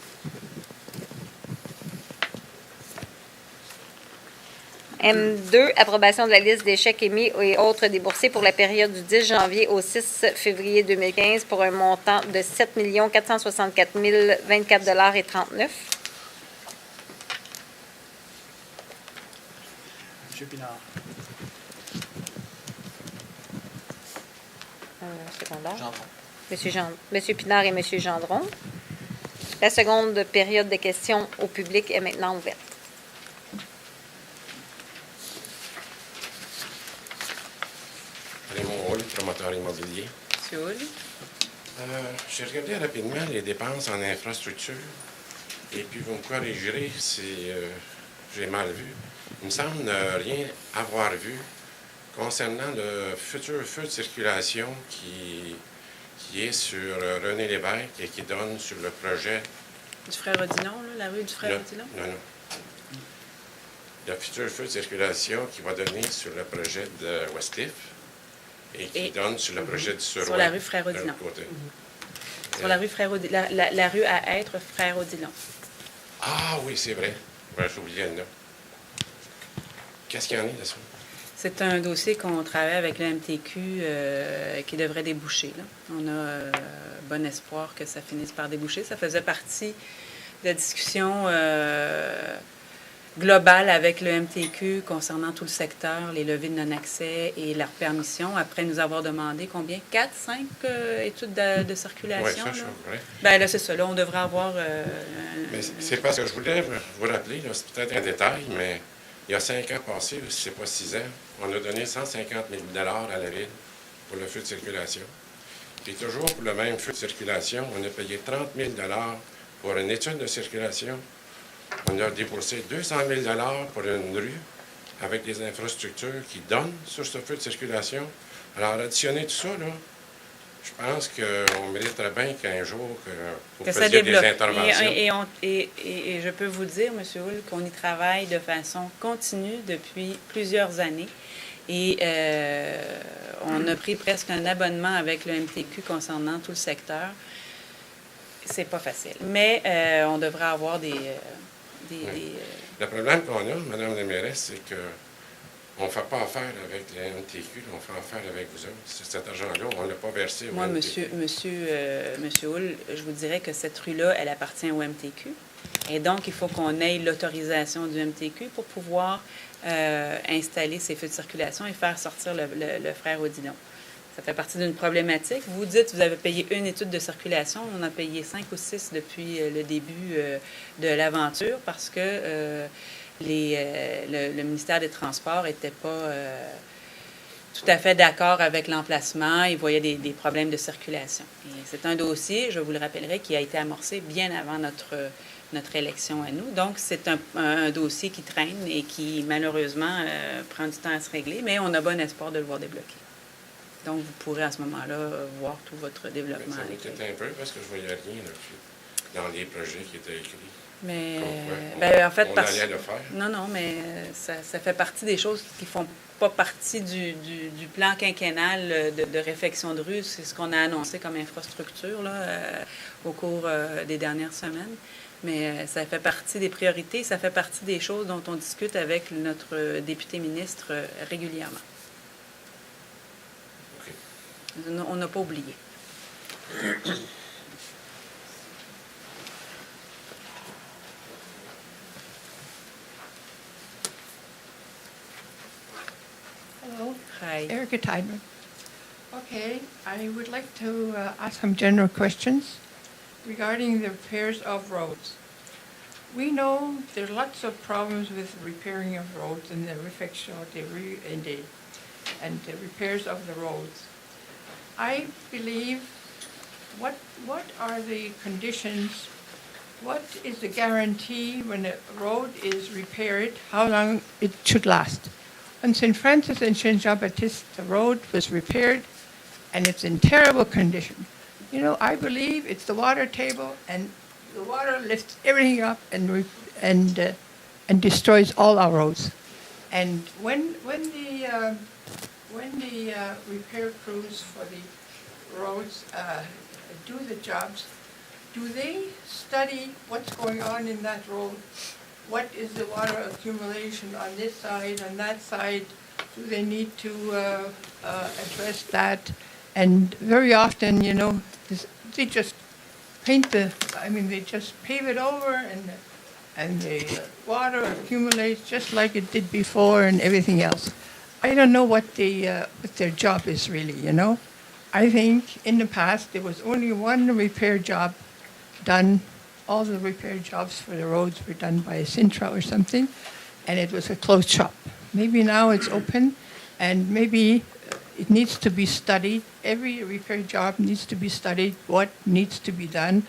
Speaker 2: M2, approbation de la liste des chèques émis et autres déboursés pour la période du 10 janvier au 6 février 2015 pour un montant de 7 464 024 et 39.
Speaker 9: M. Pinard.
Speaker 2: Secondaire.
Speaker 13: Gendron.
Speaker 2: Monsieur Pinard et M. Gendron. La seconde période de questions au public est maintenant ouverte.
Speaker 14: Raymond Hull, promoteur immobilier.
Speaker 2: Monsieur Hull.
Speaker 14: J'ai regardé rapidement les dépenses en infrastructure et puis vous me corrigerez si j'ai mal vu. Il me semble ne rien avoir vu concernant le futur feu de circulation qui est sur René Lévesque et qui donne sur le projet.
Speaker 1: Du frère Odilon, là, la rue du frère Odilon?
Speaker 14: Non. Le futur feu de circulation qui va donner sur le projet de Westcliff et qui donne sur le projet du Suroît.
Speaker 1: Sur la rue Frère
Speaker 14: de
Speaker 1: Odilon.
Speaker 14: l'autre côté.
Speaker 1: Sur la rue Frère Odilon. La rue à être Frère Odilon.
Speaker 14: Ah oui, c'est vrai. Ouais, j'ai oublié le nom. Qu'est-ce qu'il y en a là-dessus?
Speaker 1: C'est un dossier qu'on travaille avec le MTQ qui devrait déboucher. Là. On a bon espoir que ça finisse par déboucher. Ça faisait partie de la discussion globale avec le MTQ concernant tout le secteur, les levées de non-accès et leur permission, après nous avoir demandé combien? 4, 5 études de circulation?
Speaker 14: Oui, ça, oui.
Speaker 1: Bien là, c'est ça. Là, on devrait avoir...
Speaker 14: Mais c'est parce que je voulais vous rappeler, là, c'est peut-être un détail, mais il y a 5 ans passés, si ce n'est pas 6 ans, on a donné 150 000 $ à la Ville pour le feu de circulation. Puis toujours pour le même feu de circulation, on a payé 30 000 $ pour une étude de circulation. On a déboursé 200 000 $ pour une rue avec des infrastructures qui donnent sur ce feu de circulation. Alors, additionner tout ça, là, je pense qu'on mériterait bien qu'un jour vous
Speaker 1: que ça
Speaker 14: fassiez des
Speaker 1: débloque.
Speaker 14: interventions.
Speaker 1: Et je peux vous dire, M. Hull, qu'on y travaille de façon continue depuis plusieurs années Et on a pris presque un abonnement avec le MTQ concernant tout le secteur. C'est pas facile. Mais on devrait avoir des
Speaker 14: Le problème qu'on a, Mme la mairesse, c'est que on ne fait pas affaire avec le MTQ, on fait affaire avec vous autres. Cet argent-là, on ne l'a pas versé au
Speaker 1: Moi,
Speaker 14: MTQ.
Speaker 1: monsieur Hull, je vous dirais que cette rue-là, elle appartient au MTQ. Et donc, il faut qu'on ait l'autorisation du MTQ pour pouvoir installer ces feux de circulation et faire sortir le frère Odilon. Ça fait partie d'une problématique. Vous dites que vous avez payé une étude de circulation. On a payé 5 ou 6 depuis le début de l'aventure parce que le ministère des Transports n'était pas tout à fait d'accord avec l'emplacement. Il voyait des problèmes de circulation. Et c'est un dossier, je vous le rappellerai, qui a été amorcé bien avant notre élection à nous. Donc, c'est un dossier qui traîne et qui, malheureusement, prend du temps à se régler, mais on a bon espoir de le voir débloqué. Donc, vous pourrez à ce moment-là voir tout votre développement.
Speaker 14: Ça m'inquiète un peu parce que je ne voyais rien dans les projets qui étaient écrits.
Speaker 1: Mais,
Speaker 14: en
Speaker 1: fait,
Speaker 14: on allait le faire.
Speaker 1: Non, mais ça fait partie des choses qui ne font pas partie du plan quinquennal de réfection de rue. C'est ce qu'on a annoncé comme infrastructure là, au cours des dernières semaines. Mais ça fait partie des priorités, ça fait partie des choses dont on discute avec notre député ministre régulièrement. Okay. On n'a pas oublié.
Speaker 11: Hello.
Speaker 1: Hi.
Speaker 11: Erica Tideman. Okay, I would like to ask some general questions regarding the repairs of roads. We know there's lots of problems with repairing of roads and the refection and the repairs of the roads. I believe, what are the conditions, what is the guarantee when a road is repaired, how long it should last? On St. Francis and Saint Jean-Baptiste, the road was repaired and it's in terrible condition. You know, I believe it's the water table, and the water lifts everything up and destroys all our roads. And when the repair crews for the roads do the jobs, do they study what's going on in that road? What is the water accumulation on this side, on that side? Do they need to address that? And very often, you know, they just they just pave it over, and the water accumulates just like it did before and everything else. I don't know what their job is really, you know. I think in the past there was only one repair job done. All the repair jobs for the roads were done by Sintra or something, and it was a closed shop. Maybe now it's open, and maybe it needs to be studied. Every repair job needs to be studied, what needs to be done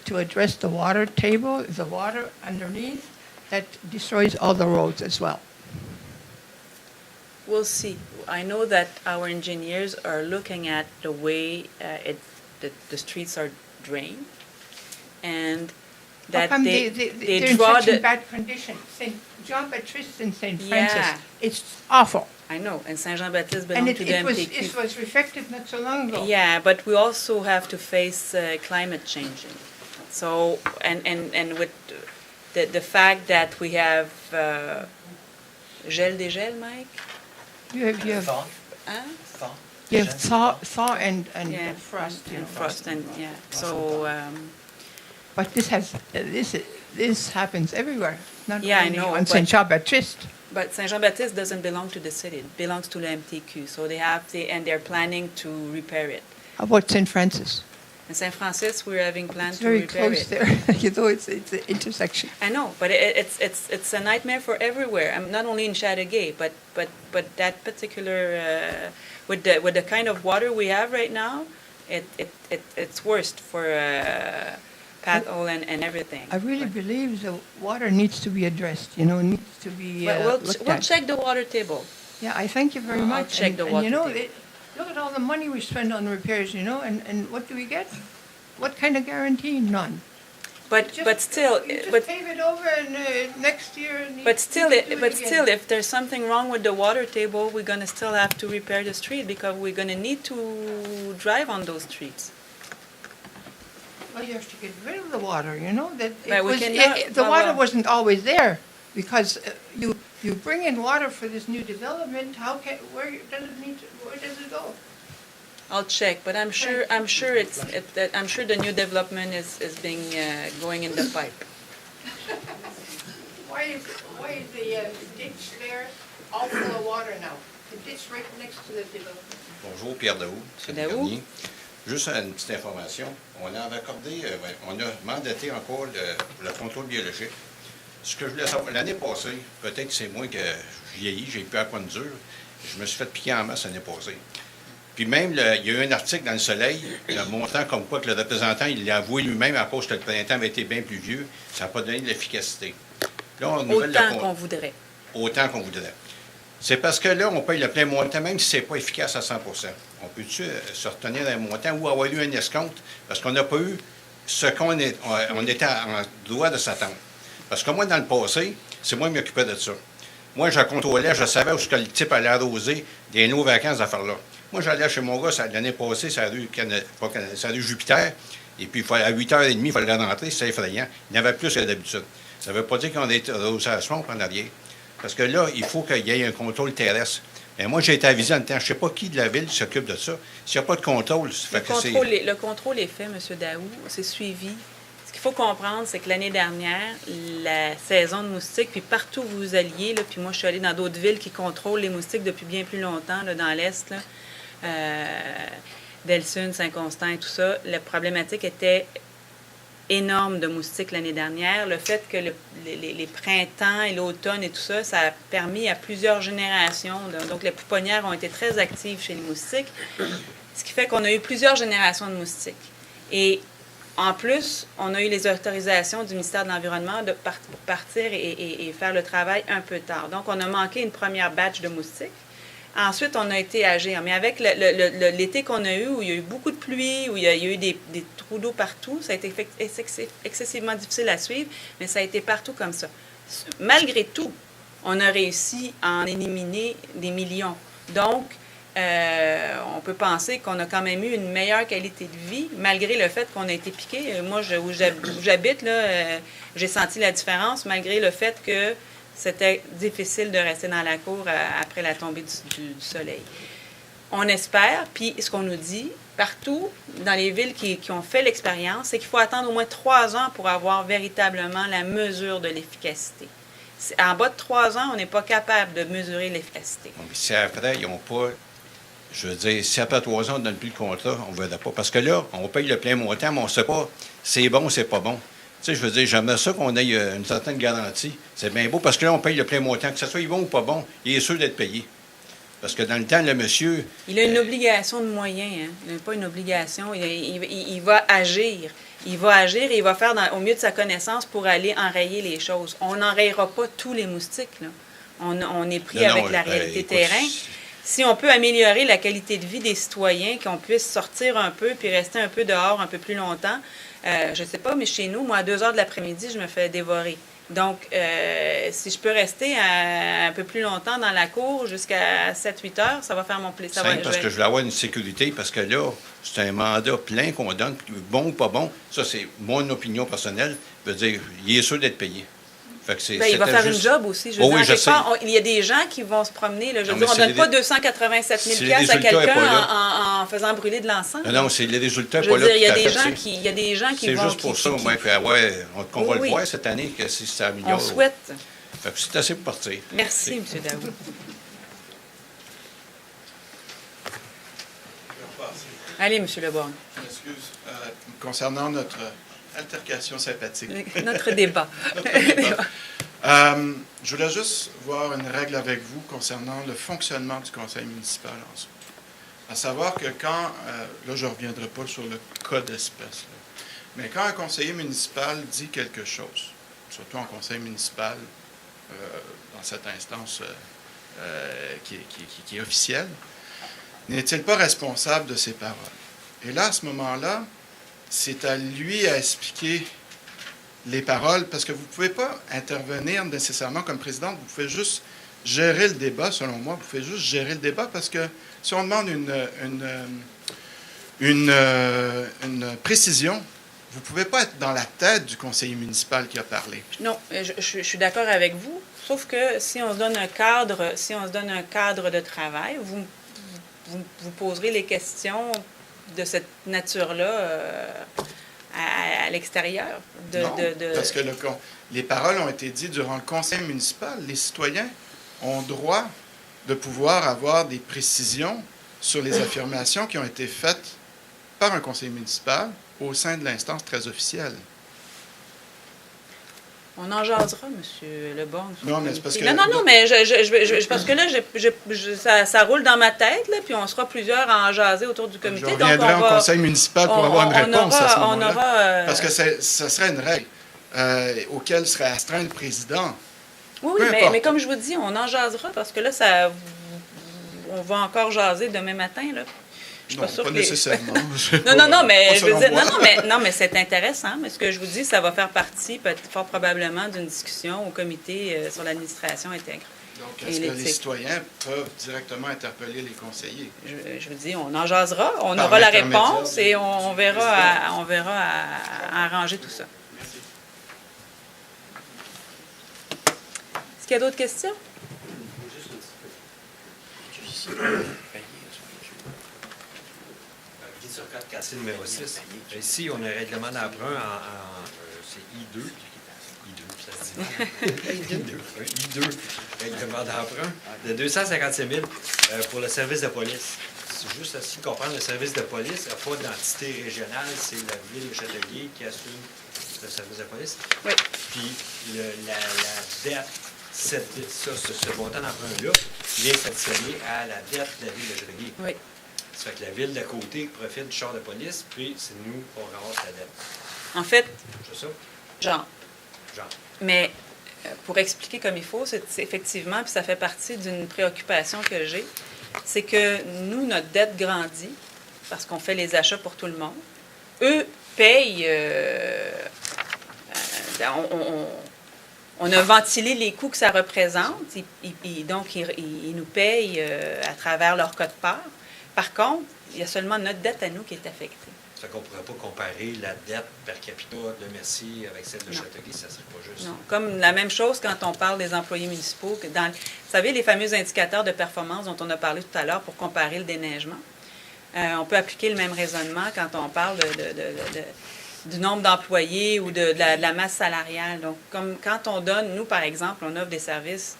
Speaker 11: to address the water table, the water underneath, that destroys all the roads as well.
Speaker 1: We'll see. I know that our engineers are looking at the way the streets are drained, and that they
Speaker 11: they're in
Speaker 1: draw
Speaker 11: such
Speaker 1: the
Speaker 11: a bad condition. St. John-Baptiste and St. Francis, it's awful.
Speaker 1: I know, and Saint Jean-Baptiste
Speaker 11: And
Speaker 1: belongs to the MTQ.
Speaker 11: it was reflected not so long ago.
Speaker 1: Yeah, but we also have to face climate changing. So, and with the fact that we have gel dégel, Mike?
Speaker 11: You have
Speaker 13: Thaw.
Speaker 1: Huh?
Speaker 13: Thaw.
Speaker 11: You have thaw and
Speaker 1: Yeah,
Speaker 11: frost. You know.
Speaker 1: frost, and yeah. So,
Speaker 11: But this happens everywhere, not
Speaker 1: Yeah, I
Speaker 11: only
Speaker 1: know,
Speaker 11: on
Speaker 1: but-
Speaker 11: Saint Jean-Baptiste.
Speaker 1: but Saint Jean-Baptiste doesn't belong to the city; it belongs to the MTQ. So they're planning to repair it.
Speaker 11: How about Saint Francis?
Speaker 1: In Saint Francis, we're having plans
Speaker 11: It's
Speaker 1: to
Speaker 11: very
Speaker 1: repair
Speaker 11: close
Speaker 1: it.
Speaker 11: there. You know, it's an intersection.
Speaker 1: I know, but it's a nightmare for everywhere. Not only in Chateauguay, but that particular with the kind of water we have right now, it's worst for Pathol and everything.
Speaker 11: I really believe the water needs to be addressed. You know, needs to be
Speaker 1: But
Speaker 11: looked
Speaker 1: we'll
Speaker 11: at.
Speaker 1: check the water table.
Speaker 11: Yeah, I thank you very
Speaker 1: I'll
Speaker 11: much.
Speaker 1: check the water
Speaker 11: you know,
Speaker 1: table.
Speaker 11: look at all the money we spend on repairs. You know, and what do we get? What kind of guarantee? None.
Speaker 1: But still,
Speaker 11: You just
Speaker 1: but
Speaker 11: pave it over and next year. And you-
Speaker 1: But still,
Speaker 11: you do it again.
Speaker 1: if there's something wrong with the water table, we're gonna still have to repair the street because we're gonna need to drive on those streets.
Speaker 11: Well, you have to get rid of the water, you know, that
Speaker 1: But
Speaker 11: it
Speaker 1: we
Speaker 11: was,
Speaker 1: cannot-
Speaker 11: the
Speaker 1: well,
Speaker 11: water
Speaker 1: well-
Speaker 11: wasn't always there, because you bring in water for this new development, where does it go?
Speaker 1: I'll check, but I'm sure the new development is being, going in the pipe.
Speaker 11: Why is the ditch there all full of water now? The ditch right next to the development.
Speaker 3: Bonjour, Pierre Daoud.
Speaker 1: Pierre Daoud.
Speaker 3: Garnier. Juste une petite information. On a accordé, on a mandaté encore le contrôle biologique. Ce que je voulais savoir, l'année passée, peut-être que c'est moi que je vieillis, j'ai plus à quoi de dur. Je me suis fait piquer en masse l'année passée. Puis même, il y a eu un article dans le Soleil, le montant comme quoi que le représentant, il l'a avoué lui-même à cause que le printemps avait été bien plus vieux, ça n'a pas donné de l'efficacité. Là, on nouvelle
Speaker 1: Autant qu'on voudrait.
Speaker 3: Autant qu'on voudrait. C'est parce que là, on paye le plein montant, même si ce n'est pas efficace à 100 On peut-tu se retenir d'un montant ou avoir eu un escompte? Parce qu'on n'a pas eu ce qu'on est, on était en droit de s'attendre. Parce que moi, dans le passé, c'est moi qui m'occupais de ça. Moi, je contrôlais, je savais où ce que le type allait arroser des nos vacances, affaires-là. Moi, j'allais chez mon gars, l'année passée, c'est la rue Jupiter, et puis à 8h30, il fallait rentrer, c'est effrayant. Il y en avait plus que d'habitude. Ça ne veut pas dire qu'on est arrosé à la swamp en arrière. Parce que là, il faut qu'il y ait un contrôle terrestre. Mais moi, j'ai été avisé en temps. Je ne sais pas qui de la ville s'occupe de ça. S'il n'y a pas de contrôle, ça fait que c'est...
Speaker 1: Le contrôle est fait, M. Daou. C'est suivi. Ce qu'il faut comprendre, c'est que l'année dernière, la saison de moustiques, puis partout où vous alliez, là, puis moi, je suis allée dans d'autres villes qui contrôlent les moustiques depuis bien plus longtemps, là, dans l'Est, là, Delsun, Saint-Constant et tout ça, la problématique était énorme de moustiques l'année dernière. Le fait que les printemps et l'automne et tout ça, ça a permis à plusieurs générations. Donc, les pouponnières ont été très actives chez les moustiques, ce qui fait qu'on a eu plusieurs générations de moustiques. Et en plus, on a eu les autorisations du ministère de l'Environnement pour partir et faire le travail un peu tard. Donc, on a manqué une première batch de moustiques. Ensuite, on a été agir. Mais avec l'été qu'on a eu, où il y a eu beaucoup de pluie, où il y a eu des trous d'eau partout, ça a été excessivement difficile à suivre, mais ça a été partout comme ça. Malgré tout, on a réussi à en éliminer des millions. Donc, on peut penser qu'on a quand même eu une meilleure qualité de vie, malgré le fait qu'on a été piqué. Moi, où j'habite, là, j'ai senti la différence, malgré le fait que c'était difficile de rester dans la cour après la tombée du soleil. On espère, puis ce qu'on nous dit, partout dans les villes qui ont fait l'expérience, c'est qu'il faut attendre au moins 3 ans pour avoir véritablement la mesure de l'efficacité. En bas de 3 ans, on n'est pas capable de mesurer l'efficacité.
Speaker 3: Si après, ils n'ont pas... Je veux dire, si après 3 ans, on ne donne plus le contrat, on ne verra pas. Parce que là, on paye le plein montant, mais on ne sait pas c'est bon ou c'est pas bon. Tu sais, je veux dire, j'aimerais ça qu'on ait une certaine garantie. C'est bien beau, parce que là, on paye le plein montant. Que ce soit bon ou pas bon, il est sûr d'être payé. Parce que dans le temps, le monsieur...
Speaker 1: Il a une obligation de moyens, hein. Il n'a pas une obligation. Il va agir. Il va agir et il va faire au mieux de sa connaissance pour aller enrayer les choses. On n'enrayera pas tous les moustiques, là. On est pris avec la réalité terrain. Si on peut améliorer la qualité de vie des citoyens, qu'on puisse sortir un peu puis rester un peu dehors un peu plus longtemps, je ne sais pas, mais chez nous, moi, à 2 heures de l'après-midi, je me fais dévorer. Donc, si je peux rester un peu plus longtemps dans la cour jusqu'à 7-8 heures, ça va faire mon plaisir.
Speaker 3: Parce que je voulais avoir une sécurité, parce que là, c'est un mandat plein qu'on donne, bon ou pas bon. Ça, c'est mon opinion personnelle. Je veux dire, il est sûr d'être payé. Fait que
Speaker 1: il va faire une job aussi. Je veux dire,
Speaker 3: je sais.
Speaker 1: Il y a des gens qui vont se promener. Là, je veux dire, on ne donne pas 287 000 $ à quelqu'un en faisant brûler de l'encens.
Speaker 3: Non, c'est les résultats
Speaker 1: pas là. Il y a des gens qui vont...
Speaker 3: C'est juste pour ça, moi, qu'on va le voir cette année, que si ça améliore.
Speaker 1: On souhaite.
Speaker 3: Fait que c'est assez pour partir.
Speaker 1: Merci, M. Daoud. Allez, M. Leborgne.
Speaker 8: Excuse. Concernant notre altercation sympathique.
Speaker 1: Notre débat.
Speaker 8: Je voulais juste voir une règle avec vous concernant le fonctionnement du conseil municipal en soi. À savoir que quand, là je ne reviendrai pas sur le cas d'espèce, mais quand un conseiller municipal dit quelque chose, surtout un conseil municipal dans cette instance qui est officielle, n'est-il pas responsable de ses paroles? Et là, à ce moment-là, c'est à lui à expliquer les paroles, parce que vous ne pouvez pas intervenir nécessairement comme présidente, vous pouvez juste gérer le débat, selon moi, vous pouvez juste gérer le débat, parce que si on demande une précision, vous ne pouvez pas être dans la tête du conseiller municipal qui a parlé.
Speaker 1: Non, je suis d'accord avec vous, sauf que si on se donne un cadre, de travail, vous poserez les questions de cette nature-là à l'extérieur.
Speaker 8: Parce que les paroles ont été dites durant le conseil municipal. Les citoyens ont droit de pouvoir avoir des précisions sur les affirmations qui ont été faites par un conseiller municipal au sein de l'instance très officielle.
Speaker 1: On en jasera, M. Leborgne.
Speaker 8: Non, mais c'est parce que...
Speaker 1: Non, mais parce que là, ça roule dans ma tête, là, puis on sera plusieurs à en jaser autour du comité.
Speaker 8: Je reviendrai au conseil municipal pour avoir une réponse à ce moment-là.
Speaker 1: Parce
Speaker 8: que ce serait une règle auquel serait astreint le président.
Speaker 1: Oui, mais comme je vous dis, on en jasera, parce que là, on va encore jaser demain matin, là.
Speaker 8: Non, pas nécessairement.
Speaker 1: non, mais je veux dire, non, mais c'est intéressant. Mais ce que je vous dis, ça va faire partie, fort probablement, d'une discussion au comité sur l'administration intégrée.
Speaker 8: Donc, est-ce que les citoyens peuvent directement interpeller les conseillers?
Speaker 1: Je vous dis, on en jasera, on aura la réponse et on verra à arranger tout ça.
Speaker 8: Merci.
Speaker 1: Est-ce qu'il y a d'autres questions?
Speaker 15: Sur code cassé numéro 6. Ici, on a un règlement d'emprunt c'est I2. I2, ça se dit. I2, règlement d'emprunt de 257 000 pour le service de police. C'est juste aussi comprendre le service de police. Il n'y a pas d'entité régionale, c'est la ville de Châteauguay qui assume le service de police.
Speaker 1: Oui.
Speaker 15: Puis la dette, ce montant d'emprunt-là vient s'additionner à la dette de la ville de Châteauguay.
Speaker 1: Oui.
Speaker 15: Ça fait que la ville d'à côté profite du char de police, puis c'est nous qu'on ramasse la dette.
Speaker 1: En fait,
Speaker 15: c'est ça?
Speaker 1: Genre. Mais pour expliquer comme il faut, c'est effectivement, puis ça fait partie d'une préoccupation que j'ai, c'est que nous, notre dette grandit parce qu'on fait les achats pour tout le monde. Eux payent... on a ventilé les coûts que ça représente, donc ils nous payent à travers leur code-part. Par contre, il y a seulement notre dette à nous qui est affectée.
Speaker 15: Ça qu'on ne pourrait pas comparer la dette per capita de Mercier avec celle de Châteauguay, ça ne serait pas juste.
Speaker 1: Non, comme la même chose quand on parle des employés municipaux. Vous savez, les fameux indicateurs de performance dont on a parlé tout à l'heure pour comparer le déneigement. On peut appliquer le même raisonnement quand on parle du nombre d'employés ou de la masse salariale. Donc, comme quand on donne, nous, par exemple, on offre des services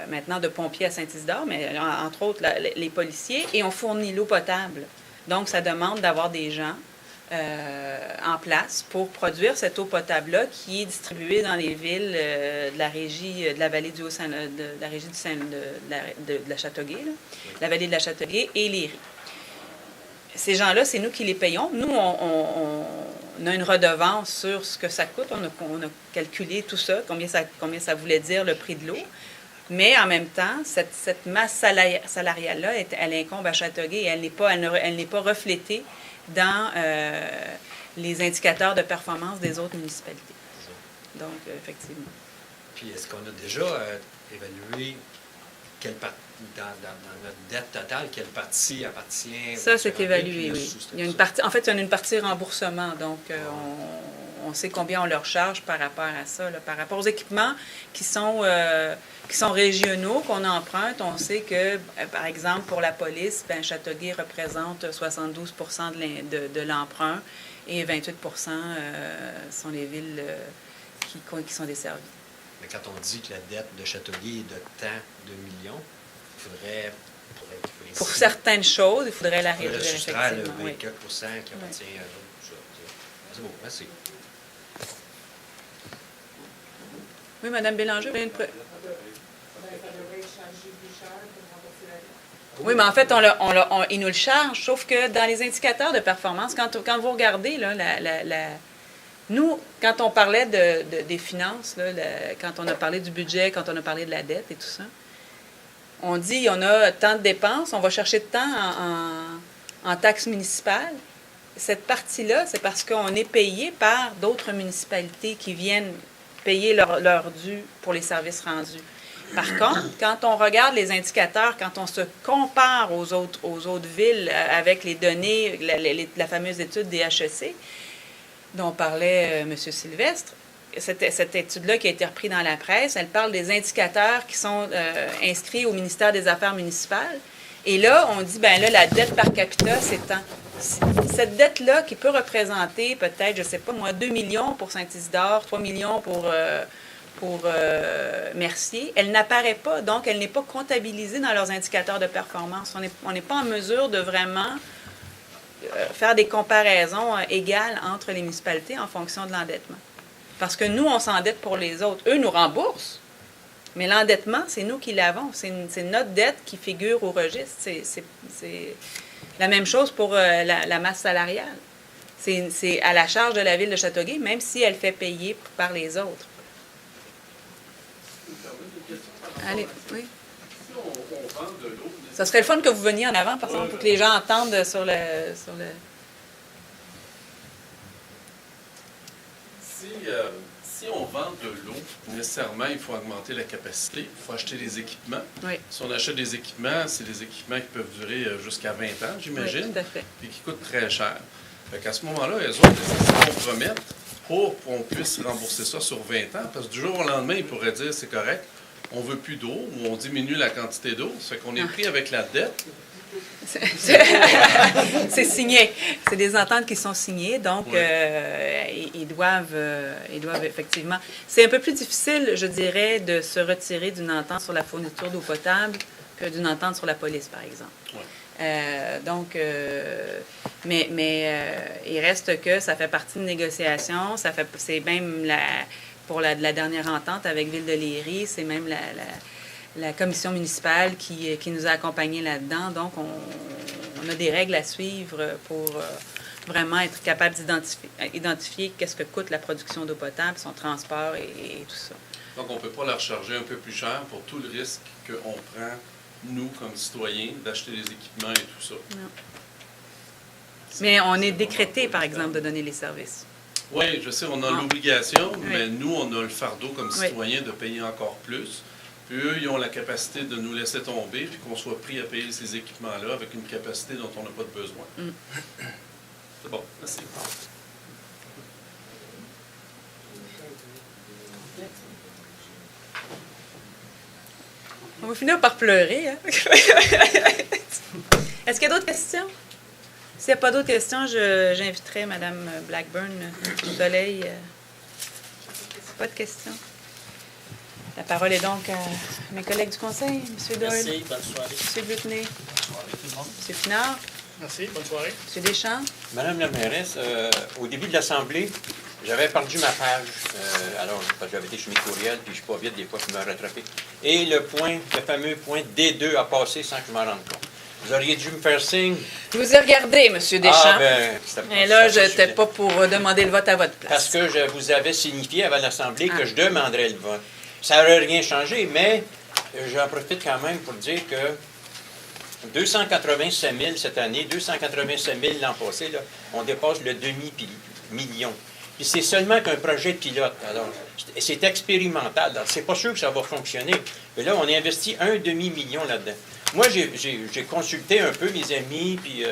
Speaker 1: maintenant de pompiers à Saint-Isidore, mais entre autres les policiers, et on fournit l'eau potable. Donc, ça demande d'avoir des gens en place pour produire cette eau potable-là qui est distribuée dans les villes de la régie de la vallée du Haut-Saint, de la régie de la Châteauguay, là, la vallée de la Châteauguay et les Ries. Ces gens-là, c'est nous qui les payons. Nous, on a une redevance sur ce que ça coûte. On a calculé tout ça, combien ça voulait dire le prix de l'eau. Mais en même temps, cette masse salariale-là, elle incombe à Châteauguay et elle n'est pas reflétée dans les indicateurs de performance des autres municipalités. Donc, effectivement.
Speaker 15: Puis, est-ce qu'on a déjà évalué dans notre dette totale, quelle partie appartient?
Speaker 1: Ça, c'est évalué, oui. Il y a une partie, en fait, il y a une partie remboursement. Donc, on sait combien on leur charge par rapport à ça. Là. Par rapport aux équipements qui sont régionaux, qu'on emprunte, on sait que, par exemple, pour la police, Châteauguay représente 72 de l'emprunt et 28 sont les villes qui sont desservies.
Speaker 15: Mais quand on dit que la dette de Châteauguay est de tant de millions, il faudrait
Speaker 1: pour certaines choses, il faudrait la réduire.
Speaker 15: Il faudrait soustraire le 24 qui appartient à eux. C'est bon, merci.
Speaker 1: Oui, Mme Bélanger, vous avez une Oui, mais en fait, ils nous le chargent, sauf que dans les indicateurs de performance, quand vous regardez, là, nous, quand on parlait des finances, là, quand on a parlé du budget, quand on a parlé de la dette et tout ça, on dit on a tant de dépenses, on va chercher de temps en taxes municipales, cette partie-là, c'est parce qu'on est payé par d'autres municipalités qui viennent payer leur dû pour les services rendus. Par contre, quand on regarde les indicateurs, quand on se compare aux autres villes avec les données, la fameuse étude des HEC dont parlait M. Sylvestre, cette étude-là qui a été reprise dans la presse, elle parle des indicateurs qui sont inscrits au ministère des Affaires municipales. Et là, on dit, ben là, la dette par capita, c'est tant. Cette dette-là, qui peut représenter peut-être, je ne sais pas moi, 2 millions pour Saint-Isidore, 3 millions pour Mercier, elle n'apparaît pas, donc elle n'est pas comptabilisée dans leurs indicateurs de performance. On n'est pas en mesure de vraiment faire des comparaisons égales entre les municipalités en fonction de l'endettement. Parce que nous, on s'endette pour les autres. Eux nous remboursent, mais l'endettement, c'est nous qui l'avons. C'est notre dette qui figure au registre. C'est la même chose pour la masse salariale. C'est à la charge de la Ville de Châteauguay, même si elle fait payer par les autres. Allez, oui. Ça serait le fun que vous veniez en avant, par exemple, pour que les gens entendent sur le...
Speaker 12: Si on vend de l'eau, nécessairement, il faut augmenter la capacité, il faut acheter des équipements.
Speaker 1: Oui.
Speaker 12: Si on achète des équipements, c'est des équipements qui peuvent durer jusqu'à 20 ans, j'imagine,
Speaker 1: oui, tout à fait.
Speaker 12: Puis qui coûtent très cher. Fait qu'à ce moment-là, elles ont des compromettre pour qu'on puisse rembourser ça sur 20 ans, parce que du jour au lendemain, ils pourraient dire c'est correct, on ne veut plus d'eau ou on diminue la quantité d'eau. Ça fait qu'on est pris avec la dette.
Speaker 1: C'est signé. C'est des ententes qui sont signées, donc
Speaker 12: oui.
Speaker 1: Ils doivent effectivement... C'est un peu plus difficile, je dirais, de se retirer d'une entente sur la fourniture d'eau potable que d'une entente sur la police, par exemple.
Speaker 12: Oui.
Speaker 1: Mais il reste que ça fait partie de négociations. C'est même pour la dernière entente avec Ville de Léry, c'est même la commission municipale qui nous a accompagnés là-dedans. Donc, on a des règles à suivre pour vraiment être capable d'identifier qu'est-ce que coûte la production d'eau potable, son transport et tout ça.
Speaker 12: Donc, on ne peut pas la recharger un peu plus cher pour tout le risque qu'on prend, nous, comme citoyens, d'acheter des équipements et tout ça.
Speaker 1: Non. Mais on est décrété, par exemple, de donner les services.
Speaker 12: Oui, je sais, on a l'obligation,
Speaker 1: oui.
Speaker 12: mais nous, on a le fardeau comme citoyens de payer encore plus. Puis eux, ils ont la capacité de nous laisser tomber, puis qu'on soit pris à payer ces équipements-là avec une capacité dont on n'a pas de besoin.
Speaker 1: Mm.
Speaker 12: C'est bon, merci.
Speaker 1: On va finir par pleurer. Hein? Est-ce qu'il y a d'autres questions? S'il n'y a pas d'autres questions, j'inviterai Mme Blackburn au soleil. Pas de questions. La parole est donc à mes collègues du Conseil. M. Doyle.
Speaker 13: Merci, bonne soirée.
Speaker 1: M. Blutney.
Speaker 13: Bonne soirée tout le monde.
Speaker 1: M. Pinard.
Speaker 9: Merci, bonne soirée.
Speaker 1: M. Deschamps.
Speaker 3: Madame la mairesse, au début de l'Assemblée, j'avais perdu ma page. Alors, j'avais été chez mes courriels, puis je suis pas vite, des fois, je me rattrapé. Et le fameux point D2 a passé sans que je m'en rende compte. Vous auriez dû me faire signe.
Speaker 1: Je vous ai regardé, M. Deschamps.
Speaker 3: Ah, ben,
Speaker 1: et là, je n'étais pas pour demander le vote à votre place.
Speaker 3: Parce que je vous avais signifié avant l'Assemblée que je demanderais le vote. Ça n'aurait rien changé, mais j'en profite quand même pour dire que 287 000 cette année, 287 000 l'an passé, là, on dépasse le demi-million. Puis c'est seulement qu'un projet de pilote. Alors, c'est expérimental. Alors, c'est pas sûr que ça va fonctionner. Mais là, on a investi un demi-million là-dedans. Moi, j'ai consulté un peu mes amis, puis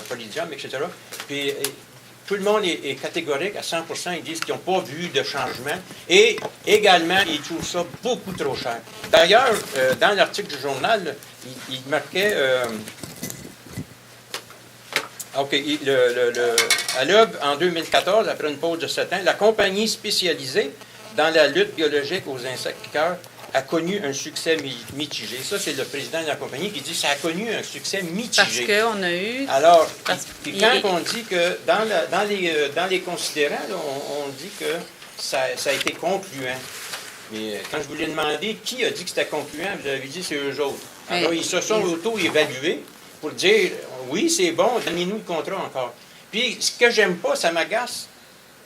Speaker 3: Polydium, etc. Puis tout le monde est catégorique à 100 %. Ils disent qu'ils n'ont pas vu de changement. Et également, ils trouvent ça beaucoup trop cher. D'ailleurs, dans l'article du journal, il marquait... OK. À l'œuvre, en 2014, après une pause de 7 ans, la compagnie spécialisée dans la lutte biologique aux insectes piqueurs a connu un succès mitigé. Ça, c'est le président de la compagnie qui dit que ça a connu un succès mitigé.
Speaker 1: Parce qu'on a eu...
Speaker 3: Alors, puis quand on dit que dans les considérants, là, on dit que ça a été concluant. Mais quand je vous l'ai demandé qui a dit que c'était concluant, vous avez dit c'est eux autres. Alors, ils se sont auto-évalués pour dire oui, c'est bon, donnez-nous le contrat encore. Puis, ce que j'aime pas, ça m'agace.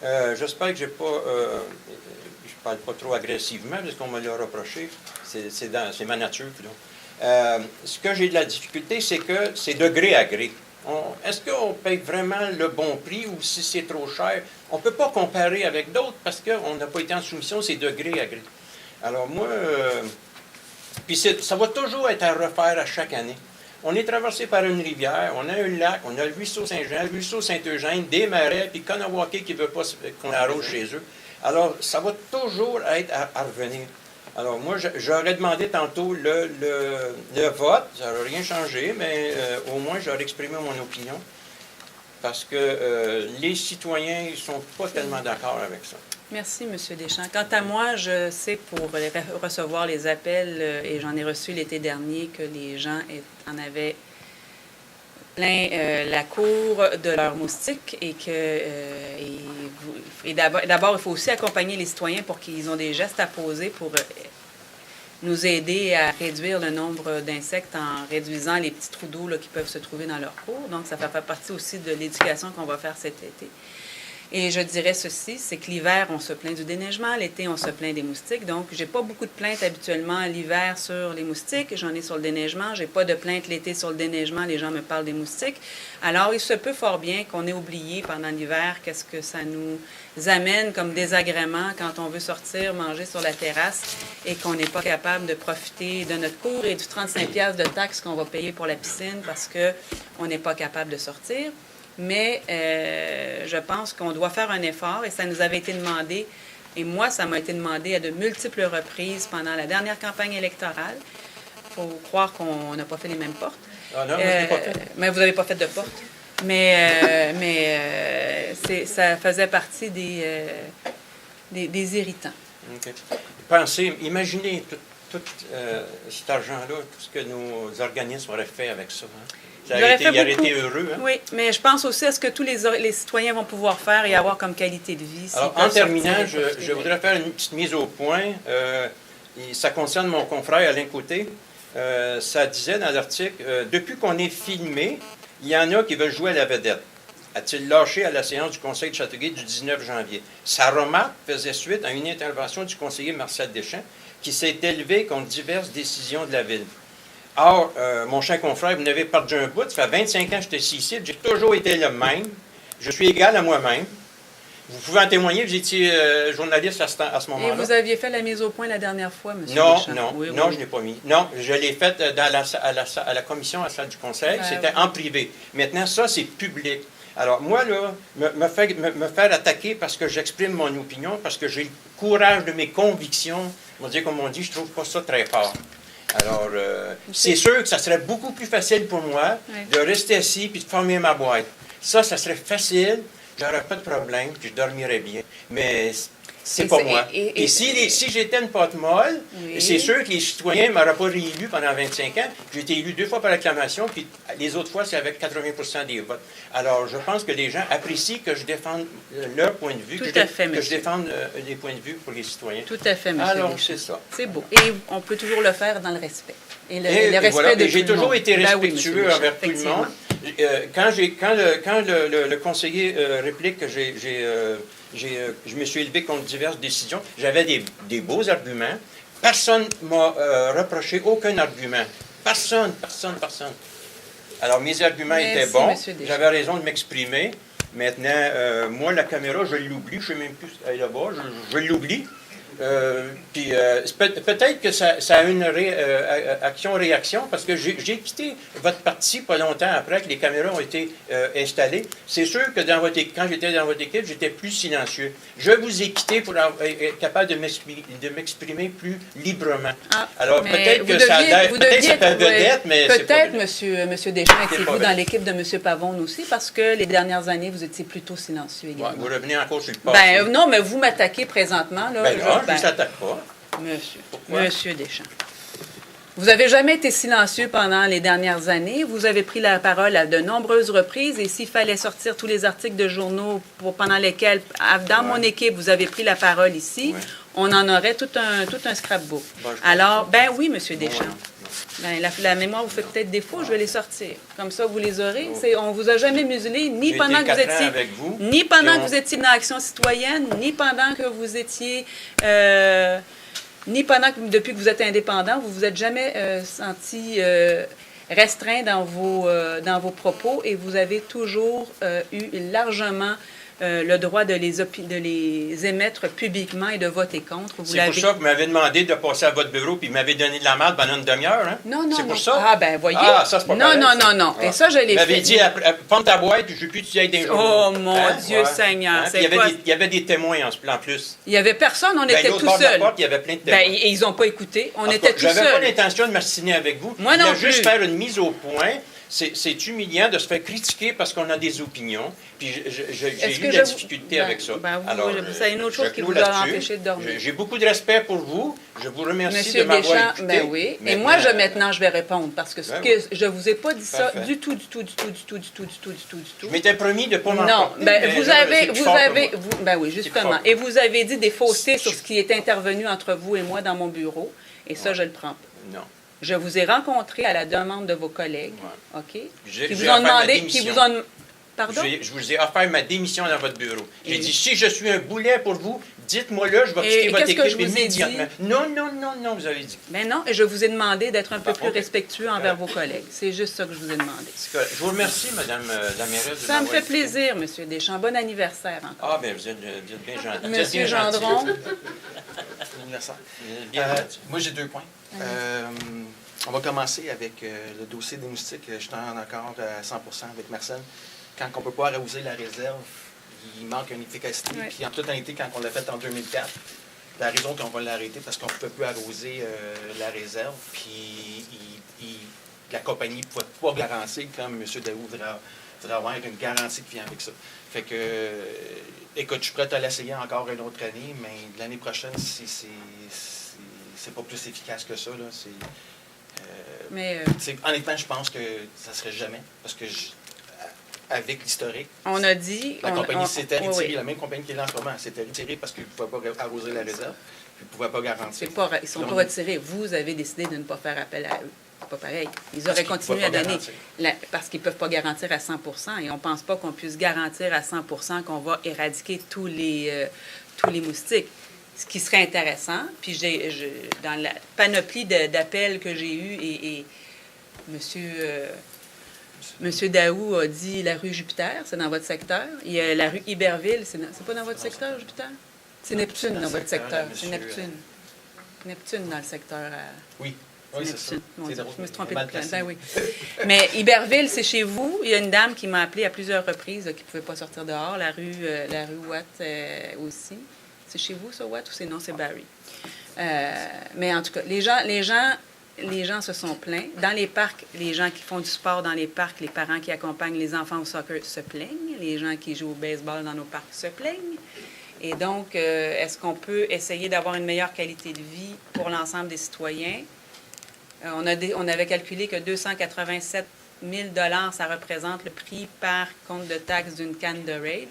Speaker 3: J'espère que j'ai pas. Je parle pas trop agressivement, parce qu'on me l'a reproché. C'est ma nature. Ce que j'ai de la difficulté, c'est que c'est de gré à gré. Est-ce qu'on paye vraiment le bon prix ou si c'est trop cher? On ne peut pas comparer avec d'autres parce qu'on n'a pas été en soumission, c'est de gré à gré. Alors moi, puis ça va toujours être à refaire à chaque année. On est traversé par une rivière, on a un lac, on a le ruisseau Saint-Jean, le ruisseau Saint-Eugène, des marais, puis Kanawake qui ne veut pas qu'on arrose chez eux. Alors, ça va toujours être à revenir. Alors, moi, j'aurais demandé tantôt le vote. Ça n'aurait rien changé, mais au moins, j'aurais exprimé mon opinion. Parce que les citoyens ne sont pas tellement d'accord avec ça.
Speaker 1: Merci, M. Deschamps. Quant à moi, je sais pour recevoir les appels, et j'en ai reçu l'été dernier, que les gens en avaient plein la cour de leurs moustiques et que d'abord, il faut aussi accompagner les citoyens pour qu'ils ont des gestes à poser pour nous aider à réduire le nombre d'insectes en réduisant les petits trous d'eau qui peuvent se trouver dans leur cour. Donc, ça fait partie aussi de l'éducation qu'on va faire cet été. Et je dirais ceci, c'est que l'hiver, on se plaint du déneigement, l'été, on se plaint des moustiques. Donc, j'ai pas beaucoup de plaintes habituellement l'hiver sur les moustiques. J'en ai sur le déneigement. J'ai pas de plaintes l'été sur le déneigement. Les gens me parlent des moustiques. Alors, il se peut fort bien qu'on ait oublié pendant l'hiver qu'est-ce que ça nous amène comme désagrément quand on veut sortir, manger sur la terrasse et qu'on n'est pas capable de profiter de notre cour et du 35$ de taxes qu'on va payer pour la piscine parce qu'on n'est pas capable de sortir. Mais je pense qu'on doit faire un effort et ça nous avait été demandé, et moi, ça m'a été demandé à de multiples reprises pendant la dernière campagne électorale. Il faut croire qu'on n'a pas fait les mêmes portes.
Speaker 3: Ah non, moi, je l'ai pas fait.
Speaker 1: Mais vous n'avez pas fait de porte. Ça faisait partie des irritants.
Speaker 3: OK. Pensez, imaginez tout cet argent-là, tout ce que nos organismes auraient fait avec ça. Hein? Il aurait été heureux. Hein?
Speaker 1: Oui, mais je pense aussi à ce que tous les citoyens vont pouvoir faire et avoir comme qualité de vie.
Speaker 3: Alors, en terminant, je voudrais faire une petite mise au point. Ça concerne mon confrère Alain Côté. Ça disait dans l'article, depuis qu'on est filmé, il y en a qui veulent jouer à la vedette. A-t-il lâché à la séance du Conseil de Châteauguay du 19 janvier? Sa remarque faisait suite à une intervention du conseiller Marcel Deschamps qui s'est élevé contre diverses décisions de la Ville. Or, mon cher confrère, vous n'avez perdu un bout. Ça fait 25 ans que j'étais ici. J'ai toujours été le même. Je suis égal à moi-même. Vous pouvez en témoigner, vous étiez journaliste à ce moment-là.
Speaker 1: Et vous aviez fait la mise au point la dernière fois, M.
Speaker 3: Non,
Speaker 1: Deschamps.
Speaker 3: non,
Speaker 1: oui,
Speaker 3: non,
Speaker 1: oui.
Speaker 3: je ne l'ai pas mis. Non, je l'ai fait à la commission, à la salle du Conseil. C'était en privé. Maintenant, ça, c'est public. Alors, moi, là, me faire attaquer parce que j'exprime mon opinion, parce que j'ai le courage de mes convictions, on va dire, comme on dit, je trouve pas ça très fort. Alors, c'est sûr que ça serait beaucoup plus facile pour moi de rester assis puis de fermer ma boîte. Ça serait facile, j'aurais pas de problème, puis je dormirais bien. Mais c'est pas moi. Et si j'étais une pâte molle, c'est sûr que les citoyens ne m'auraient pas réélu pendant 25 ans. J'ai été élu 2 fois par acclamation, puis les autres fois, c'est avec 80% des votes. Alors, je pense que les gens apprécient que je défende leur point de vue, que je défende les points de vue pour les citoyens.
Speaker 1: Tout à fait, M.
Speaker 3: Alors, c'est ça.
Speaker 1: C'est beau. Et on peut toujours le faire dans le respect. Et le respect
Speaker 3: voilà,
Speaker 1: de tout
Speaker 3: j'ai
Speaker 1: le monde.
Speaker 3: toujours été respectueux
Speaker 1: oui,
Speaker 3: envers tout le monde. Quand le conseiller réplique que je me suis élevé contre diverses décisions, j'avais des beaux arguments. Personne ne m'a reproché aucun argument. Personne. Alors, mes arguments étaient bons. J'avais raison de m'exprimer. Maintenant, moi, la caméra, je l'oublie. Je ne sais même plus elle est là-bas. Je l'oublie. Peut-être que ça a une action-réaction, parce que j'ai quitté votre parti pas longtemps après que les caméras ont été installées. C'est sûr que quand j'étais dans votre équipe, j'étais plus silencieux. Je vous ai quitté pour être capable de m'exprimer plus librement. Alors, peut-être que ça fait vedette, mais c'est pas
Speaker 1: peut-être, M. Deschamps, étiez-vous dans l'équipe de M. Pavone aussi, parce que les dernières années, vous étiez plutôt silencieux également.
Speaker 3: Ouais, vous revenez encore sur le passé.
Speaker 1: Non, mais vous m'attaquez présentement. Là,
Speaker 3: je ne s'attaque pas.
Speaker 1: Monsieur Deschamps. Vous n'avez jamais été silencieux pendant les dernières années. Vous avez pris la parole à de nombreuses reprises. Et s'il fallait sortir tous les articles de journaux pendant lesquels, dans mon équipe, vous avez pris la parole ici, on en aurait tout un scrapbook. Alors, oui, M. Deschamps. La mémoire vous fait peut-être défaut, je vais les sortir. Comme ça, vous les aurez. On ne vous a jamais muselé, ni pendant que vous étiez dans l'Action citoyenne, ni pendant que vous étiez... ni pendant que, depuis que vous êtes indépendant, vous vous êtes jamais senti
Speaker 10: restreint dans vos propos et vous avez toujours eu largement le droit de les émettre publiquement et de voter contre.
Speaker 3: C'est pour ça que vous m'avez demandé de passer à votre bureau puis vous m'avez donné de la marde pendant une demi-heure. Hein?
Speaker 10: Non, non,
Speaker 3: c'est
Speaker 10: non.
Speaker 3: pour ça?
Speaker 10: Ah, ben, voyez.
Speaker 3: Ah, ça, c'est pas
Speaker 10: non,
Speaker 3: correct,
Speaker 10: non,
Speaker 3: ça.
Speaker 10: non, non.
Speaker 3: Ah.
Speaker 10: Et ça, je l'ai fait.
Speaker 3: Vous m'avez dit, prends ta boîte, je ne veux plus utiliser des jours.
Speaker 10: Oh, mon Dieu Seigneur.
Speaker 3: Puis il y avait des témoins en plus.
Speaker 10: Il n'y avait personne, on
Speaker 3: Ben,
Speaker 10: était
Speaker 3: l'autre
Speaker 10: tout
Speaker 3: bord de la
Speaker 10: seuls.
Speaker 3: porte, il y avait plein de témoins.
Speaker 10: Ben, et ils n'ont pas écouté. On
Speaker 3: En tout
Speaker 10: était
Speaker 3: cas,
Speaker 10: tout
Speaker 3: j'avais pas
Speaker 10: seuls.
Speaker 3: l'intention de m'assiner avec vous.
Speaker 10: Moi
Speaker 3: Je
Speaker 10: non
Speaker 3: voulais juste
Speaker 10: plus.
Speaker 3: faire une mise au point. C'est humiliant de se faire critiquer parce qu'on a des opinions. Puis j'ai
Speaker 10: Est-ce
Speaker 3: eu
Speaker 10: que
Speaker 3: de
Speaker 10: je
Speaker 3: la
Speaker 10: vous-
Speaker 3: difficulté
Speaker 10: ben,
Speaker 3: avec ça.
Speaker 10: ben, vous-
Speaker 3: Alors,
Speaker 10: c'est une autre chose
Speaker 3: je
Speaker 10: qui
Speaker 3: clôt
Speaker 10: vous a
Speaker 3: là-dessus.
Speaker 10: empêché de dormir.
Speaker 3: J'ai beaucoup de respect pour vous. Je vous remercie
Speaker 10: Monsieur
Speaker 3: de m'avoir
Speaker 10: Deschamps,
Speaker 3: écouté.
Speaker 10: ben oui. Et
Speaker 3: Maintenant,
Speaker 10: moi, maintenant, je vais répondre parce que,
Speaker 3: Ben oui.
Speaker 10: je vous ai pas dit ça
Speaker 3: Parfait.
Speaker 10: du tout, du tout, du tout, du tout, du tout, du tout, du tout, du tout.
Speaker 3: je m'étais promis de ne pas
Speaker 10: Non,
Speaker 3: m'emporter.
Speaker 10: ben,
Speaker 3: mais
Speaker 10: vous
Speaker 3: là,
Speaker 10: avez,
Speaker 3: c'est plus fort que moi.
Speaker 10: ben oui,
Speaker 3: C'est plus
Speaker 10: justement.
Speaker 3: fort que
Speaker 10: Et vous avez dit des faussetés sur ce qui est intervenu entre vous et moi dans mon bureau. Et ça, je le prends pas.
Speaker 3: Non.
Speaker 10: Je vous ai rencontré à la demande de vos collègues, OK?
Speaker 3: J'ai
Speaker 10: Qui vous
Speaker 3: offert
Speaker 10: ont
Speaker 3: ma
Speaker 10: demandé, qui
Speaker 3: démission.
Speaker 10: vous ont... Pardon?
Speaker 3: Je vous ai offert ma démission dans votre bureau. J'ai
Speaker 10: Et-
Speaker 3: dit, si je suis un boulet pour vous, dites-moi-le, je vais
Speaker 10: Et
Speaker 3: quitter votre
Speaker 10: qu'est-ce que
Speaker 3: équipe
Speaker 10: je vous ai dit?
Speaker 3: immédiatement. Non, non, non, non, vous avez dit.
Speaker 10: Mais non, et je vous ai demandé d'être un peu plus
Speaker 3: ok.
Speaker 10: respectueux envers vos collègues. C'est juste ça que je vous ai demandé.
Speaker 3: C'est correct. Je vous remercie, Madame la mairesse. de
Speaker 10: Ça me
Speaker 3: m'avoir
Speaker 10: fait
Speaker 3: écouté.
Speaker 10: plaisir, Monsieur Deschamps. Bon anniversaire encore.
Speaker 3: Ah, bien, vous êtes bien gentil. Vous êtes
Speaker 10: Monsieur
Speaker 3: bien gentil.
Speaker 10: Gendron.
Speaker 16: Anniversaire.
Speaker 3: Vous êtes bien gentil.
Speaker 16: Moi, j'ai 2 points. On va commencer avec le dossier des moustiques. Je suis en accord à 100 avec Marcel. Quand on ne peut pas arroser la réserve, il manque une efficacité.
Speaker 10: Ouais.
Speaker 16: Puis en toute honnêteté, quand on l'a fait en 2004, la raison qu'on va l'arrêter, parce qu'on ne peut plus arroser la réserve, puis la compagnie ne pouvait pas garantir, comme M. Daou voudrait avoir une garantie qui vient avec ça. Fait que, écoute, je suis prêt à l'essayer encore une autre année, mais l'année prochaine, c'est pas plus efficace que ça. Là.
Speaker 10: Mais
Speaker 16: Honnêtement, je pense que ça ne serait jamais, parce que avec l'historique,
Speaker 10: on a dit...
Speaker 16: la compagnie s'était
Speaker 10: oui,
Speaker 16: retirée,
Speaker 10: oui.
Speaker 16: la même compagnie qui est là en ce moment, elle s'était retirée parce qu'ils ne pouvaient pas arroser la réserve, puis ils ne pouvaient pas garantir.
Speaker 10: Ils ne sont
Speaker 16: Donc,
Speaker 10: pas retirés. Vous avez décidé de ne pas faire appel à eux. C'est pas pareil. Ils auraient
Speaker 16: qu'ils
Speaker 10: continué
Speaker 16: pouvaient
Speaker 10: à
Speaker 16: pas
Speaker 10: donner.
Speaker 16: garantir.
Speaker 10: Parce qu'ils ne peuvent pas garantir à 100 et on ne pense pas qu'on puisse garantir à 100 qu'on va éradiquer tous les moustiques. Ce qui serait intéressant, puis dans la panoplie d'appels que j'ai eus, et Monsieur Daou a dit la rue Jupiter, c'est dans votre secteur. Il y a la rue Iberville, c'est pas dans votre secteur, Jupiter? C'est Neptune dans votre secteur. C'est Neptune. Neptune dans le secteur.
Speaker 16: Oui.
Speaker 10: C'est
Speaker 16: Oui, c'est ça.
Speaker 10: Neptune. Mon
Speaker 16: C'est
Speaker 10: Dieu,
Speaker 16: drôle.
Speaker 10: je me suis trompée
Speaker 16: Mal
Speaker 10: de plan.
Speaker 16: placé.
Speaker 10: Ben oui. Mais Iberville, c'est chez vous. Il y a une dame qui m'a appelé à plusieurs reprises qui ne pouvait pas sortir dehors. La rue Watt aussi. C'est chez vous, ça, Watt, ou c'est non, c'est Barry? Mais en tout cas, les gens se sont plaints. Dans les parcs, les gens qui font du sport dans les parcs, les parents qui accompagnent les enfants au soccer se plaignent. Les gens qui jouent au baseball dans nos parcs se plaignent. Et donc, est-ce qu'on peut essayer d'avoir une meilleure qualité de vie pour l'ensemble des citoyens? On avait calculé que 287 000 ça représente le prix par compte de taxe d'une canne de Raid.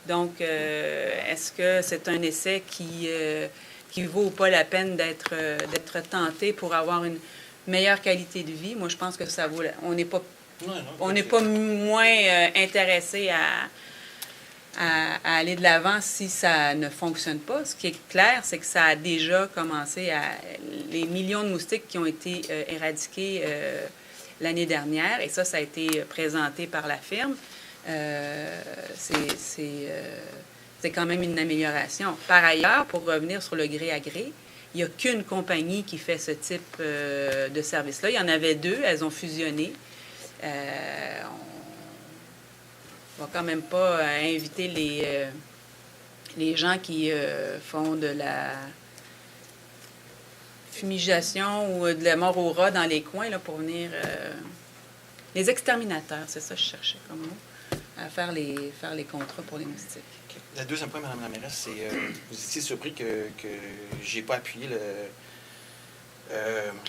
Speaker 10: Donc, est-ce que c'est un essai qui vaut pas la peine d'être tenté pour avoir une meilleure qualité de vie? Moi, je pense que ça vaut... On n'est pas moins intéressé à aller de l'avant si ça ne fonctionne pas. Ce qui est clair, c'est que ça a déjà commencé les millions de moustiques qui ont été éradiqués l'année dernière, et ça a été présenté par la firme. C'est quand même une amélioration. Par ailleurs, pour revenir sur le gré à gré, il n'y a qu'une compagnie qui fait ce type de service-là. Il y en avait 2, elles ont fusionné. On ne va quand même pas inviter les gens qui font de la fumigation ou de la mort au rat dans les coins là, pour venir... les exterminateurs, c'est ça que je cherchais comme mot, à faire les contrats pour les moustiques.
Speaker 16: Okay. Le deuxième point, Mme la mairesse, c'est vous étiez surpris que je n'ai pas appuyé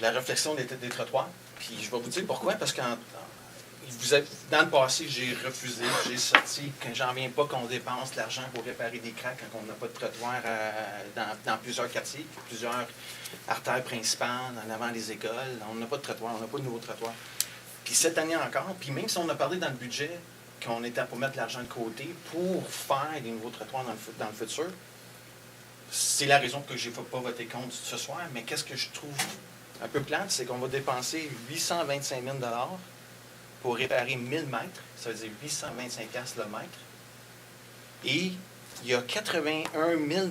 Speaker 16: la réflexion des trottoirs. Puis je vais vous dire pourquoi, parce que dans le passé, j'ai refusé, j'ai sorti, quand j'en viens pas qu'on dépense l'argent pour réparer des craques quand on n'a pas de trottoir dans plusieurs quartiers, plusieurs artères principales, en avant des écoles. On n'a pas de trottoir, on n'a pas de nouveau trottoir. Puis cette année encore, puis même si on a parlé dans le budget qu'on était pour mettre l'argent de côté pour faire des nouveaux trottoirs dans le futur, c'est la raison que je ne vais pas voter contre ce soir, mais qu'est-ce que je trouve un peu plate, c'est qu'on va dépenser 825 000 pour réparer 1000 mètres. Ça veut dire 825 $ le mètre. Et il y a 81 000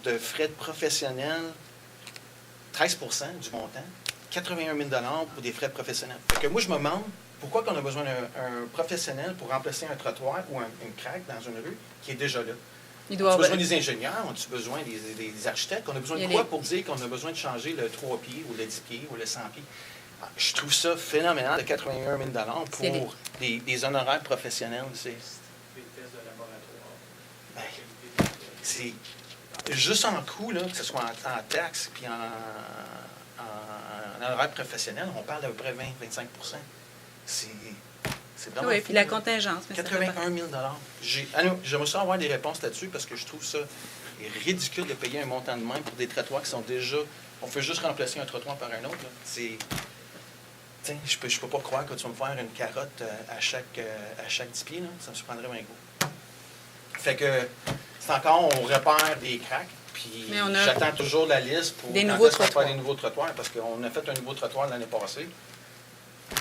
Speaker 16: de frais de professionnels, 13 du montant. 81 000 pour des frais de professionnels. Fait que moi, je me demande pourquoi on a besoin d'un professionnel pour remplacer un trottoir ou une craque dans une rue qui est déjà là. On a besoin des ingénieurs, on a besoin des architectes, on a besoin de quoi pour dire qu'on a besoin de changer le 3 pieds ou le 10 pieds ou le 100 pieds. Je trouve ça phénoménal de 81 000 pour des honoraires professionnels. C'est juste en coût, là, que ce soit en taxes puis en honoraire professionnel, on parle d'à peu près 20-25 %. C'est vraiment
Speaker 10: oui,
Speaker 16: fou,
Speaker 10: puis la
Speaker 16: là.
Speaker 10: contingence.
Speaker 16: 81 000 J'aimerais ça avoir des réponses là-dessus parce que je trouve ça ridicule de payer un montant de main pour des trottoirs qui sont déjà... On fait juste remplacer un trottoir par un autre. C'est... Je peux pas croire que tu vas me faire une carotte à chaque 10 pieds. Là. Ça me surprendrait un goût. Fait que c'est encore, on répare des craques. Puis j'attends toujours la liste pour
Speaker 10: des nouveaux
Speaker 16: faire des nouveaux trottoirs. Parce qu'on a fait un nouveau trottoir l'année passée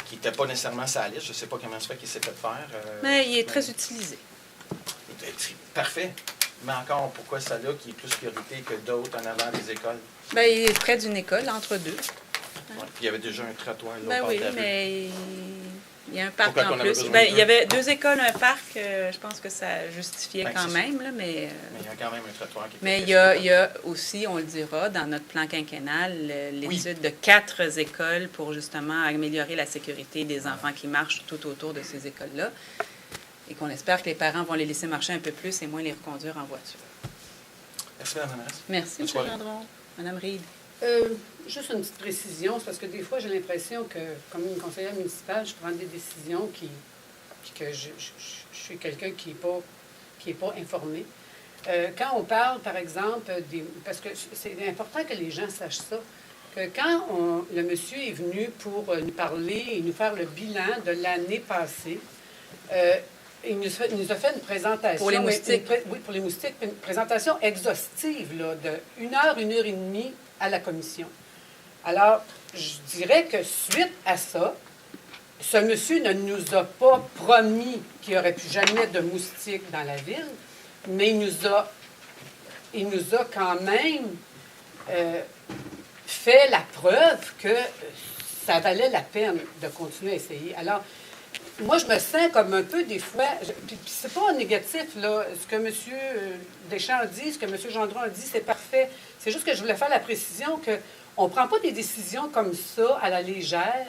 Speaker 16: qui n'était pas nécessairement sa liste. Je ne sais pas comment ça fait qu'il s'est fait faire.
Speaker 10: Mais il est très utilisé.
Speaker 16: Parfait. Mais encore, pourquoi celle-là qui est plus priorité que d'autres en avant des écoles?
Speaker 10: Bien, il est près d'une école, entre deux.
Speaker 16: Ouais, puis il y avait déjà un trottoir là.
Speaker 10: Ben oui, mais il y a un parc en plus. Ben, il y avait 2 écoles, un parc. Je pense que ça justifiait quand même. Là, mais
Speaker 16: il y a quand même un trottoir qui est...
Speaker 10: Mais il y a aussi, on le dira, dans notre plan quinquennal, l'étude de 4 écoles pour justement améliorer la sécurité des enfants qui marchent tout autour de ces écoles-là. Et qu'on espère que les parents vont les laisser marcher un peu plus et moins les reconduire en voiture.
Speaker 16: Merci, Mme Ramirez.
Speaker 10: Merci, M. Gendron. Mme Reid.
Speaker 17: Juste une petite précision, c'est parce que des fois, j'ai l'impression que, comme une conseillère municipale, je prends des décisions que je suis quelqu'un qui n'est pas informé. Quand on parle, par exemple, parce que c'est important que les gens sachent ça, que quand le monsieur est venu pour nous parler et nous faire le bilan de l'année passée, il nous a fait une présentation.
Speaker 10: Pour les moustiques.
Speaker 17: Oui, pour les moustiques. Une présentation exhaustive, là, de 1 heure, 1 heure et demie à la commission. Alors, je dirais que suite à ça, ce monsieur ne nous a pas promis qu'il n'y aurait plus jamais de moustiques dans la ville, mais il nous a quand même fait la preuve que ça valait la peine de continuer à essayer. Alors, moi, je me sens comme un peu des fois, puis c'est pas négatif, là, ce que M. Deschamps a dit, ce que M. Gendron a dit, c'est parfait. C'est juste que je voulais faire la précision qu'on ne prend pas des décisions comme ça à la légère.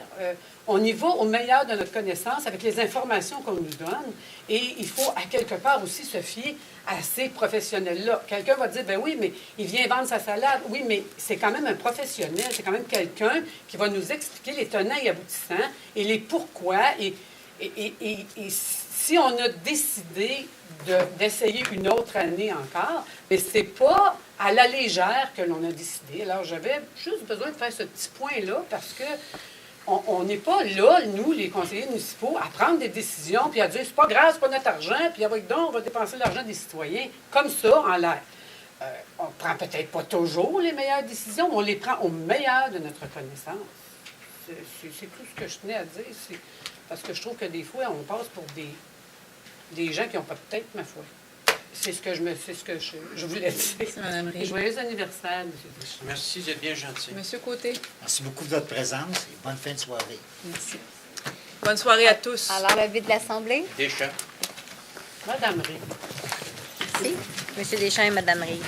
Speaker 17: On y va au meilleur de notre connaissance avec les informations qu'on nous donne. Et il faut, à quelque part aussi, se fier à ces professionnels-là. Quelqu'un va dire, ben oui, mais il vient vendre sa salade. Oui, mais c'est quand même un professionnel. C'est quand même quelqu'un qui va nous expliquer les tenants et aboutissants et les pourquoi. Et si on a décidé d'essayer une autre année encore, mais ce n'est pas à la légère que l'on a décidé. Alors, j'avais juste besoin de faire ce petit point-là parce que on n'est pas là, nous, les conseillers municipaux, à prendre des décisions puis à dire c'est pas grave, c'est pas notre argent, puis avec donc, on va dépenser l'argent des citoyens comme ça, en l'air. On prend peut-être pas toujours les meilleures décisions, mais on les prend au meilleur de notre connaissance. C'est tout ce que je tenais à dire. Parce que je trouve que des fois, on passe pour des gens qui n'ont pas de tête, ma foi. C'est ce que je voulais dire.
Speaker 10: Merci, Mme Reid.
Speaker 17: Joyeux anniversaire, M.
Speaker 3: Deschamps. Merci, vous êtes bien gentil.
Speaker 10: M. Côté.
Speaker 4: Merci beaucoup de votre présence et bonne fin de soirée.
Speaker 10: Merci. Bonne soirée à tous.
Speaker 2: Alors, l'avis de l'Assemblée?
Speaker 3: Deschamps.
Speaker 17: Mme Reid.
Speaker 2: Merci. M. Deschamps et Mme Reid.